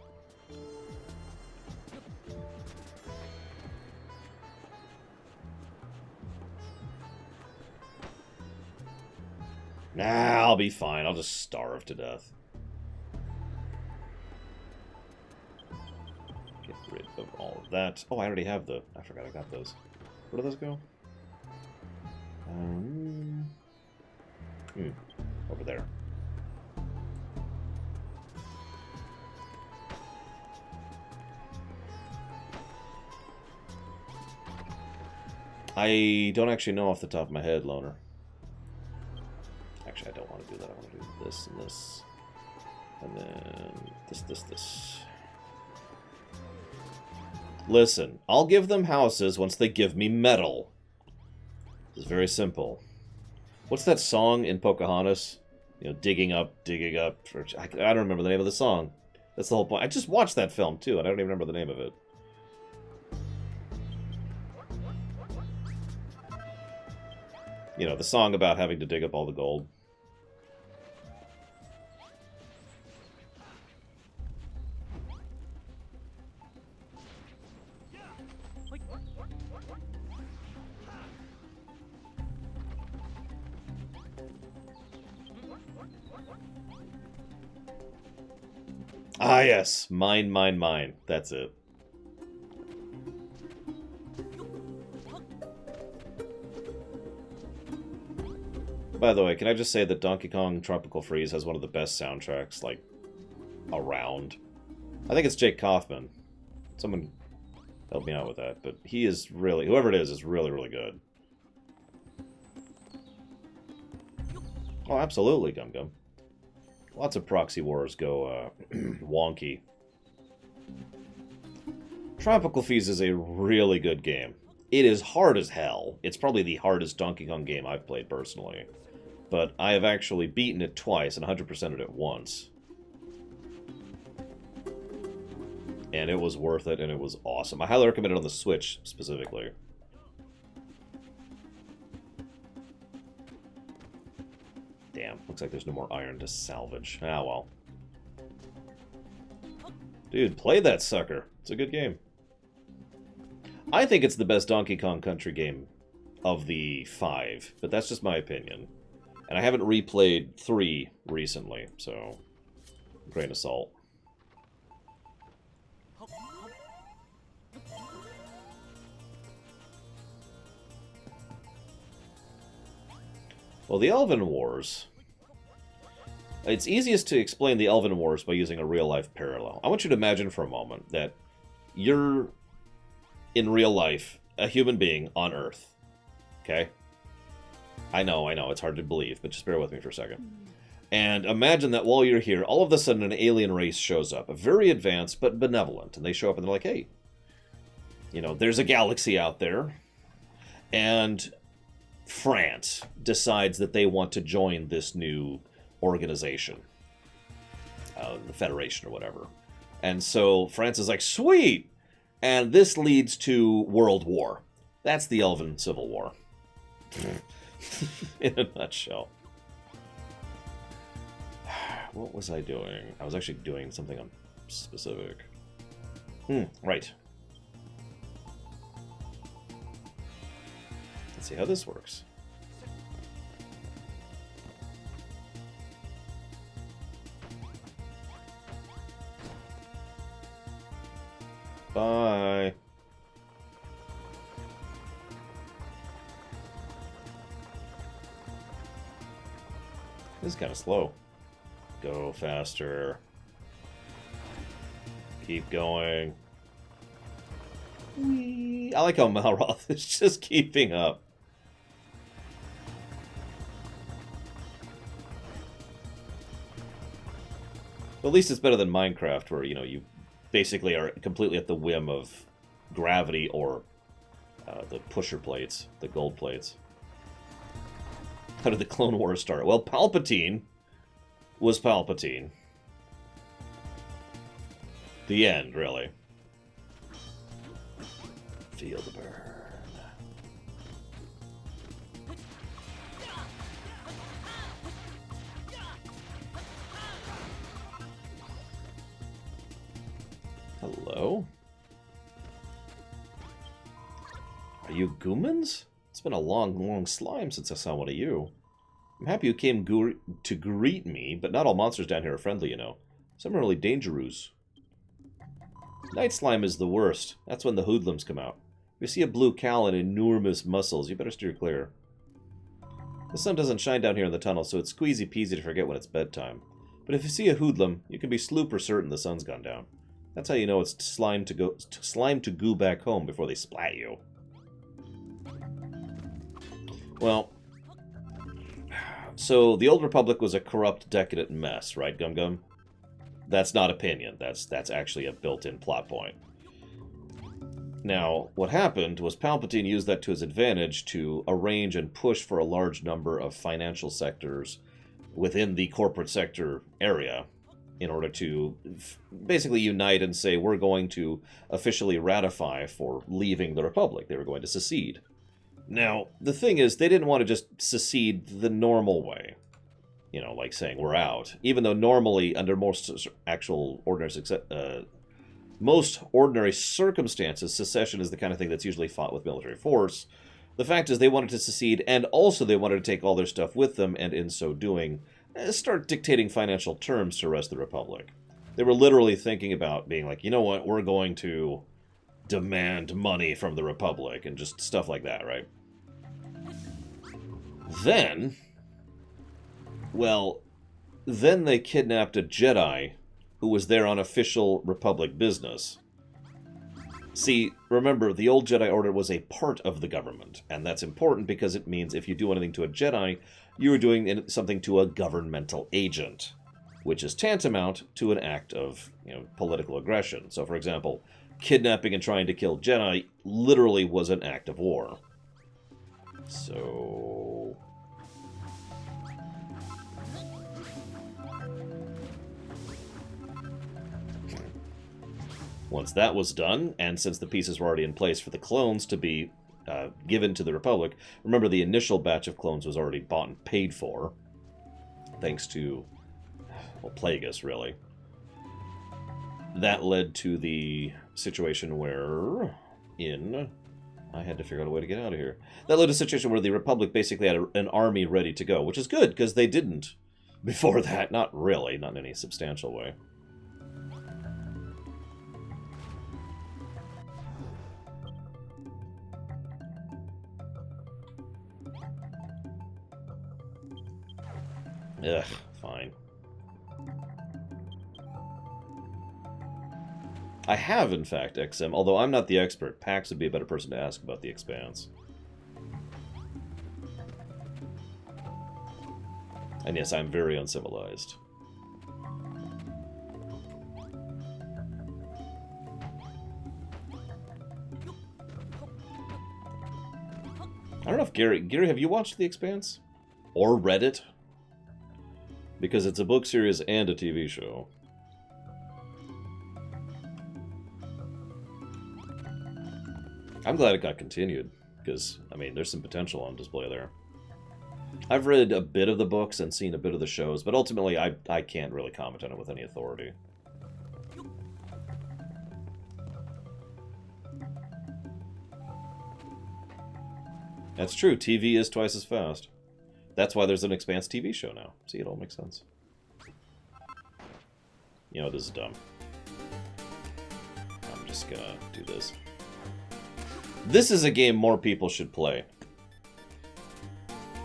Nah, I'll be fine. I'll just starve to death. Get rid of all of that. Oh, I already have the... I forgot I got those. Where do those go? Over there. I don't actually know off the top of my head, Loner. Actually, I don't want to do that. I want to do this and this. And then this. Listen, I'll give them houses once they give me metal. It's very simple. What's that song in Pocahontas? You know, digging up. I don't remember the name of the song. That's the whole point. I just watched that film, too, and I don't even remember the name of it. You know, the song about having to dig up all the gold. Ah, yes. Mine, mine, mine. That's it. By the way, can I just say that Donkey Kong Tropical Freeze has one of the best soundtracks, like, around. I think it's Jake Kaufman. Someone help me out with that. But he is really... Whoever it is really, really good. Oh, absolutely, Gum Gum. Lots of proxy wars go wonky. Tropical Freeze is a really good game. It is hard as hell. It's probably the hardest Donkey Kong game I've played personally. But I have actually beaten it twice and 100%ed it once. And it was worth it, and it was awesome. I highly recommend it on the Switch, specifically. Damn, looks like there's no more iron to salvage. Ah, well. Dude, play that sucker. It's a good game. I think it's the best Donkey Kong Country game of the 5, but that's just my opinion. And I haven't replayed 3 recently, so grain of salt. Well, the Elven Wars... It's easiest to explain the Elven Wars by using a real-life parallel. I want you to imagine for a moment that you're, in real life, a human being on Earth. Okay? I know, it's hard to believe, but just bear with me for a second. And imagine that while you're here, all of a sudden an alien race shows up. Very advanced, but benevolent. And they show up and they're like, hey, you know, there's a galaxy out there. And France decides that they want to join this new organization. The Federation or whatever. And so France is like, sweet! And this leads to World War. That's the Elven Civil War. In a nutshell. What was I doing? I was actually doing something specific. Right. Let's see how this works. Bye. This is kind of slow. Go faster. Keep going. Whee. I like how Malroth is just keeping up. But at least it's better than Minecraft, where, you know, you basically are completely at the whim of gravity or the pusher plates, the gold plates. How did the Clone Wars start? Well, Palpatine was Palpatine. The end, really. Feel the burn. Hello? Are you Goomans? It's been a long slime since I saw one of you. I'm happy you came to greet me, but not all monsters down here are friendly, you know. Some are really dangerous. Night slime is the worst. That's when the hoodlums come out. If you see a blue cow and enormous muscles, you better steer clear. The sun doesn't shine down here in the tunnel, so it's squeezy peasy to forget when it's bedtime. But if you see a hoodlum, you can be slooper certain the sun's gone down. That's how you know it's slime to goo back home before they splat you. Well, so the Old Republic was a corrupt, decadent mess, right, Gum Gum? That's not opinion. That's actually a built-in plot point. Now, what happened was Palpatine used that to his advantage to arrange and push for a large number of financial sectors within the corporate sector area in order to basically unite and say, we're going to officially ratify for leaving the Republic. They were going to secede. Now, the thing is, they didn't want to just secede the normal way. You know, like saying, we're out. Even though normally, under most ordinary circumstances, secession is the kind of thing that's usually fought with military force. The fact is, they wanted to secede, and also they wanted to take all their stuff with them, and in so doing, start dictating financial terms to the rest of the Republic. They were literally thinking about being like, you know what, we're going to demand money from the Republic, and just stuff like that, right? Then, well, then they kidnapped a Jedi who was there on official Republic business. See, remember, the old Jedi Order was a part of the government, and that's important because it means if you do anything to a Jedi, you are doing something to a governmental agent, which is tantamount to an act of, political aggression. So, for example, kidnapping and trying to kill Jedi literally was an act of war. So... once that was done, and since the pieces were already in place for the clones to be given to the Republic, remember the initial batch of clones was already bought and paid for, thanks to, well, Plagueis, really. That led to the situation where, I had to figure out a way to get out of here. That led to a situation where the Republic basically had an army ready to go, which is good, because they didn't before that. Not really, not in any substantial way. Ugh, fine. I have, in fact, XM, although I'm not the expert. Pax would be a better person to ask about the Expanse. And yes, I'm very uncivilized. I don't know if Gary, have you watched The Expanse? Or read it? Because it's a book series and a TV show. I'm glad it got continued, because, I mean, there's some potential on display there. I've read a bit of the books and seen a bit of the shows, but ultimately I can't really comment on it with any authority. That's true, TV is twice as fast. That's why there's an Expanse TV show now. See, it all makes sense. You know, this is dumb. I'm just gonna do this. This is a game more people should play.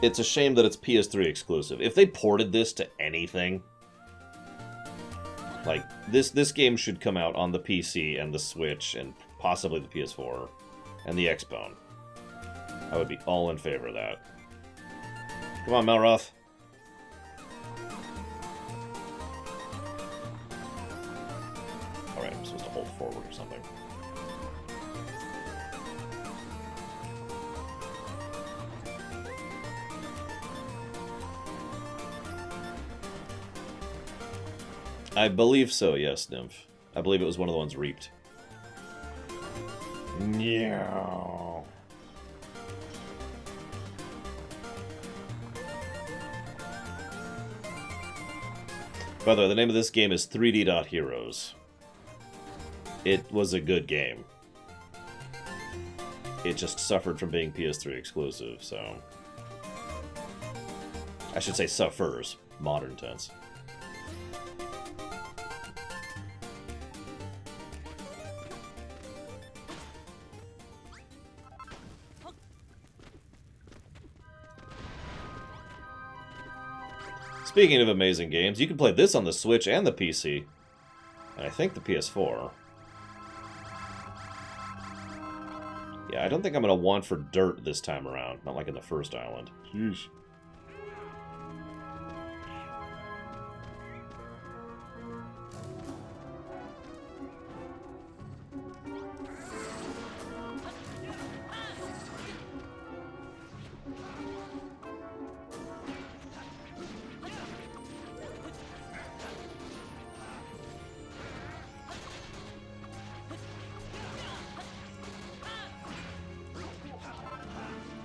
It's a shame that it's PS3 exclusive. If they ported this to anything, like, this game should come out on the PC and the Switch and possibly the PS4 and the Xbone. I would be all in favor of that. Come on, Malroth. Alright, I'm supposed to hold forward or something. I believe so, yes, Nymph. I believe it was one of the ones reaped. Meow. By the way, the name of this game is 3D Dot Heroes. It was a good game. It just suffered from being PS3 exclusive, so... I should say suffers, modern tense. Speaking of amazing games, you can play this on the Switch and the PC. And I think the PS4. Yeah, I don't think I'm going to want for dirt this time around. Not like in the first island. Sheesh.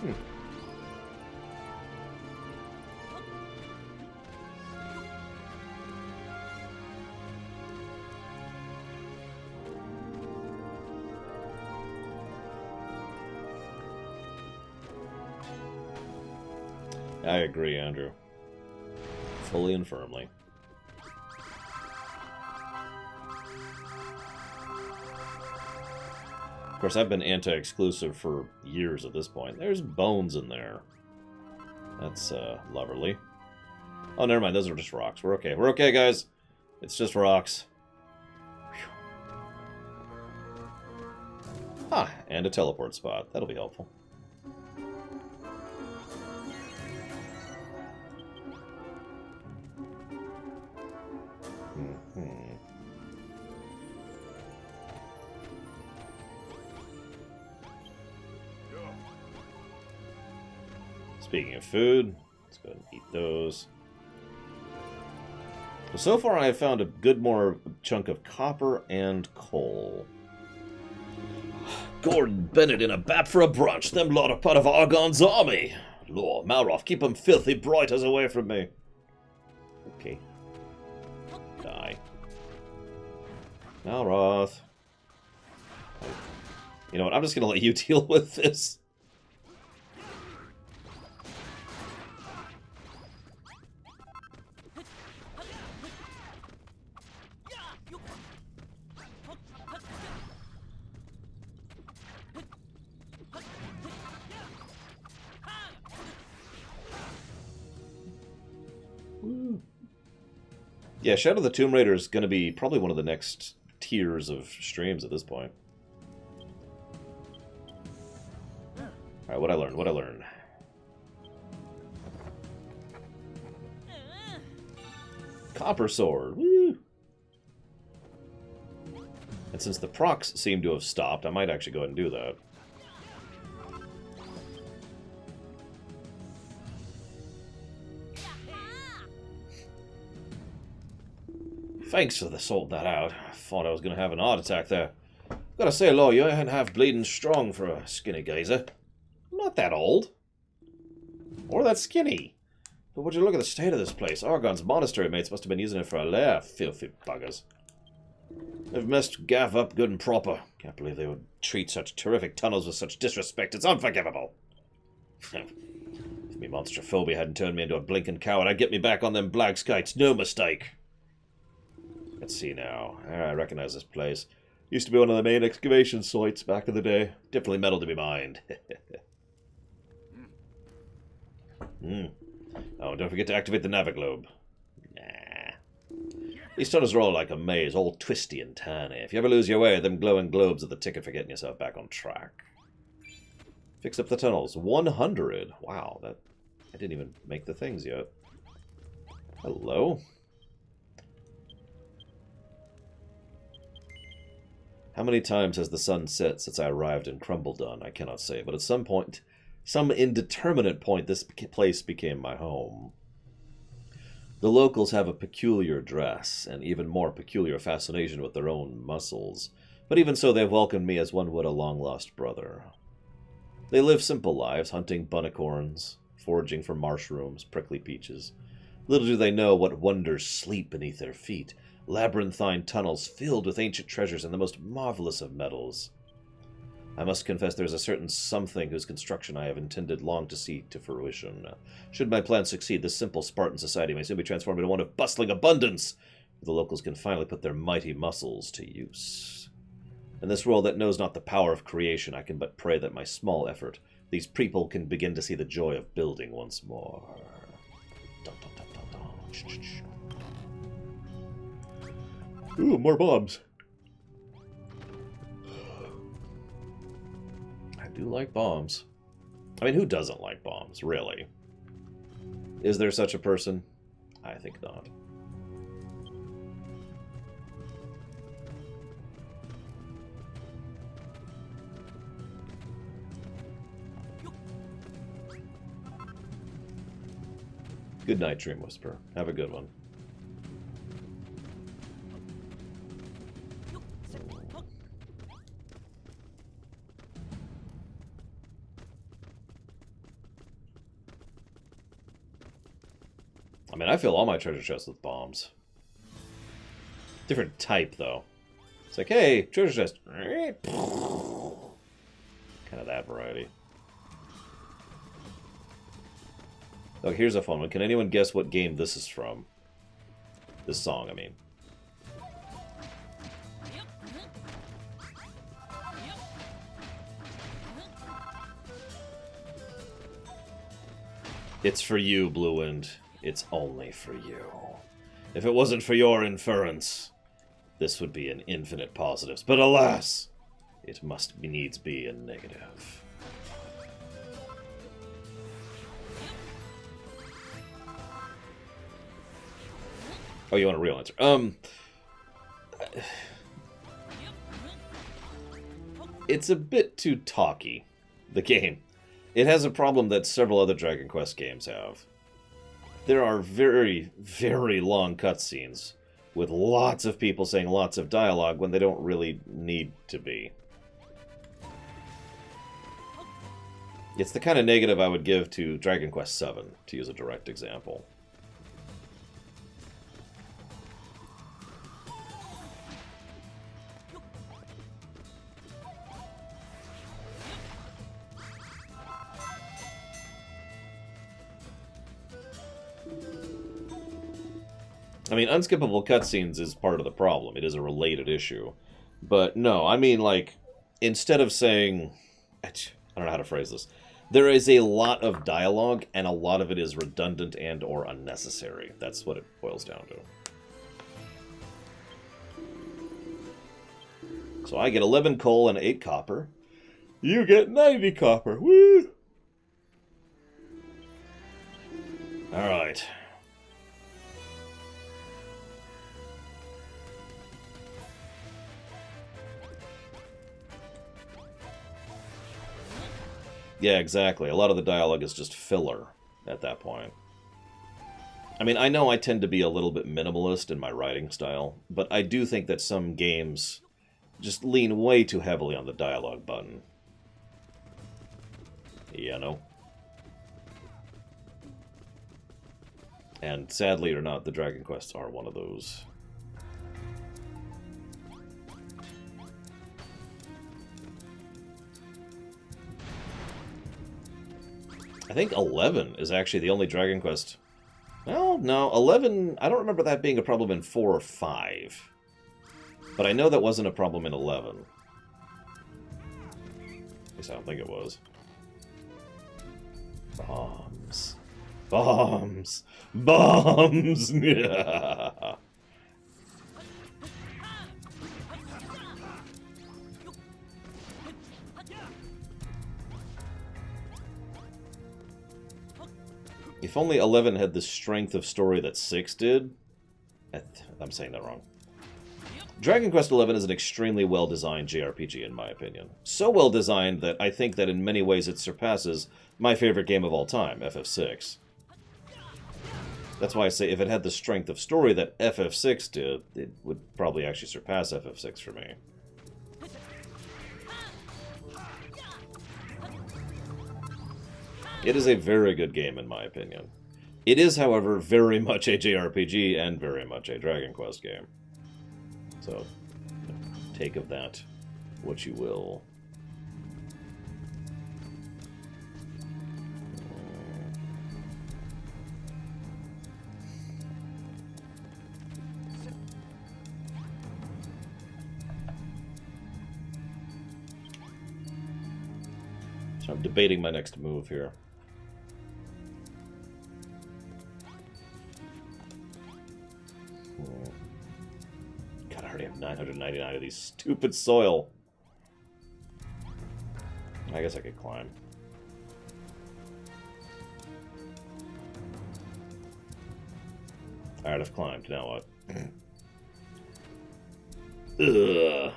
Hmm. I agree, Andrew. Fully and firmly. Of course, I've been anti-exclusive for years at this point. There's bones in there. That's, lovely. Oh, never mind. Those are just rocks. We're okay. We're okay, guys. It's just rocks. Ah, and a teleport spot. That'll be helpful. Speaking of food, let's go ahead and eat those. So far I have found a good more chunk of copper and coal. Gordon Bennett in a bat for a brunch. Them lot are part of Argon's army. Lord Malroth, keep them filthy broiters away from me. Okay. Die. Malroth. You know what, I'm just gonna let you deal with this. Yeah, Shadow of the Tomb Raider is going to be probably one of the next tiers of streams at this point. Alright, what'd I learn? Copper Sword, woo! And since the procs seem to have stopped, I might actually go ahead and do that. Thanks for sorting that out. I thought I was going to have an heart attack there. Gotta say, Law, you ain't half bleeding strong for a skinny geezer. I'm not that old. Or that skinny. But would you look at the state of this place? Argon's monastery mates must have been using it for a lair, filthy buggers. They've messed Gav up good and proper. Can't believe they would treat such terrific tunnels with such disrespect. It's unforgivable. If me monstrophobia hadn't turned me into a blinking coward, I'd get me back on them black skites. No mistake. Let's see now. I recognize this place. Used to be one of the main excavation sites back in the day. Definitely metal to be mined. Oh, don't forget to activate the Naviglobe. Nah. These tunnels are all like a maze, all twisty and turny. If you ever lose your way, them glowing globes are the ticket for getting yourself back on track. Fix up the tunnels. 100. Wow, that I didn't even make the things yet. Hello? How many times has the sun set since I arrived in Crumbledon? I cannot say, but at some point, some indeterminate point, this place became my home. The locals have a peculiar dress, and even more peculiar fascination with their own muscles, but even so they've welcomed me as one would a long-lost brother. They live simple lives, hunting bunnicorns, foraging for mushrooms, prickly peaches. Little do they know what wonders sleep beneath their feet. Labyrinthine tunnels filled with ancient treasures and the most marvelous of metals. I must confess there is a certain something whose construction I have intended long to see to fruition. Should my plan succeed, this simple Spartan society may soon be transformed into one of bustling abundance, where the locals can finally put their mighty muscles to use. In this world that knows not the power of creation, I can but pray that my small effort, these people can begin to see the joy of building once more. Dun, dun, dun, dun, dun. Shh, shh, shh. Ooh, more bombs. I do like bombs. I mean, who doesn't like bombs, really? Is there such a person? I think not. Good night, Dream Whisperer. Have a good one. I mean, I fill all my treasure chests with bombs. Different type, though. It's like, hey, treasure chest. Kind of that variety. Oh, here's a fun one. Can anyone guess what game this is from? This song, I mean. It's for you, Blue Wind. It's only for you. If it wasn't for your inference, this would be an infinite positives. But alas, it must needs be a negative. Oh, you want a real answer? It's a bit too talky, the game. It has a problem that several other Dragon Quest games have. There are very, very long cutscenes with lots of people saying lots of dialogue when they don't really need to be. It's the kind of negative I would give to Dragon Quest VII, to use a direct example. I mean, unskippable cutscenes is part of the problem. It is a related issue. But no, I mean, like, instead of saying... I don't know how to phrase this. There is a lot of dialogue, and a lot of it is redundant and or unnecessary. That's what it boils down to. So I get 11 coal and 8 copper. You get 90 copper. Woo! Alright. Yeah, exactly. A lot of the dialogue is just filler at that point. I mean, I know I tend to be a little bit minimalist in my writing style, but I do think that some games just lean way too heavily on the dialogue button. You know? And sadly or not, the Dragon Quests are one of those. I think 11 is actually the only Dragon Quest... Well, no, 11... I don't remember that being a problem in 4 or 5. But I know that wasn't a problem in 11. At least I don't think it was. Bombs. Bombs. Bombs! Yeah. If only 11 had the strength of story that 6 did... I'm saying that wrong. Dragon Quest XI is an extremely well-designed JRPG, in my opinion. So well-designed that I think that in many ways it surpasses my favorite game of all time, FF6. That's why I say if it had the strength of story that FF6 did, it would probably actually surpass FF6 for me. It is a very good game, in my opinion. It is, however, very much a JRPG and very much a Dragon Quest game. So, take of that what you will. So I'm debating my next move here. God, I already have 999 of these stupid soil. I guess I could climb. Alright, I've climbed. Now what? Ugh.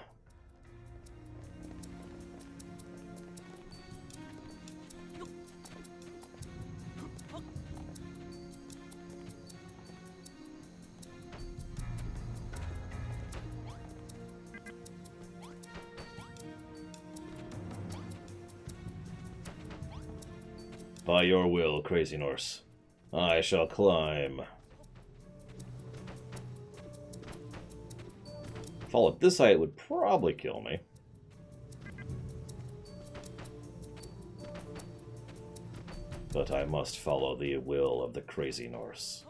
By your will, Crazy Norse, I shall climb. fall at this height, it would probably kill me. But I must follow the will of the crazy Norse.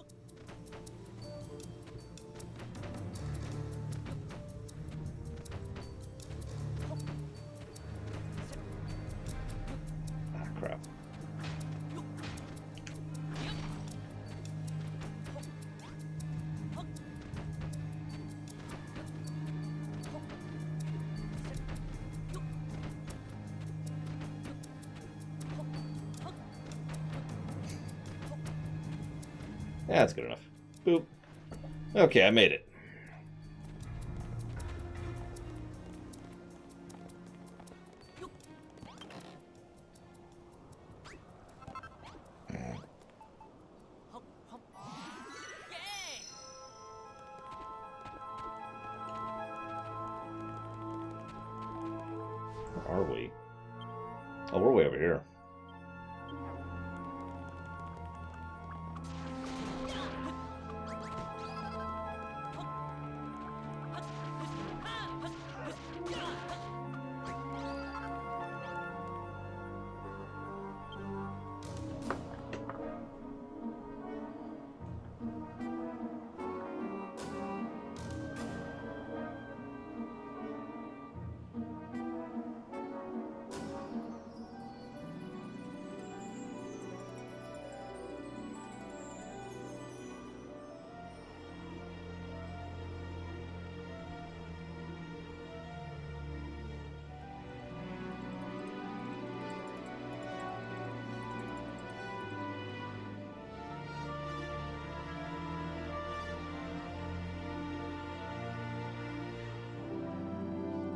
Ah, crap. Yeah, that's good enough. Boop. Okay, I made it. Where are we? Oh, we're way over here.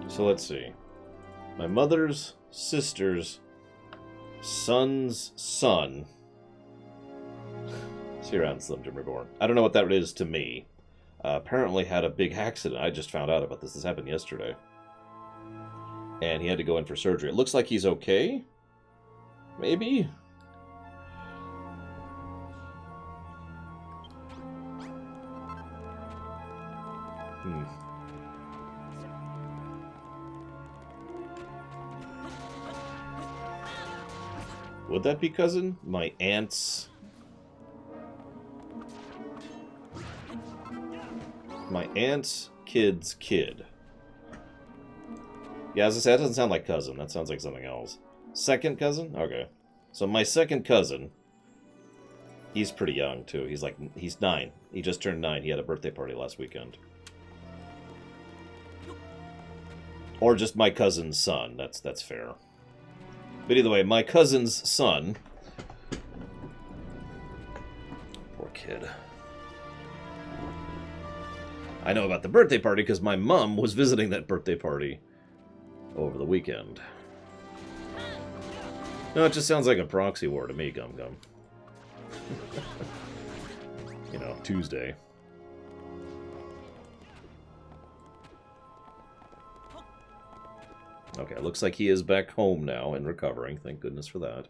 So let's see. My mother's sister's son's son. See you around, Slim Jim Reborn. I don't know what that is to me. Apparently had a big accident. I just found out about this. This happened yesterday. And he had to go in for surgery. It looks like he's okay. Maybe? Would that be cousin? My aunt's... My aunt's kid's kid. Yeah, as I said, that doesn't sound like cousin. That sounds like something else. Second cousin? Okay. So my second cousin, he's pretty young, too. He's 9. He just turned 9. He had a birthday party last weekend. Or just my cousin's son. That's fair. But either way, my cousin's son... Poor kid. I know about the birthday party because my mom was visiting that birthday party over the weekend. No, it just sounds like a proxy war to me, Gum Gum. You know, Tuesday. Okay, looks like he is back home now and recovering. Thank goodness for that.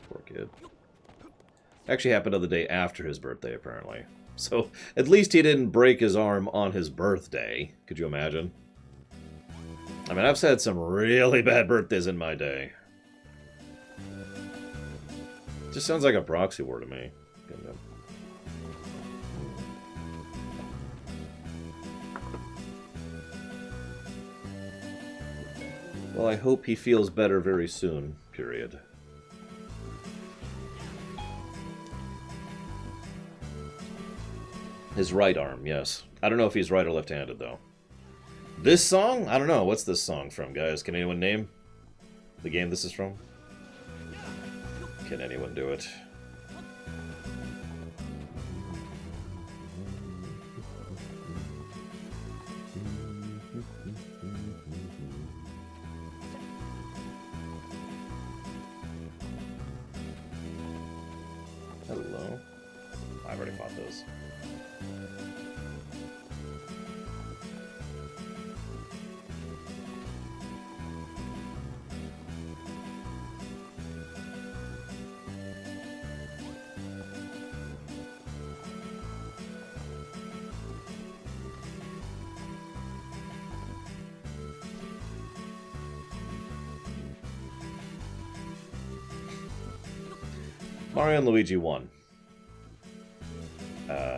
Poor kid. Actually happened the day after his birthday, apparently. So, at least he didn't break his arm on his birthday. Could you imagine? I mean, I've had some really bad birthdays in my day. Just sounds like a proxy war to me. Well, I hope he feels better very soon, period. His right arm, yes. I don't know if he's right or left-handed, though. This song? I don't know. What's this song from, guys? Can anyone name the game this is from? Can anyone do it? Hello? I've already fought those. Mario and Luigi 1.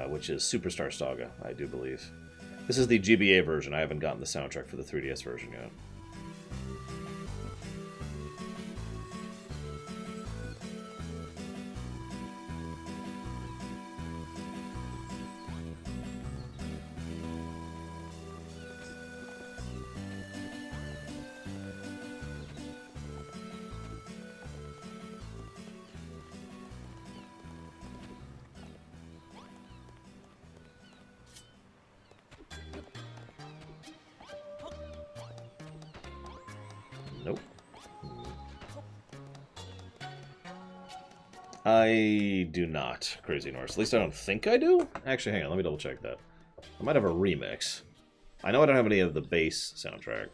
Which is Superstar Saga, I do believe. This is the GBA version. I haven't gotten the soundtrack for the 3DS version yet. Nope. I do not, Crazy Norse. At least I don't think I do. Actually, hang on, let me double check that. I might have a remix. I know I don't have any of the bass soundtrack.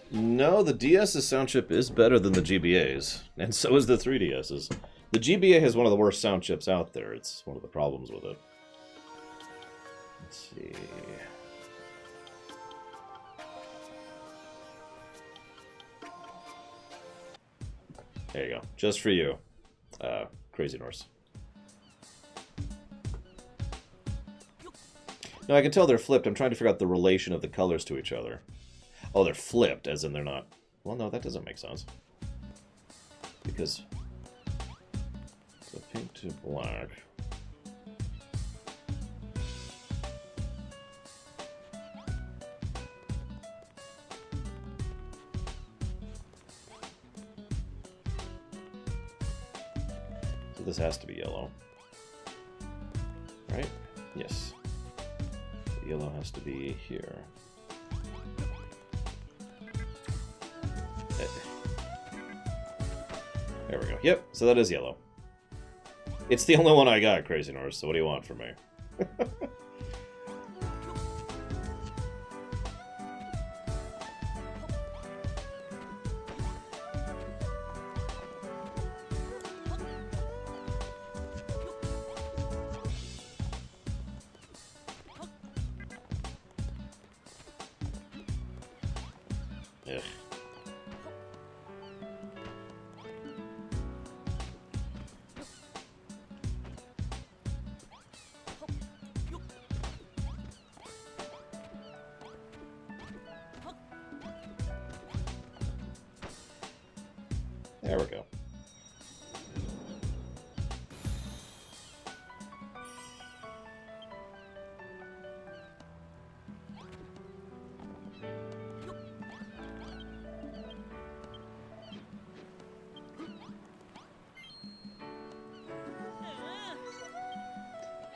No, the DS's sound chip is better than the GBA's, and so is the 3DS's. The GBA has one of the worst sound chips out there. It's one of the problems with it. Let's see... There you go. Just for you, Crazy Norse. No, I can tell they're flipped. I'm trying to figure out the relation of the colors to each other. Oh, they're flipped, as in they're not... Well, no, that doesn't make sense. Because... So pink to black... This has to be yellow. Right? Yes. The yellow has to be here. There we go. Yep, so that is yellow. It's the only one I got, Crazy Norse, so what do you want from me? Ugh. There we go.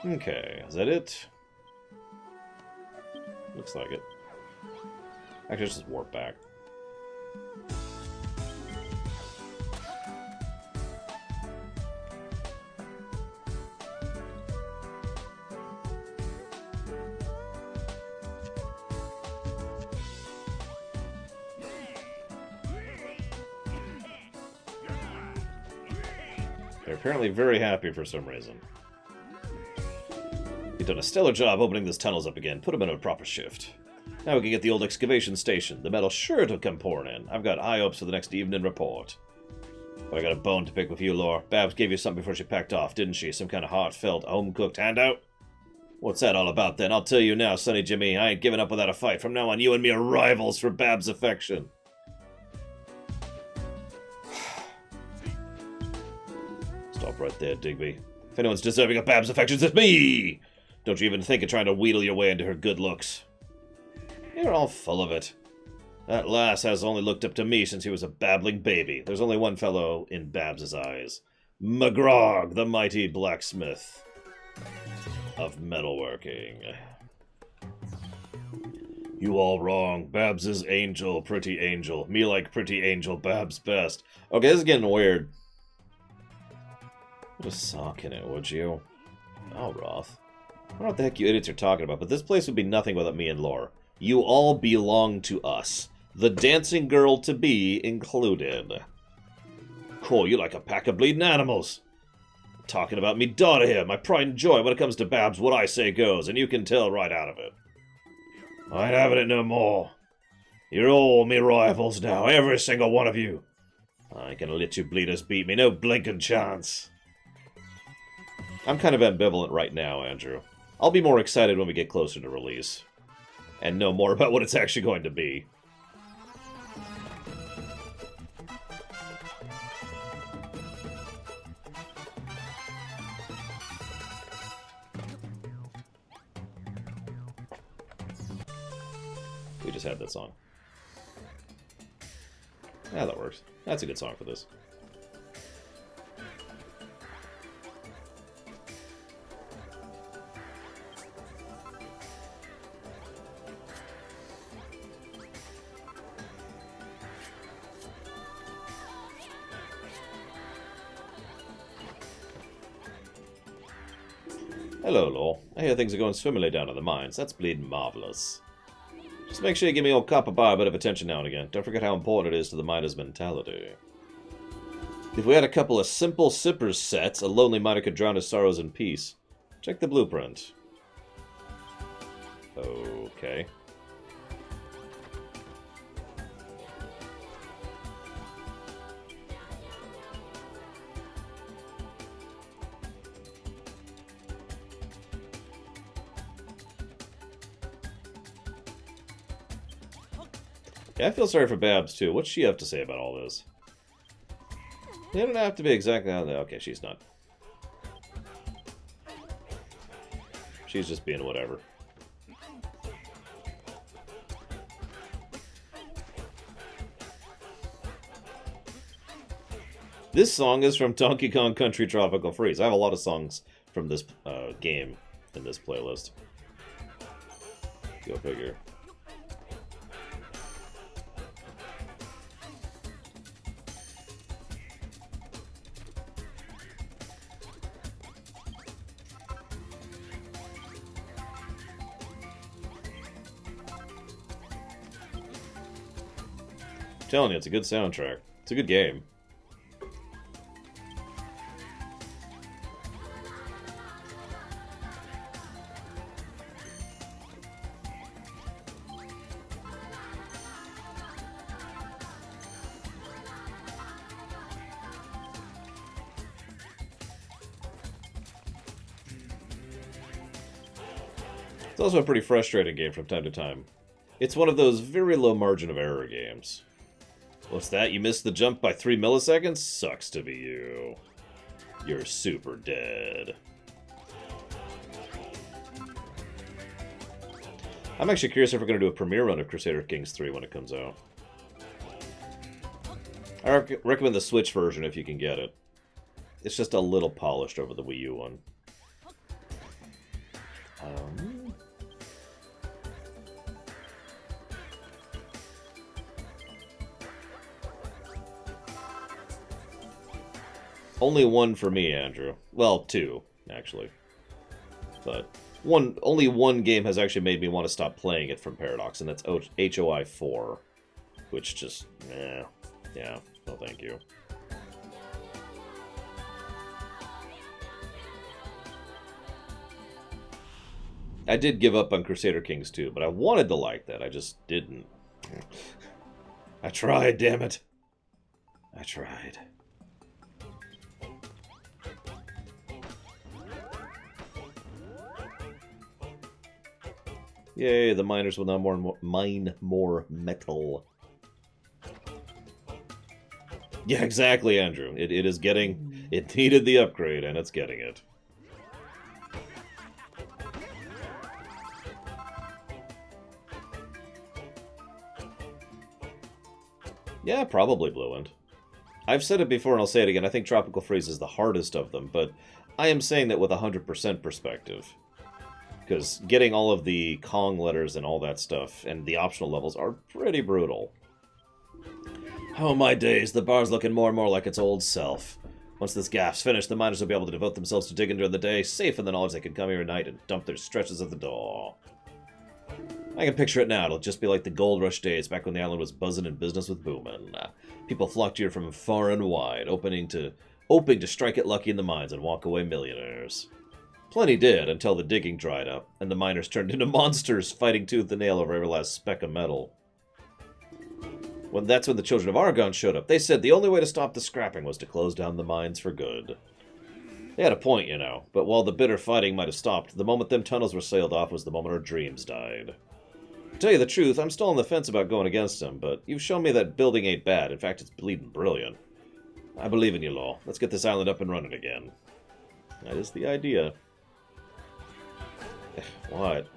Okay, is that it? Looks like it. Actually, let's just warp back. They're apparently very happy for some reason. You've done a stellar job opening these tunnels up again. Put them in a proper shift. Now we can get the old excavation station. The metal's sure to come pouring in. I've got high hopes for the next evening report. But I got a bone to pick with you, Lore. Babs gave you something before she packed off, didn't she? Some kind of heartfelt, home-cooked handout? What's that all about, then? I'll tell you now, Sonny Jimmy. I ain't giving up without a fight. From now on, you and me are rivals for Babs' affection. Stop right there, Digby. If anyone's deserving of Babs' affections, it's me! Don't you even think of trying to wheedle your way into her good looks. You're all full of it. That lass has only looked up to me since he was a babbling baby. There's only one fellow in Babs' eyes. McGrog, the mighty blacksmith of metalworking. You all wrong. Babs is angel, pretty angel. Me like pretty angel, Babs best. Okay, this is getting weird. Put a sock in it, would you? Oh, Roth. I don't know what the heck you idiots are talking about, but this place would be nothing without me and Lore. You all belong to us. The dancing girl-to-be included. Cool, you like a pack of bleeding animals. Talking about me daughter here, my pride and joy when it comes to Babs, what I say goes, and you can tell right out of it. I ain't having it no more. You're all me rivals now, every single one of you. I ain't gonna let you bleeders beat me, no blinking chance. I'm kind of ambivalent right now, Andrew. I'll be more excited when we get closer to release. And know more about what it's actually going to be. We just had that song. Yeah, that works. That's a good song for this. Hello, Law. I hear things are going swimmingly down in the mines. That's bleeding marvelous. Just make sure you give me old Copper Bar a bit of attention now and again. Don't forget how important it is to the miner's mentality. If we had a couple of simple sippers sets, a lonely miner could drown his sorrows in peace. Check the blueprint. Okay. Yeah, I feel sorry for Babs, too. What's she have to say about all this? They don't have to be exactly how they... Okay, she's not. She's just being whatever. This song is from Donkey Kong Country Tropical Freeze. I have a lot of songs from this game in this playlist. Go figure. I'm telling you, it's a good soundtrack. It's a good game. It's also a pretty frustrating game from time to time. It's one of those very low margin of error games. What's that? You missed the jump by 3 milliseconds? Sucks to be you. You're super dead. I'm actually curious if we're going to do a premiere run of Crusader Kings 3 when it comes out. I recommend the Switch version if you can get it. It's just a little polished over the Wii U one. Only one for me, Andrew. Well, two, actually. But only one game has actually made me want to stop playing it from Paradox, and that's HOI 4. Which just, yeah, no thank you. I did give up on Crusader Kings 2, but I wanted to like that. I just didn't. I tried, damn it. I tried. Yay, the miners will now mine more metal. Yeah, exactly, Andrew. It is getting... It needed the upgrade, and it's getting it. Yeah, probably Bluewind. I've said it before and I'll say it again. I think Tropical Freeze is the hardest of them, but I am saying that with 100% perspective. Because getting all of the Kong letters and all that stuff, and the optional levels, are pretty brutal. Oh my days, the bar's looking more and more like its old self. Once this gaff's finished, the miners will be able to devote themselves to digging during the day, safe in the knowledge they can come here at night and dump their stretches at the door. I can picture it now. It'll just be like the gold rush days back when the island was buzzing and business was booming. People flocked here from far and wide, hoping to strike it lucky in the mines and walk away millionaires. Plenty did, until the digging dried up, and the miners turned into monsters, fighting tooth and nail over every last speck of metal. That's when the Children of Argon showed up. They said the only way to stop the scrapping was to close down the mines for good. They had a point, you know, but while the bitter fighting might have stopped, the moment them tunnels were sailed off was the moment our dreams died. To tell you the truth, I'm still on the fence about going against them, but you've shown me that building ain't bad. In fact, it's bleeding brilliant. I believe in you, Law. Let's get this island up and running again. That is the idea. What?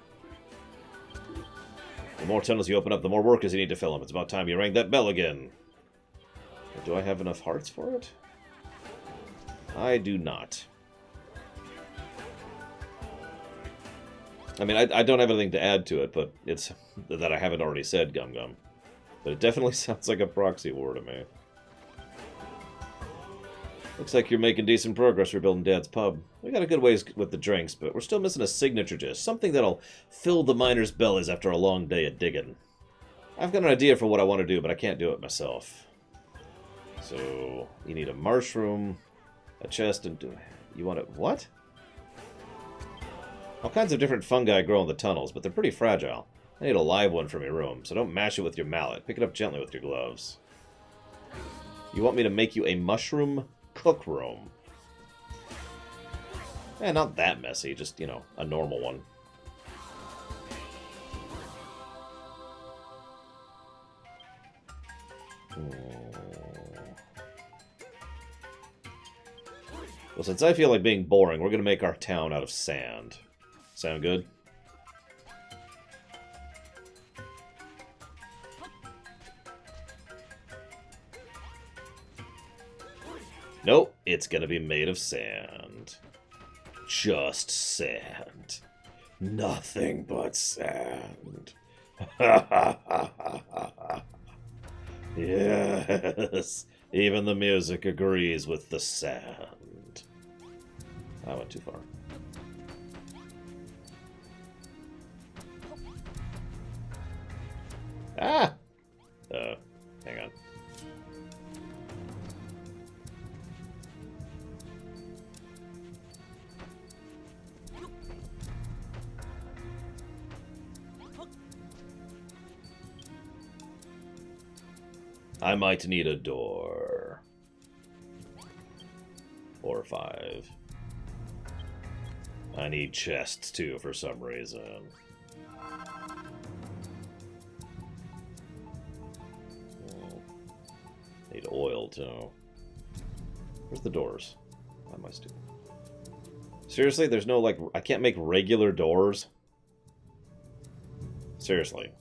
The more tunnels you open up, the more workers you need to fill them. It's about time you rang that bell again. Do I have enough hearts for it? I do not. I mean, I don't have anything to add to it, but it's that I haven't already said, Gum Gum. But it definitely sounds like a proxy war to me. Looks like you're making decent progress rebuilding Dad's pub. We got a good ways with the drinks, but we're still missing a signature dish. Something that'll fill the miners' bellies after a long day of digging. I've got an idea for what I want to do, but I can't do it myself. So, you need a mushroom, a chest, and... You want it... What? All kinds of different fungi grow in the tunnels, but they're pretty fragile. I need a live one from your room, so don't mash it with your mallet. Pick it up gently with your gloves. You want me to make you a mushroom cook room? Eh, not that messy, just, you know, a normal one. Well, since I feel like being boring, we're going to make our town out of sand. Sound good? Nope, it's going to be made of sand. Just sand. Nothing but sand. Yes, even the music agrees with the sand. I went too far. Ah! Hang on. I might need a door. 4 or 5. I need chests, too, for some reason. Need oil, too. Where's the doors? Why am I stupid? Seriously? There's no, like... I can't make regular doors? Seriously.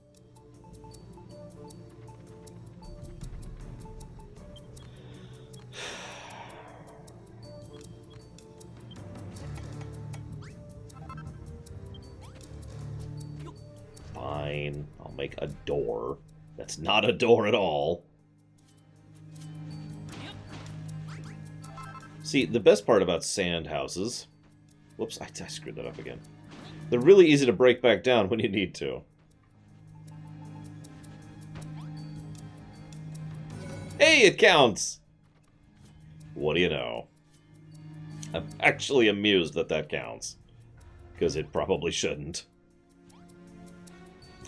Fine. I'll make a door. That's not a door at all. See, the best part about sand houses... Whoops, I screwed that up again. They're really easy to break back down when you need to. Hey, it counts! What do you know? I'm actually amused that that counts. Because it probably shouldn't.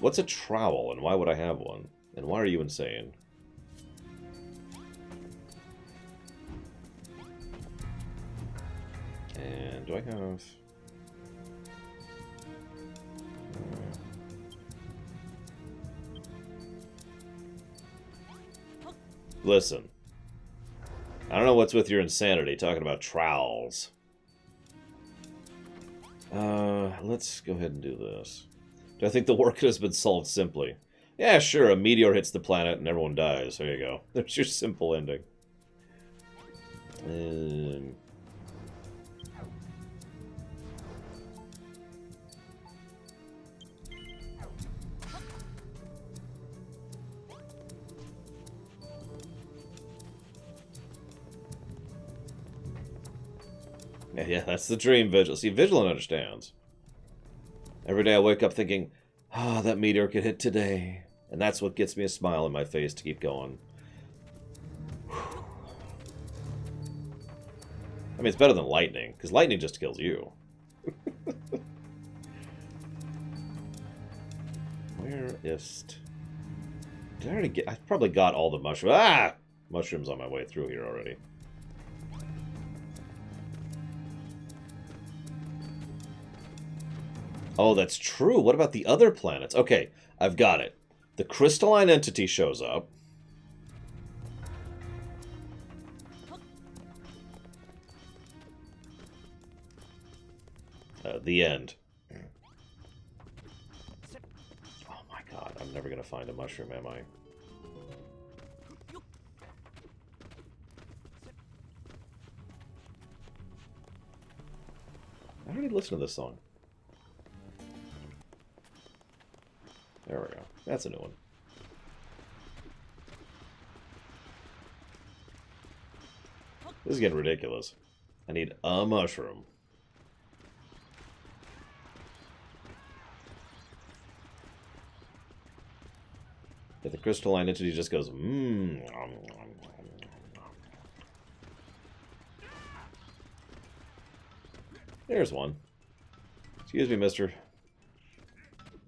What's a trowel, and why would I have one? And why are you insane? And do I have... Listen. I don't know what's with your insanity talking about trowels. Let's go ahead and do this. Do I think the war could have been solved simply? Yeah, sure, a meteor hits the planet and everyone dies. There you go. There's your simple ending. Yeah, that's the dream, Vigil. See, Vigilant understands. Every day I wake up thinking, that meteor could hit today. And that's what gets me a smile on my face to keep going. I mean, it's better than lightning, because lightning just kills you. Where is... Did I already get... I probably got all the mushrooms. Ah! Mushrooms on my way through here already. Oh, that's true. What about the other planets? Okay, I've got it. The crystalline entity shows up. The end. Oh my god, I'm never gonna find a mushroom, am I? I already listened to this song. There we go. That's a new one. This is getting ridiculous. I need a mushroom. If the crystalline entity just goes, mmm. There's one. Excuse me, mister.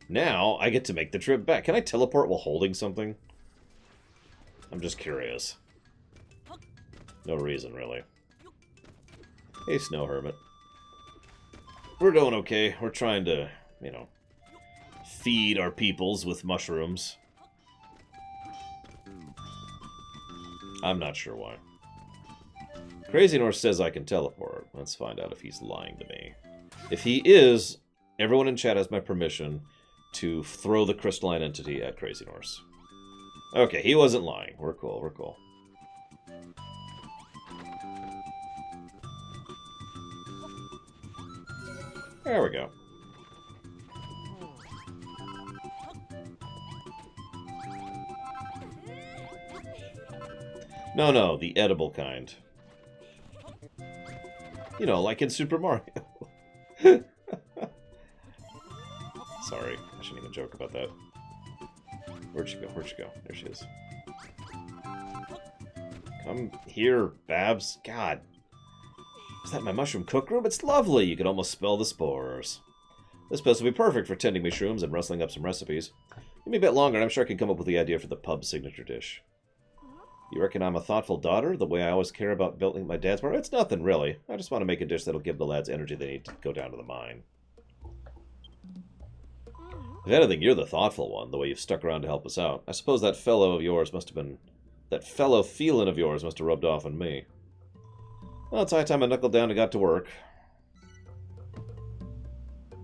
Now, I get to make the trip back. Can I teleport while holding something? I'm just curious. No reason, really. Hey, Snow Hermit. We're doing okay. We're trying to, you know, feed our peoples with mushrooms. I'm not sure why. Crazy North says I can teleport. Let's find out if he's lying to me. If he is, everyone in chat has my permission to throw the crystalline entity at Crazy Norse. Okay, he wasn't lying. We're cool, we're cool. There we go. No, the edible kind. You know, like in Super Mario. Sorry, I shouldn't even joke about that. Where'd she go? Where'd she go? There she is. Come here, Babs. God. Is that my mushroom cook room? It's lovely. You can almost smell the spores. This place will be perfect for tending mushrooms and rustling up some recipes. Give me a bit longer, and I'm sure I can come up with the idea for the pub signature dish. You reckon I'm a thoughtful daughter, the way I always care about building my dad's bar? It's nothing, really. I just want to make a dish that'll give the lads energy they need to go down to the mine. If anything, you're the thoughtful one, the way you've stuck around to help us out. I suppose that fellow of yours must have been... That fellow feeling of yours must have rubbed off on me. Well, it's high time I knuckled down and got to work.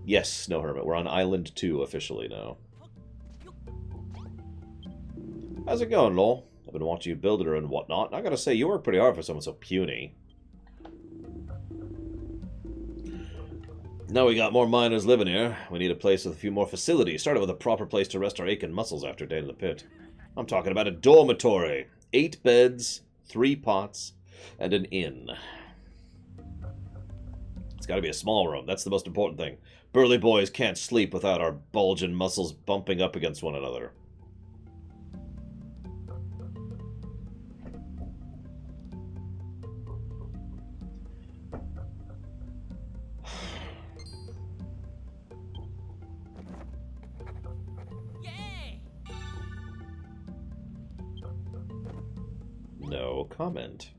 Yes, Snow Hermit, we're on Island 2 officially now. How's it going, lol? I've been watching you build it and whatnot, and I gotta say, you work pretty hard for someone so puny. Now we got more miners living here. We need a place with a few more facilities. Started with a proper place to rest our aching muscles after a day in the pit. I'm talking about a dormitory. 8 beds, 3 pots, and an inn. It's gotta be a small room. That's the most important thing. Burly boys can't sleep without our bulging muscles bumping up against one another. No comment.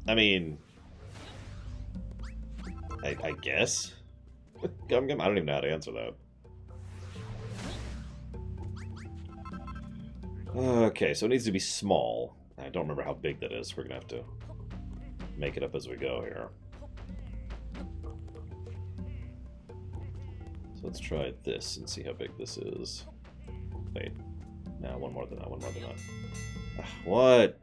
I mean, I guess. Gum Gum? I don't even know how to answer that. Okay, so it needs to be small. I don't remember how big that is. We're gonna have to make it up as we go here. So let's try this and see how big this is. Wait. No, one more than that, one more than that. Ugh, what?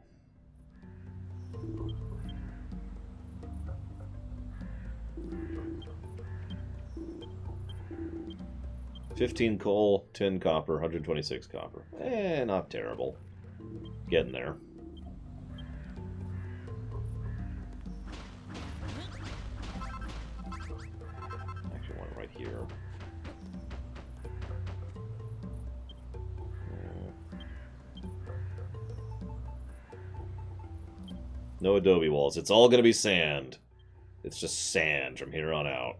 15 coal, 10 copper, 126 copper. Not terrible. Getting there. Actually, one right here. No adobe walls. It's all going to be sand. It's just sand from here on out.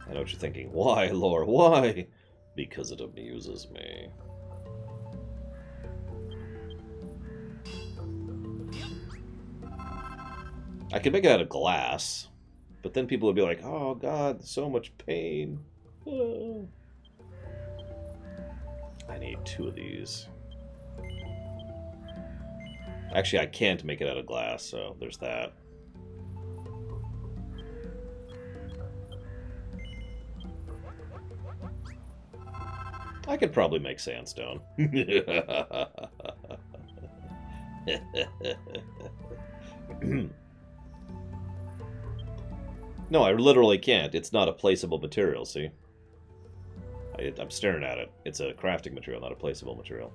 I know what you're thinking. Why, Lore? Why? Because it amuses me. I could make it out of glass, but then people would be like, oh god, so much pain. Oh. I need 2 of these. Actually, I can't make it out of glass, so there's that. I could probably make sandstone. No, I literally can't. It's not a placeable material, see? I'm staring at it. It's a crafting material, not a placeable material.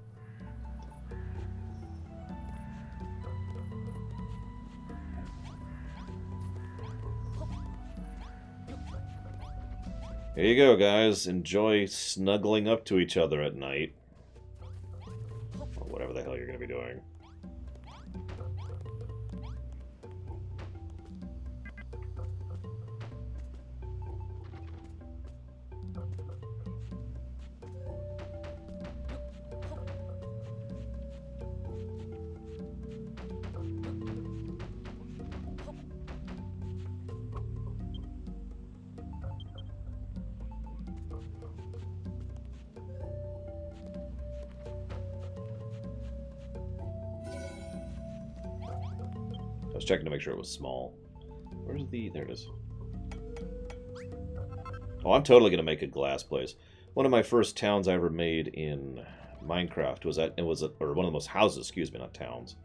Here you go, guys. Enjoy snuggling up to each other at night. Or whatever the hell you're going to be doing. I was checking to make sure it was small. Where's the... There it is. Oh, I'm totally going to make a glass place. One of my first towns I ever made in Minecraft was at... or one of the most houses, excuse me, not towns,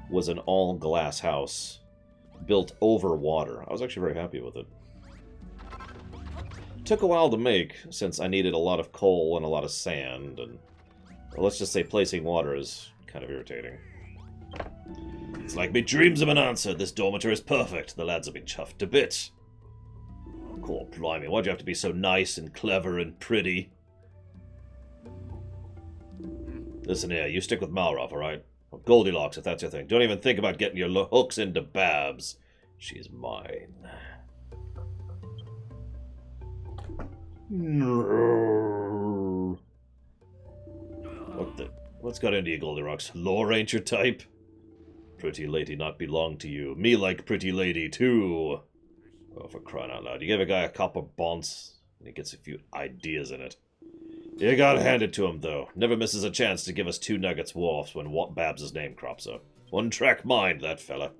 was an all-glass house built over water. I was actually very happy with it. Took a while to make, since I needed a lot of coal and a lot of sand, and... Well, let's just say placing water is kind of irritating. It's like me dreams of an answer. This dormitory is perfect. The lads have been chuffed to bits. Oh, cool, blimey. Why'd you have to be so nice and clever and pretty? Listen here, you stick with Malroth, alright? Or Goldilocks, if that's your thing. Don't even think about getting your hooks into Babs. She's mine. No. What's got into you, Goldilocks? Lore ain't your type? Pretty lady not belong to you. Me like pretty lady, too. Oh, for crying out loud. You give a guy a copper bonce, and he gets a few ideas in it. You gotta hand it to him, though. Never misses a chance to give us 2 nuggets wharfs when Babs' name crops up. One-track mind, that fella.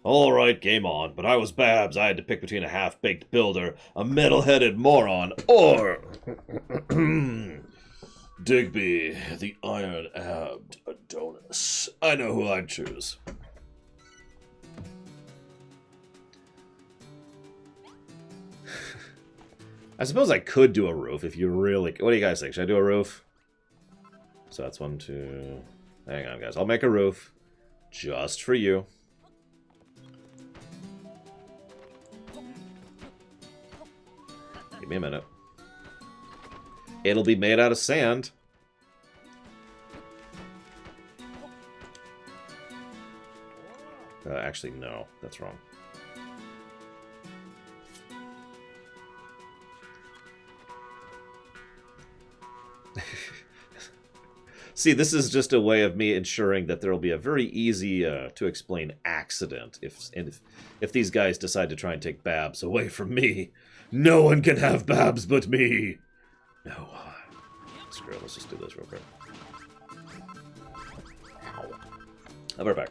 Alright, game on. But I was Babs. I had to pick between a half-baked builder, a metal-headed moron, or... Digby, the iron-abbed Adonis. I know who I'd choose. I suppose I could do a roof if you really... What do you guys think? Should I do a roof? So that's 1, 2... Hang on, guys. I'll make a roof. Just for you. Give me a minute. It'll be made out of sand. Actually, no. That's wrong. See, this is just a way of me ensuring that there will be a very easy to explain accident if these guys decide to try and take Babs away from me. No one can have Babs but me. No one. Screw it, let's just do this real quick. Ow. I'll be right back.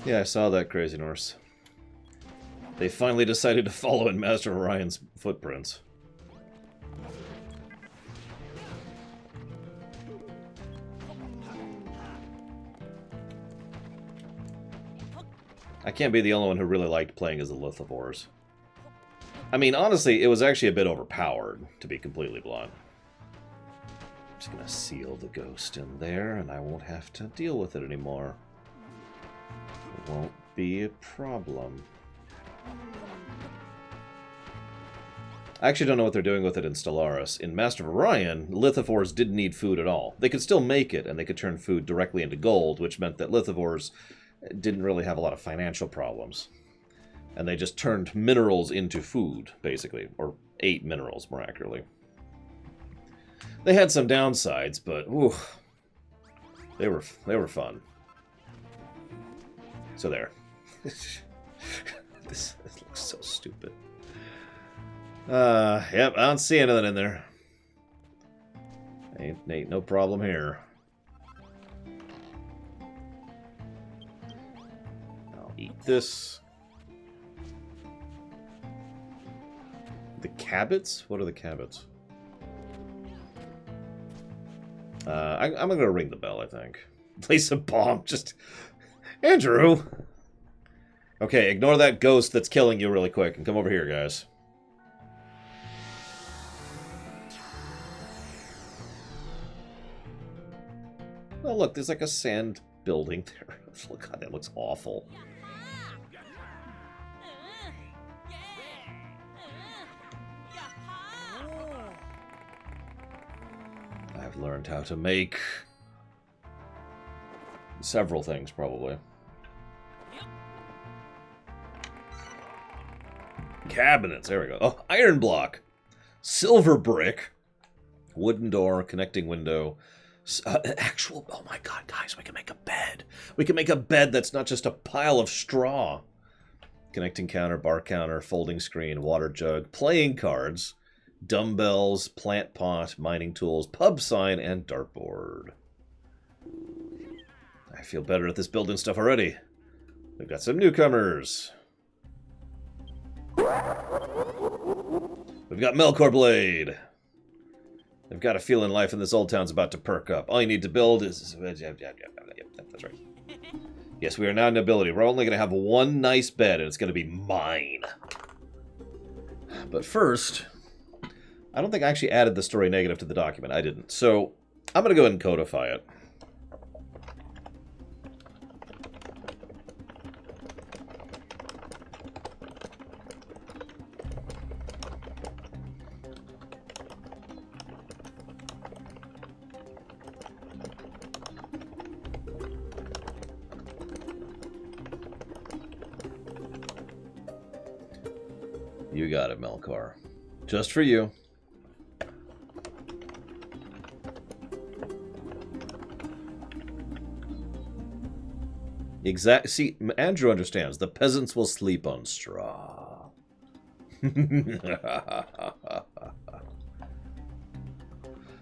Yeah, I saw that, Crazy Norse. They finally decided to follow in Master of Orion's footprints. I can't be the only one who really liked playing as the Lithivores. I mean, honestly, it was actually a bit overpowered, to be completely blunt. I'm just gonna seal the ghost in there, and I won't have to deal with it anymore. It won't be a problem. I actually don't know what they're doing with it in Stellaris. In Master of Orion, Lithivores didn't need food at all. They could still make it, and they could turn food directly into gold, which meant that Lithivores didn't really have a lot of financial problems. And they just turned minerals into food, basically. Or ate minerals, more accurately. They had some downsides, but whew, they were fun. So there. This looks so stupid. Yep, I don't see anything in there. Ain't no problem here. I'll eat this. The Cabots? What are the Cabots? I'm gonna ring the bell, I think. Place a bomb, just... Andrew! Okay, ignore that ghost that's killing you really quick, and come over here, guys. Oh, look, there's like a sand building there. Look, God, that looks awful. I've learned how to make several things, probably. Cabinets, there we go. Oh, iron block. Silver brick. Wooden door, connecting window. Actual, oh my god, guys, we can make a bed. We can make a bed that's not just a pile of straw. Connecting counter, bar counter, folding screen, water jug, playing cards, dumbbells, plant pot, mining tools, pub sign, and dartboard. I feel better at this building stuff already. We've got some newcomers. We've got Melkor Blade. I've got a feeling life in this old town's about to perk up. All you need to build is... That's right. Yes, we are now nobility. We're only going to have one nice bed, and it's going to be mine. But first, I don't think I actually added the story negative to the document. I didn't. So, I'm going to go ahead and codify it. You got it, Melkor. Just for you. See, Andrew understands. The peasants will sleep on straw.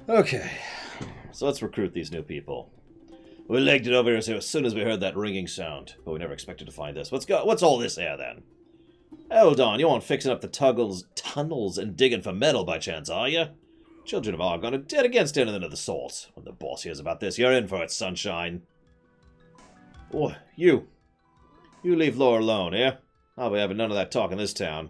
Okay. So let's recruit these new people. We legged it over here as soon as we heard that ringing sound. But we never expected to find this. What's all this here, then? Hold on, you aren't fixing up the tunnels and digging for metal by chance, are you? Children of Argon are dead against anything of the sort. When the boss hears about this, you're in for it, sunshine. Oh, you. You leave Laura alone, yeah? I'll be having none of that talk in this town.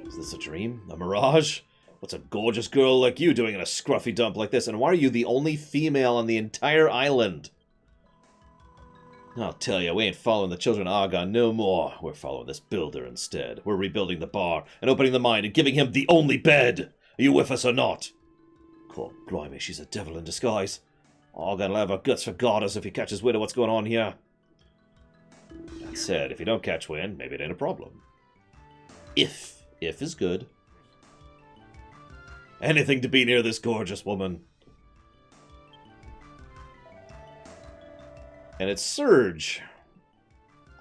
Is this a dream? A mirage? What's a gorgeous girl like you doing in a scruffy dump like this? And why are you the only female on the entire island? I'll tell you, we ain't following the children of Argon no more. We're following this builder instead. We're rebuilding the bar and opening the mine and giving him the only bed. Are you with us or not? God blimey, she's a devil in disguise. Argon will have her guts for garters if he catches wind of what's going on here. That said, if you don't catch wind, maybe it ain't a problem. If is good. Anything to be near this gorgeous woman. And it's Surge.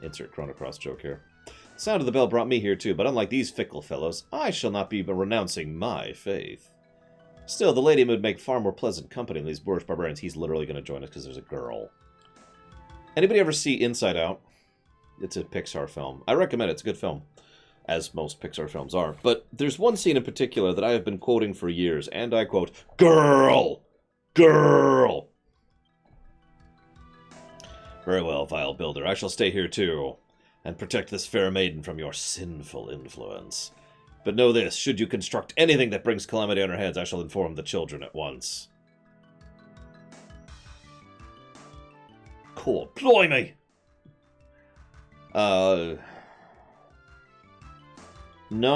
Insert Chrono Cross joke here. The sound of the bell brought me here too, but unlike these fickle fellows, I shall not be renouncing my faith. Still, the lady would make far more pleasant company than these boorish barbarians. He's literally going to join us because there's a girl. Anybody ever see Inside Out? It's a Pixar film. I recommend it. It's a good film, as most Pixar films are. But there's one scene in particular that I have been quoting for years, and I quote, "Girl! Girl!" Very well, vile builder. I shall stay here too, and protect this fair maiden from your sinful influence. But know this, should you construct anything that brings calamity on our heads, I shall inform the children at once. Cool. Blimey! No,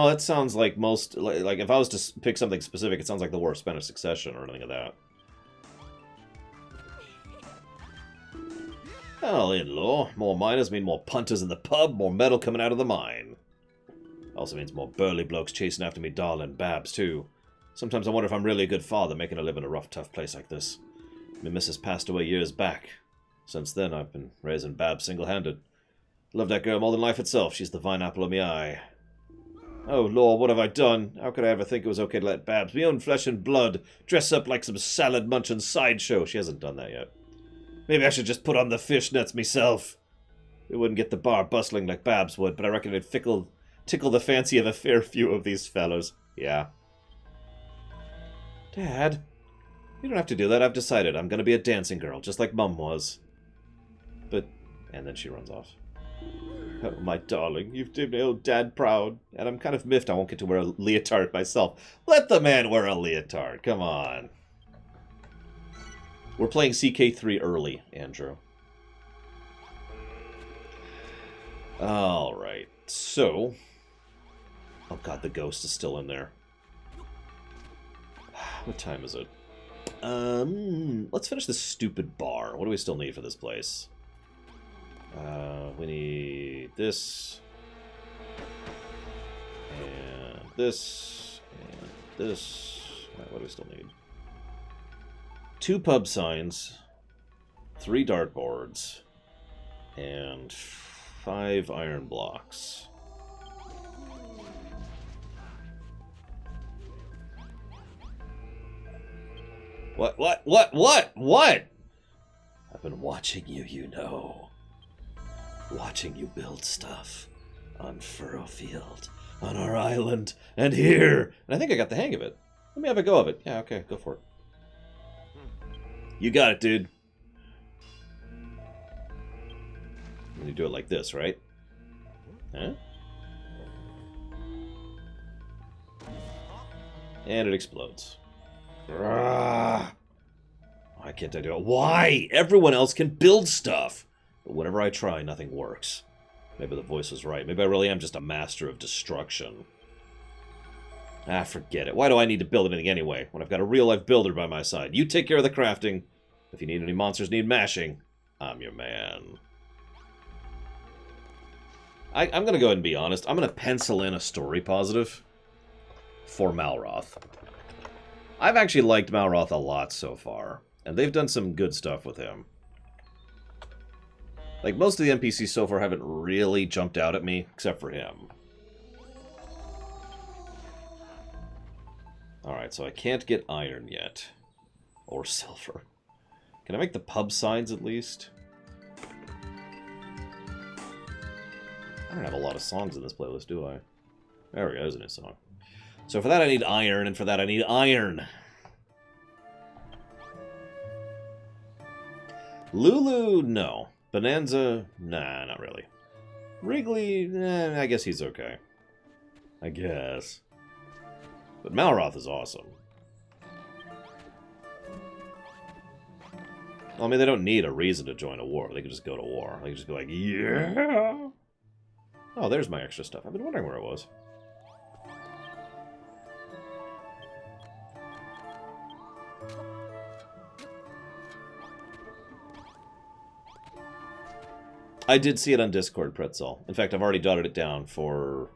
it sounds like most... Like, if I was to pick something specific, it sounds like the War of Spanish Succession or anything of that. Well, in-law, more miners mean more punters in the pub, more metal coming out of the mine. Also means more burly blokes chasing after me darling Babs, too. Sometimes I wonder if I'm really a good father making a living in a rough, tough place like this. My missus passed away years back. Since then, I've been raising Babs single-handed. Love that girl more than life itself. She's the vine apple of my eye. Oh, Lord, what have I done? How could I ever think it was okay to let Babs, my own flesh and blood, dress up like some salad-munching sideshow? She hasn't done that yet. Maybe I should just put on the fishnets myself. It wouldn't get the bar bustling like Babs would, but I reckon it'd tickle the fancy of a fair few of these fellows. Yeah. Dad, you don't have to do that. I've decided I'm going to be a dancing girl, just like Mum was. But... And then she runs off. Oh, my darling, you've made my old dad proud. And I'm kind of miffed I won't get to wear a leotard myself. Let the man wear a leotard. Come on. We're playing CK3 early, Andrew. Alright, so... Oh god, the ghost is still in there. What time is it? Let's finish this stupid bar. What do we still need for this place? We need this. And this. And this. What do we still need? 2 pub signs. 3 dartboards. And 5 iron blocks. What? I've been watching you, you know. Watching you build stuff. On Furrowfield. On our island. And here. And I think I got the hang of it. Let me have a go of it. Yeah, okay, go for it. You got it, dude. You do it like this, right? Huh? And it explodes. Why can't I do it? Why? Everyone else can build stuff. But whenever I try, nothing works. Maybe the voice was right. Maybe I really am just a master of destruction. Ah, forget it. Why do I need to build anything anyway, when I've got a real-life builder by my side? You take care of the crafting. If you need any monsters need mashing, I'm your man. I'm going to go ahead and be honest. I'm going to pencil in a story positive for Malroth. I've actually liked Malroth a lot so far, and they've done some good stuff with him. Like, most of the NPCs so far haven't really jumped out at me, except for him. Alright, so I can't get iron yet. Or silver. Can I make the pub signs at least? I don't have a lot of songs in this playlist, do I? There we go, there's a new song. So for that I need iron, and for that I need iron. Lulu, no. Bonanza, nah, not really. Wrigley, I guess he's okay. I guess. But Malroth is awesome. Well, I mean, they don't need a reason to join a war. They could just go to war. They could just be like, yeah! Oh, there's my extra stuff. I've been wondering where it was. I did see it on Discord, Pretzel. In fact, I've already jotted it down for...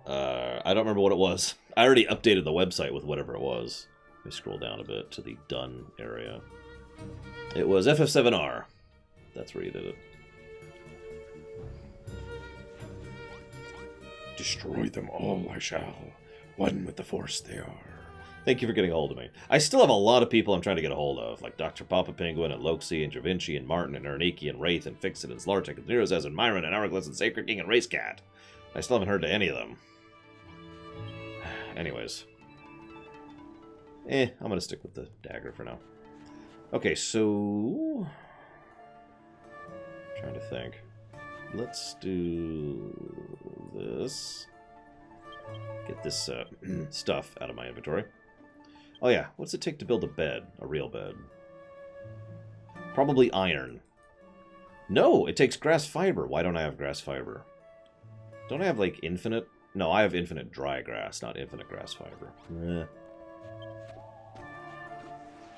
I don't remember what it was. I already updated the website with whatever it was. Let me scroll down a bit to the done area. It was FF7R. That's where you did it. Destroy them all, I shall. One with the Force they are. Thank you for getting a hold of me. I still have a lot of people I'm trying to get a hold of, like Dr. Papa Penguin and Loxi and Javinci and Martin and Erniki and Wraith and Fixit and Slartic and Zerozaz and Myron and Hourglass and Sacred King and Racecat. I still haven't heard to any of them. Anyways. I'm going to stick with the dagger for now. Okay, so... trying to think. Let's do this. Get this stuff out of my inventory. Oh yeah, what's it take to build a bed? A real bed. Probably iron. No, it takes grass fiber. Why don't I have grass fiber? Don't I have, like, infinite? No, I have infinite dry grass, not infinite grass fiber.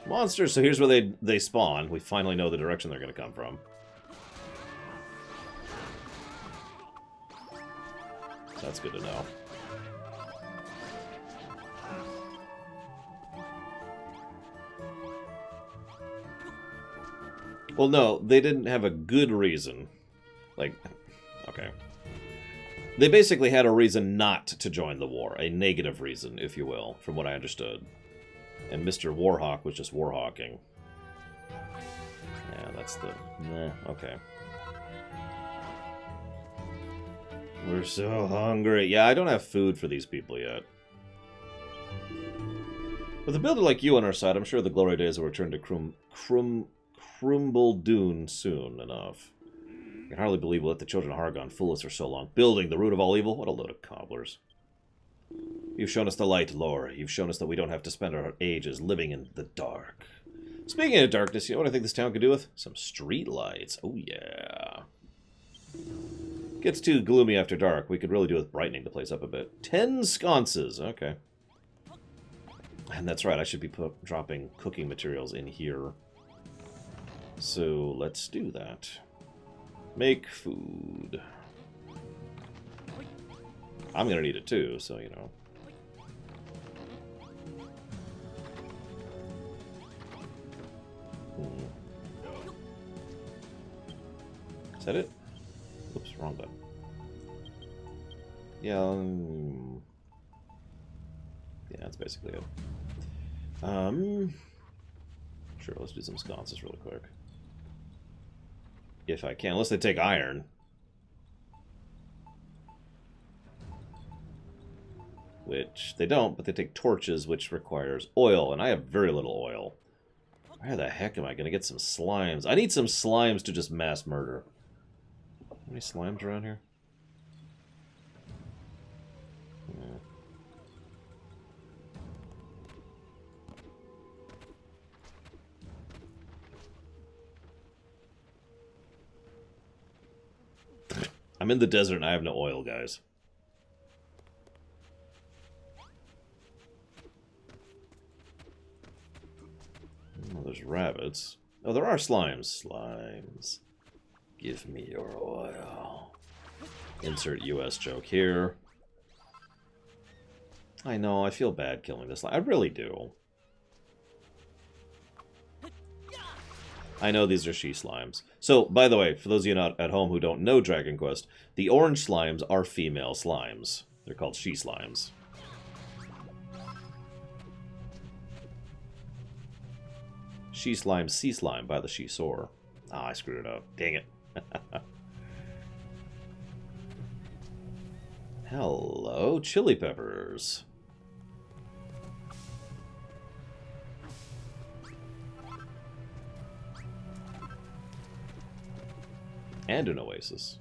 Monsters, so here's where they spawn. We finally know the direction they're going to come from. That's good to know. Well, no, they didn't have a good reason. Like, okay. They basically had a reason not to join the war. A negative reason, if you will, from what I understood. And Mr. Warhawk was just warhawking. Yeah, that's the... okay. We're so hungry. Yeah, I don't have food for these people yet. With a builder like you on our side, I'm sure the glory days will return to Crumble-Dune soon enough. I can hardly believe we'll let the children of Hargon fool us for so long. Building the root of all evil? What a load of cobblers. You've shown us the light, Lore. You've shown us that we don't have to spend our ages living in the dark. Speaking of darkness, you know what I think this town could do with? Some street lights. Oh, yeah. Gets too gloomy after dark. We could really do with brightening the place up a bit. 10 sconces. Okay. And that's right. I should be dropping cooking materials in here. So let's do that. Make food. I'm going to need it too, so you know. Is that it? Oops, wrong button. Yeah, yeah, that's basically it. Sure, let's do some sconces really quick. If I can, unless they take iron. Which they don't, but they take torches, which requires oil, and I have very little oil. Where the heck am I going to get some slimes? I need some slimes to just mass murder. Any slimes around here? Yeah. I'm in the desert and I have no oil, guys. Oh, there's rabbits. Oh, there are slimes. Slimes. Give me your oil. Insert US joke here. I know, I feel bad killing this slime. I really do. I know these are she slimes. So, by the way, for those of you not at home who don't know Dragon Quest, the orange slimes are female slimes. They're called she slimes. She slime, sea slime by the she soar. Ah, I screwed it up. Dang it. Hello, chili peppers. And an oasis.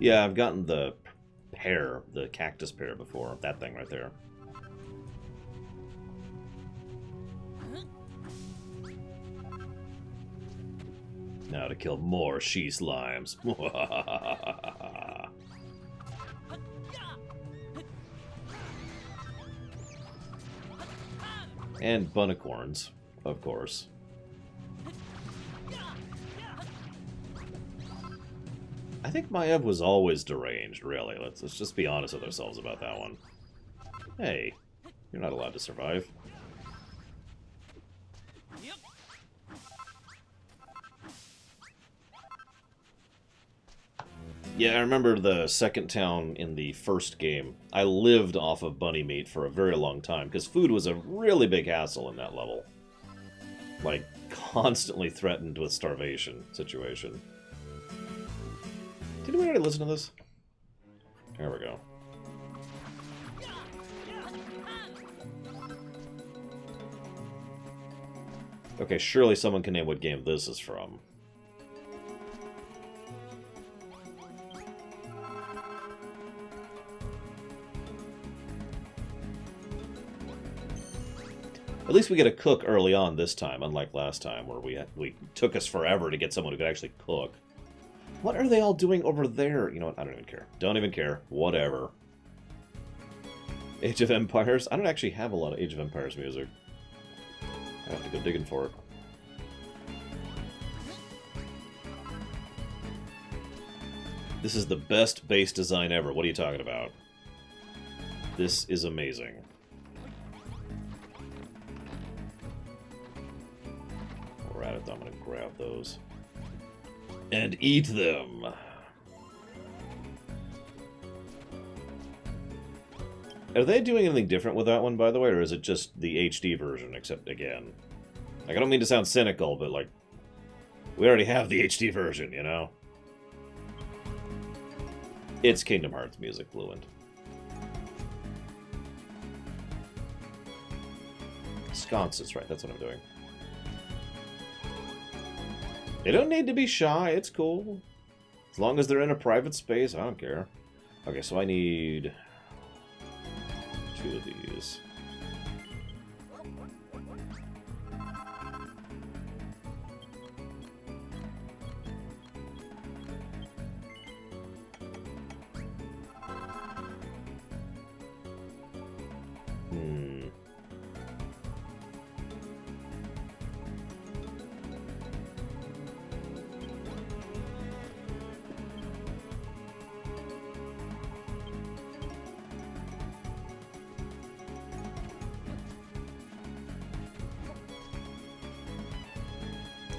Yeah, I've gotten the pear, the cactus pear before. That thing right there. Now to kill more she slimes. And bunnicorns, of course. I think Maiev was always deranged, really. Let's just be honest with ourselves about that one. Hey, you're not allowed to survive. Yeah, I remember the second town in the first game. I lived off of bunny meat for a very long time, because food was a really big hassle in that level. Like, constantly threatened with starvation situation. Did we already listen to this? There we go. Okay, surely someone can name what game this is from. At least we get a cook early on this time, unlike last time, where we took us forever to get someone who could actually cook. What are they all doing over there? You know what? I don't even care. Don't even care. Whatever. Age of Empires? I don't actually have a lot of Age of Empires music. I have to go digging for it. This is the best base design ever. What are you talking about? This is amazing. While we're at it, I'm going to grab those. And eat them. Are they doing anything different with that one, by the way, or is it just the HD version, except again? Like, I don't mean to sound cynical, but, like, we already have the HD version, you know? It's Kingdom Hearts music, Fluent. Sconces, right, that's what I'm doing. They don't need to be shy, it's cool. As long as they're in a private space, I don't care. Okay, so I need 2 of these.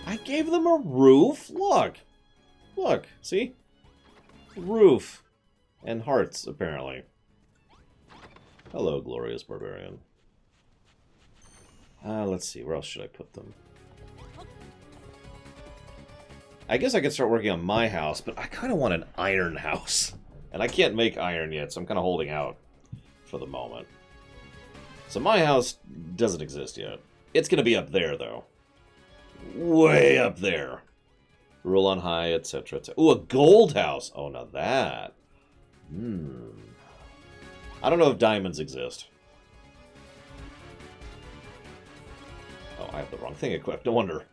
I gave them a roof? Look! Look, see? Roof. And hearts, apparently. Hello, glorious barbarian. Let's see, where else should I put them? I guess I could start working on my house, but I kind of want an iron house. And I can't make iron yet, so I'm kind of holding out for the moment. So my house doesn't exist yet. It's going to be up there, though. Way up there. Rule on high, etc. Ooh, a gold house. Oh, now that. I don't know if diamonds exist. Oh, I have the wrong thing equipped. No wonder.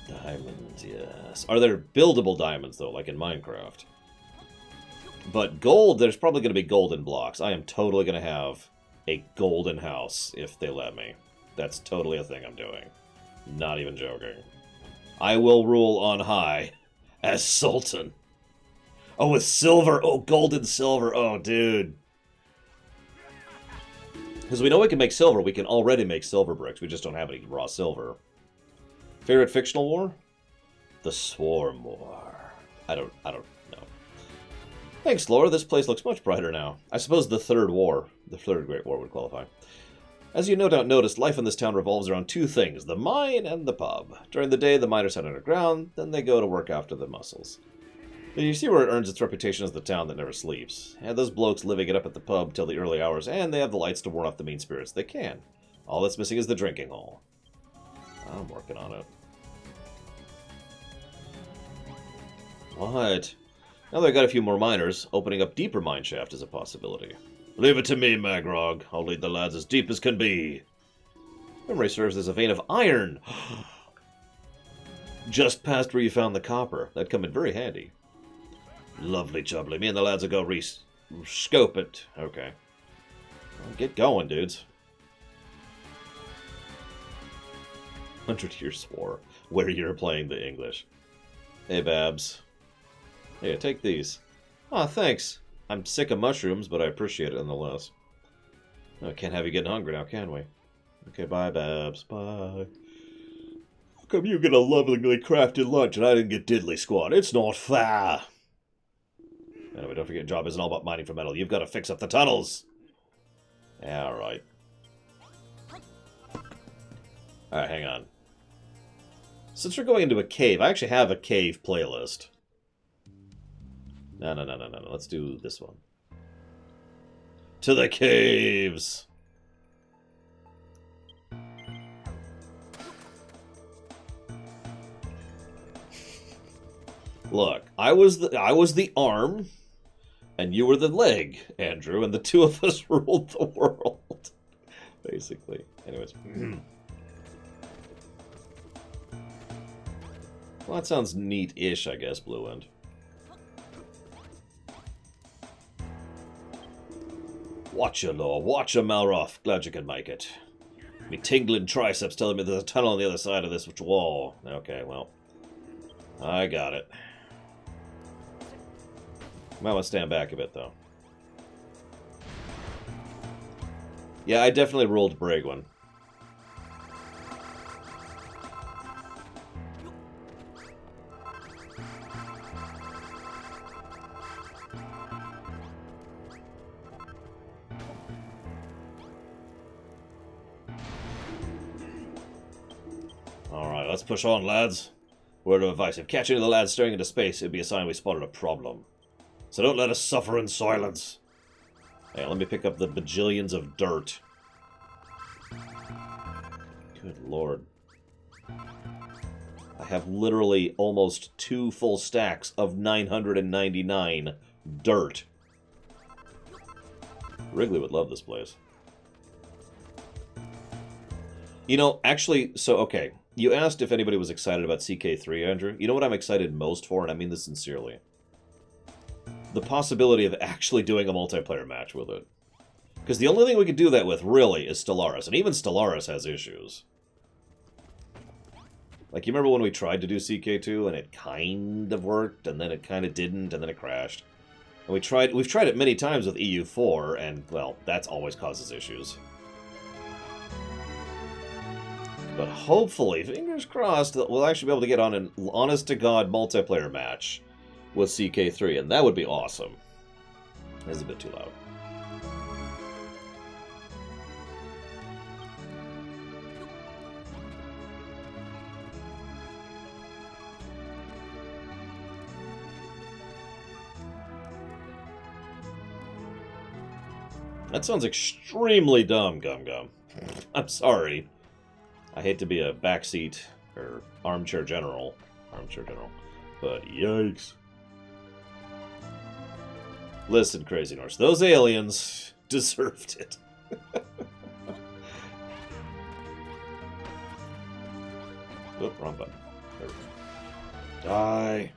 Diamonds, yes. Are there buildable diamonds, though, like in Minecraft? But gold, there's probably going to be golden blocks. I am totally going to have a golden house if they let me. That's totally a thing I'm doing. Not even joking. I will rule on high as Sultan. Oh, with silver. Oh, gold and silver. Oh, dude. Because we know we can make silver. We can already make silver bricks. We just don't have any raw silver. Favorite fictional war? The Swarm War. I don't know. Thanks, Laura. This place looks much brighter now. I suppose the Third War, the Third Great War, would qualify. As you no doubt noticed, life in this town revolves around 2 things, the mine and the pub. During the day, the miners head underground, then they go to work after the muscles. And you see where it earns its reputation as the town that never sleeps. And those blokes living it up at the pub till the early hours, and they have the lights to warn off the mean spirits they can. All that's missing is the drinking hall. I'm working on it. What? Now that I got a few more miners, opening up deeper mineshaft is a possibility. Leave it to me, Magrog. I'll lead the lads as deep as can be. Memory serves as a vein of iron. Just past where you found the copper. That'd come in very handy. Lovely jubbly. Me and the lads will go scope it. Okay. Well, get going, dudes. Hundred Years' War, where you're playing the English. Hey, Babs. Hey, take these. Aw, thanks. I'm sick of mushrooms, but I appreciate it nonetheless. I can't have you getting hungry now, can we? Okay, bye, Babs. Bye. How come you get a lovingly crafted lunch and I didn't get diddly squat? It's not fair. Anyway, don't forget, job isn't all about mining for metal. You've got to fix up the tunnels. Yeah, alright. Alright, hang on. Since we're going into a cave, I actually have a cave playlist. No. Let's do this one. To the caves! Look, I was the arm, and you were the leg, Andrew, and the two of us ruled the world. Basically. Anyways. Well, that sounds neat-ish, I guess, Blue End. Watcha, Law. Watcha, Malroth. Glad you can make it. Me tingling triceps telling me there's a tunnel on the other side of this wall. Okay, well. I got it. Might want to stand back a bit, though. Yeah, I definitely ruled Braegwyn. Alright, let's push on, lads. Word of advice. If catching the lads staring into space, it'd be a sign we spotted a problem. So don't let us suffer in silence. Hey, let me pick up the bajillions of dirt. Good lord. I have literally almost 2 full stacks of 999 dirt. Wrigley would love this place. You know, actually, so, okay. You asked if anybody was excited about CK3, Andrew. You know what I'm excited most for, and I mean this sincerely? The possibility of actually doing a multiplayer match with it. Because the only thing we could do that with, really, is Stellaris. And even Stellaris has issues. Like, you remember when we tried to do CK2, and it kind of worked, and then it kind of didn't, and then it crashed? And we've tried it many times with EU4, and, well, that always causes issues. But hopefully, fingers crossed, that we'll actually be able to get on an honest-to-God multiplayer match with CK3, and that would be awesome. That's a bit too loud. That sounds extremely dumb, Gum Gum. I'm sorry. I hate to be a backseat or armchair general, but yikes. Listen, Crazy Norse, those aliens deserved it. Oop, wrong button. There we go. Die.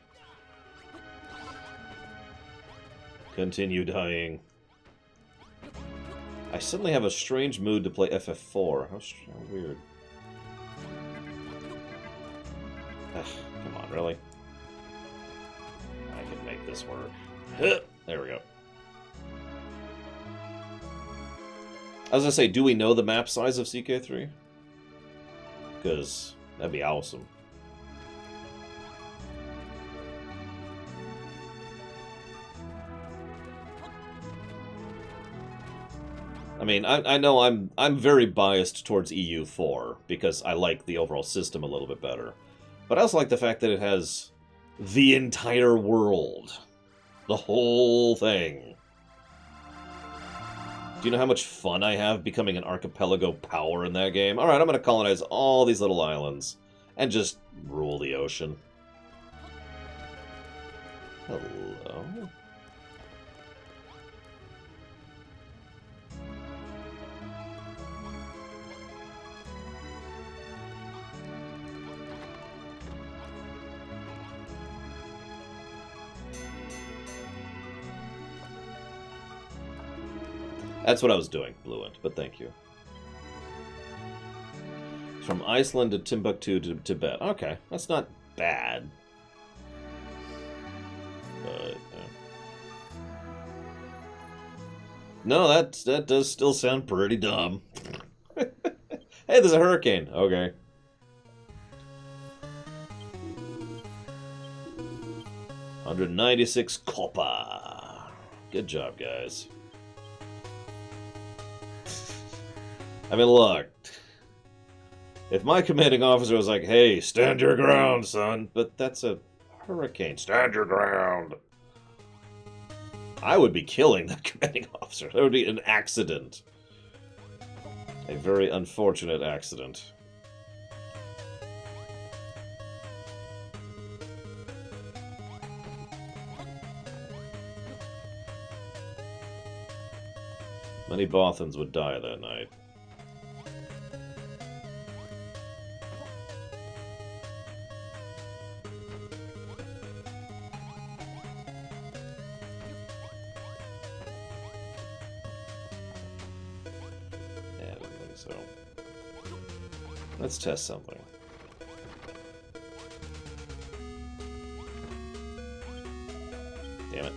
Continue dying. I suddenly have a strange mood to play FF4. How weird. Ugh, come on, really? I can make this work. There we go. I was gonna say, do we know the map size of CK3? Because that'd be awesome. I mean, I know I'm very biased towards EU4 because I like the overall system a little bit better. But I also like the fact that it has the entire world. The whole thing. Do you know how much fun I have becoming an archipelago power in that game? Alright, I'm going to colonize all these little islands and just rule the ocean. Hello? That's what I was doing, Bluent, but thank you. From Iceland to Timbuktu to Tibet. Okay, that's not bad. But no, that does still sound pretty dumb. Hey, there's a hurricane. Okay. $196 copper. Good job, guys. I mean, look. If my commanding officer was like, hey, stand your ground, son, but that's a hurricane. Stand your ground. I would be killing that commanding officer. That would be an accident. A very unfortunate accident. Many Bothans would die that night. So, let's test something. Damn it.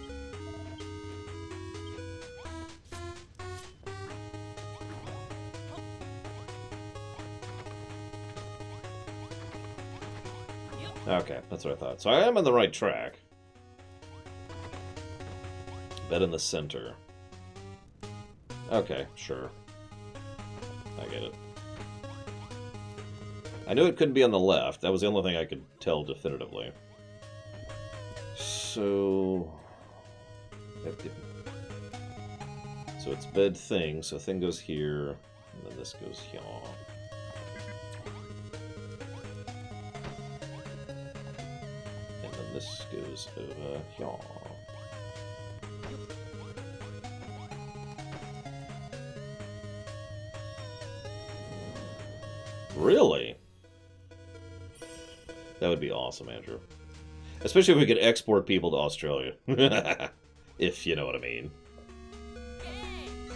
Okay, that's what I thought. So I am on the right track. Bet in the center. Okay, sure. I get it. I knew it couldn't be on the left. That was the only thing I could tell definitively. So... So it's bed thing, so thing goes here, and then this goes here. And then this goes over here. Really? That would be awesome, Andrew. Especially if we could export people to Australia. If you know what I mean.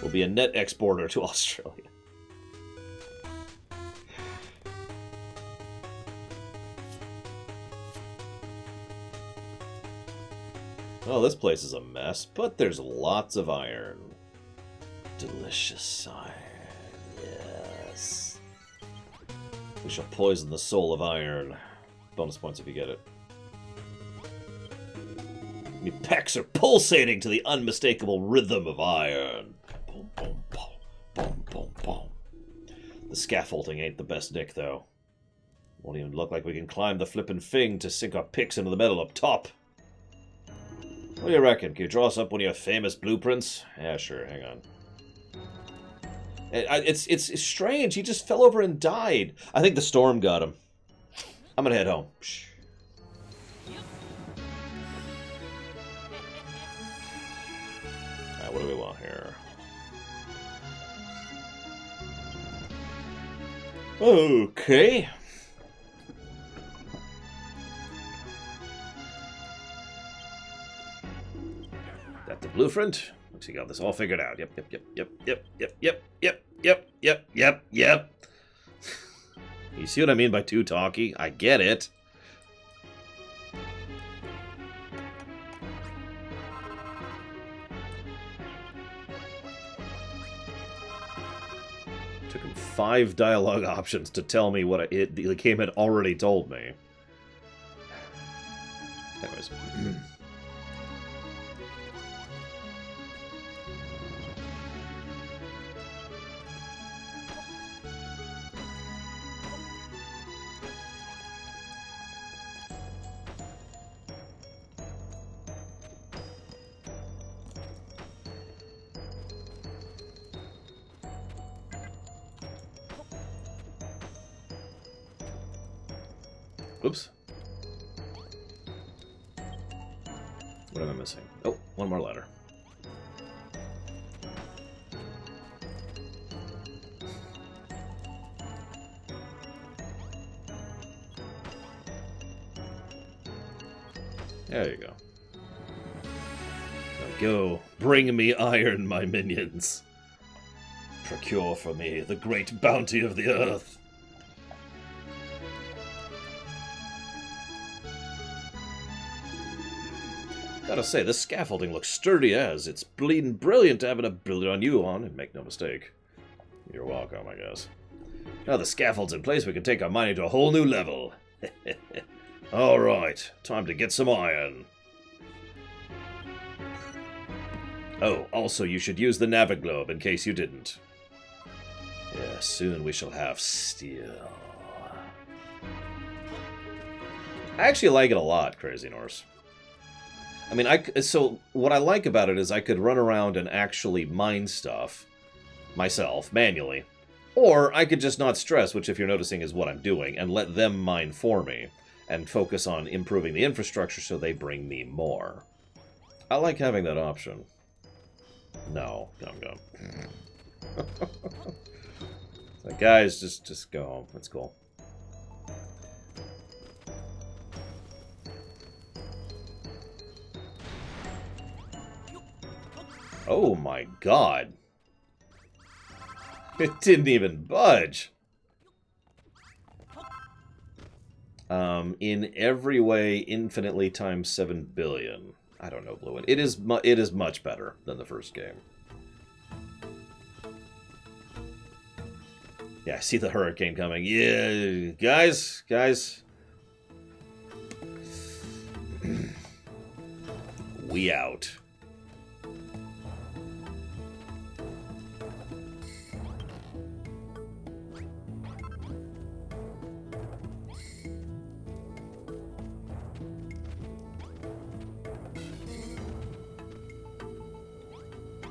We'll be a net exporter to Australia. Oh, this place is a mess, but there's lots of iron. Delicious iron. Yes. We shall poison the soul of iron. Bonus points if you get it. My pecs are pulsating to the unmistakable rhythm of iron. Boom, boom, boom, boom, boom, boom. The scaffolding ain't the best nick, though. Won't even look like we can climb the flippin' thing to sink our picks into the metal up top. What do you reckon? Can you draw us up one of your famous blueprints? Yeah, sure. Hang on. It's strange. He just fell over and died. I think the storm got him. I'm gonna head home. Alright, what do we want here? Okay. Got the blueprint. Looks like you got this all figured out. Yep. You see what I mean by too talky? I get it. Took him 5 dialogue options to tell me what the game had already told me. Anyways. Oops. What am I missing? Oh, one more letter. There you go. Now go, bring me iron, my minions. Procure for me the great bounty of the earth. Gotta say, this scaffolding looks sturdy as. It's bleeding brilliant to have a build it on you on, and make no mistake. You're welcome, I guess. Now the scaffold's in place, we can take our mining to a whole new level. Alright, time to get some iron. Oh, also you should use the Naviglobe in case you didn't. Yeah, soon we shall have steel. I actually like it a lot, Crazy Norse. I mean, so what I like about it is I could run around and actually mine stuff myself, manually. Or I could just not stress, which if you're noticing is what I'm doing, and let them mine for me, and focus on improving the infrastructure so they bring me more. I like having that option. No, gum. Like, guys, just go home. That's cool. Oh my god. It didn't even budge. In every way, infinitely times 7 billion. I don't know, Bluin. It is much better than the first game. Yeah, I see the hurricane coming. Yeah, guys. We out.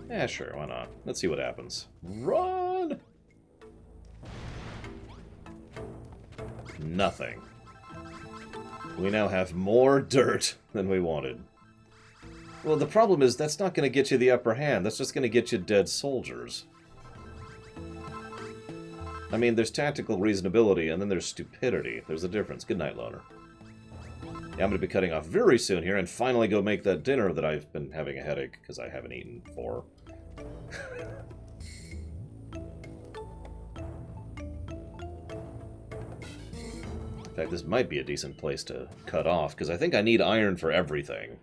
Yeah, sure, why not? Let's see what happens. Run! Nothing. We now have more dirt than we wanted. Well, the problem is that's not going to get you the upper hand. That's just going to get you dead soldiers. I mean, there's tactical reasonability, and then there's stupidity. There's a difference. Good night, Loner. Yeah, I'm going to be cutting off very soon here and finally go make that dinner that I've been having a headache because I haven't eaten for. In fact, this might be a decent place to cut off because I think I need iron for everything.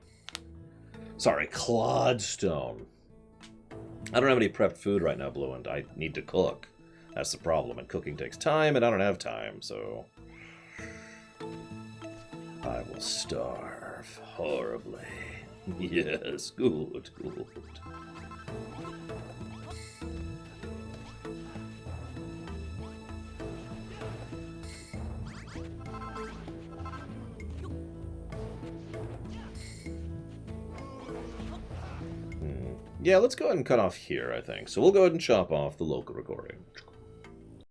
Sorry, clodstone. I don't have any prepped food right now, Blue, and I need to cook. That's the problem, and cooking takes time, and I don't have time, so... I will starve horribly. Yes, good. Yeah, let's go ahead and cut off here, I think. So we'll go ahead and chop off the local recording.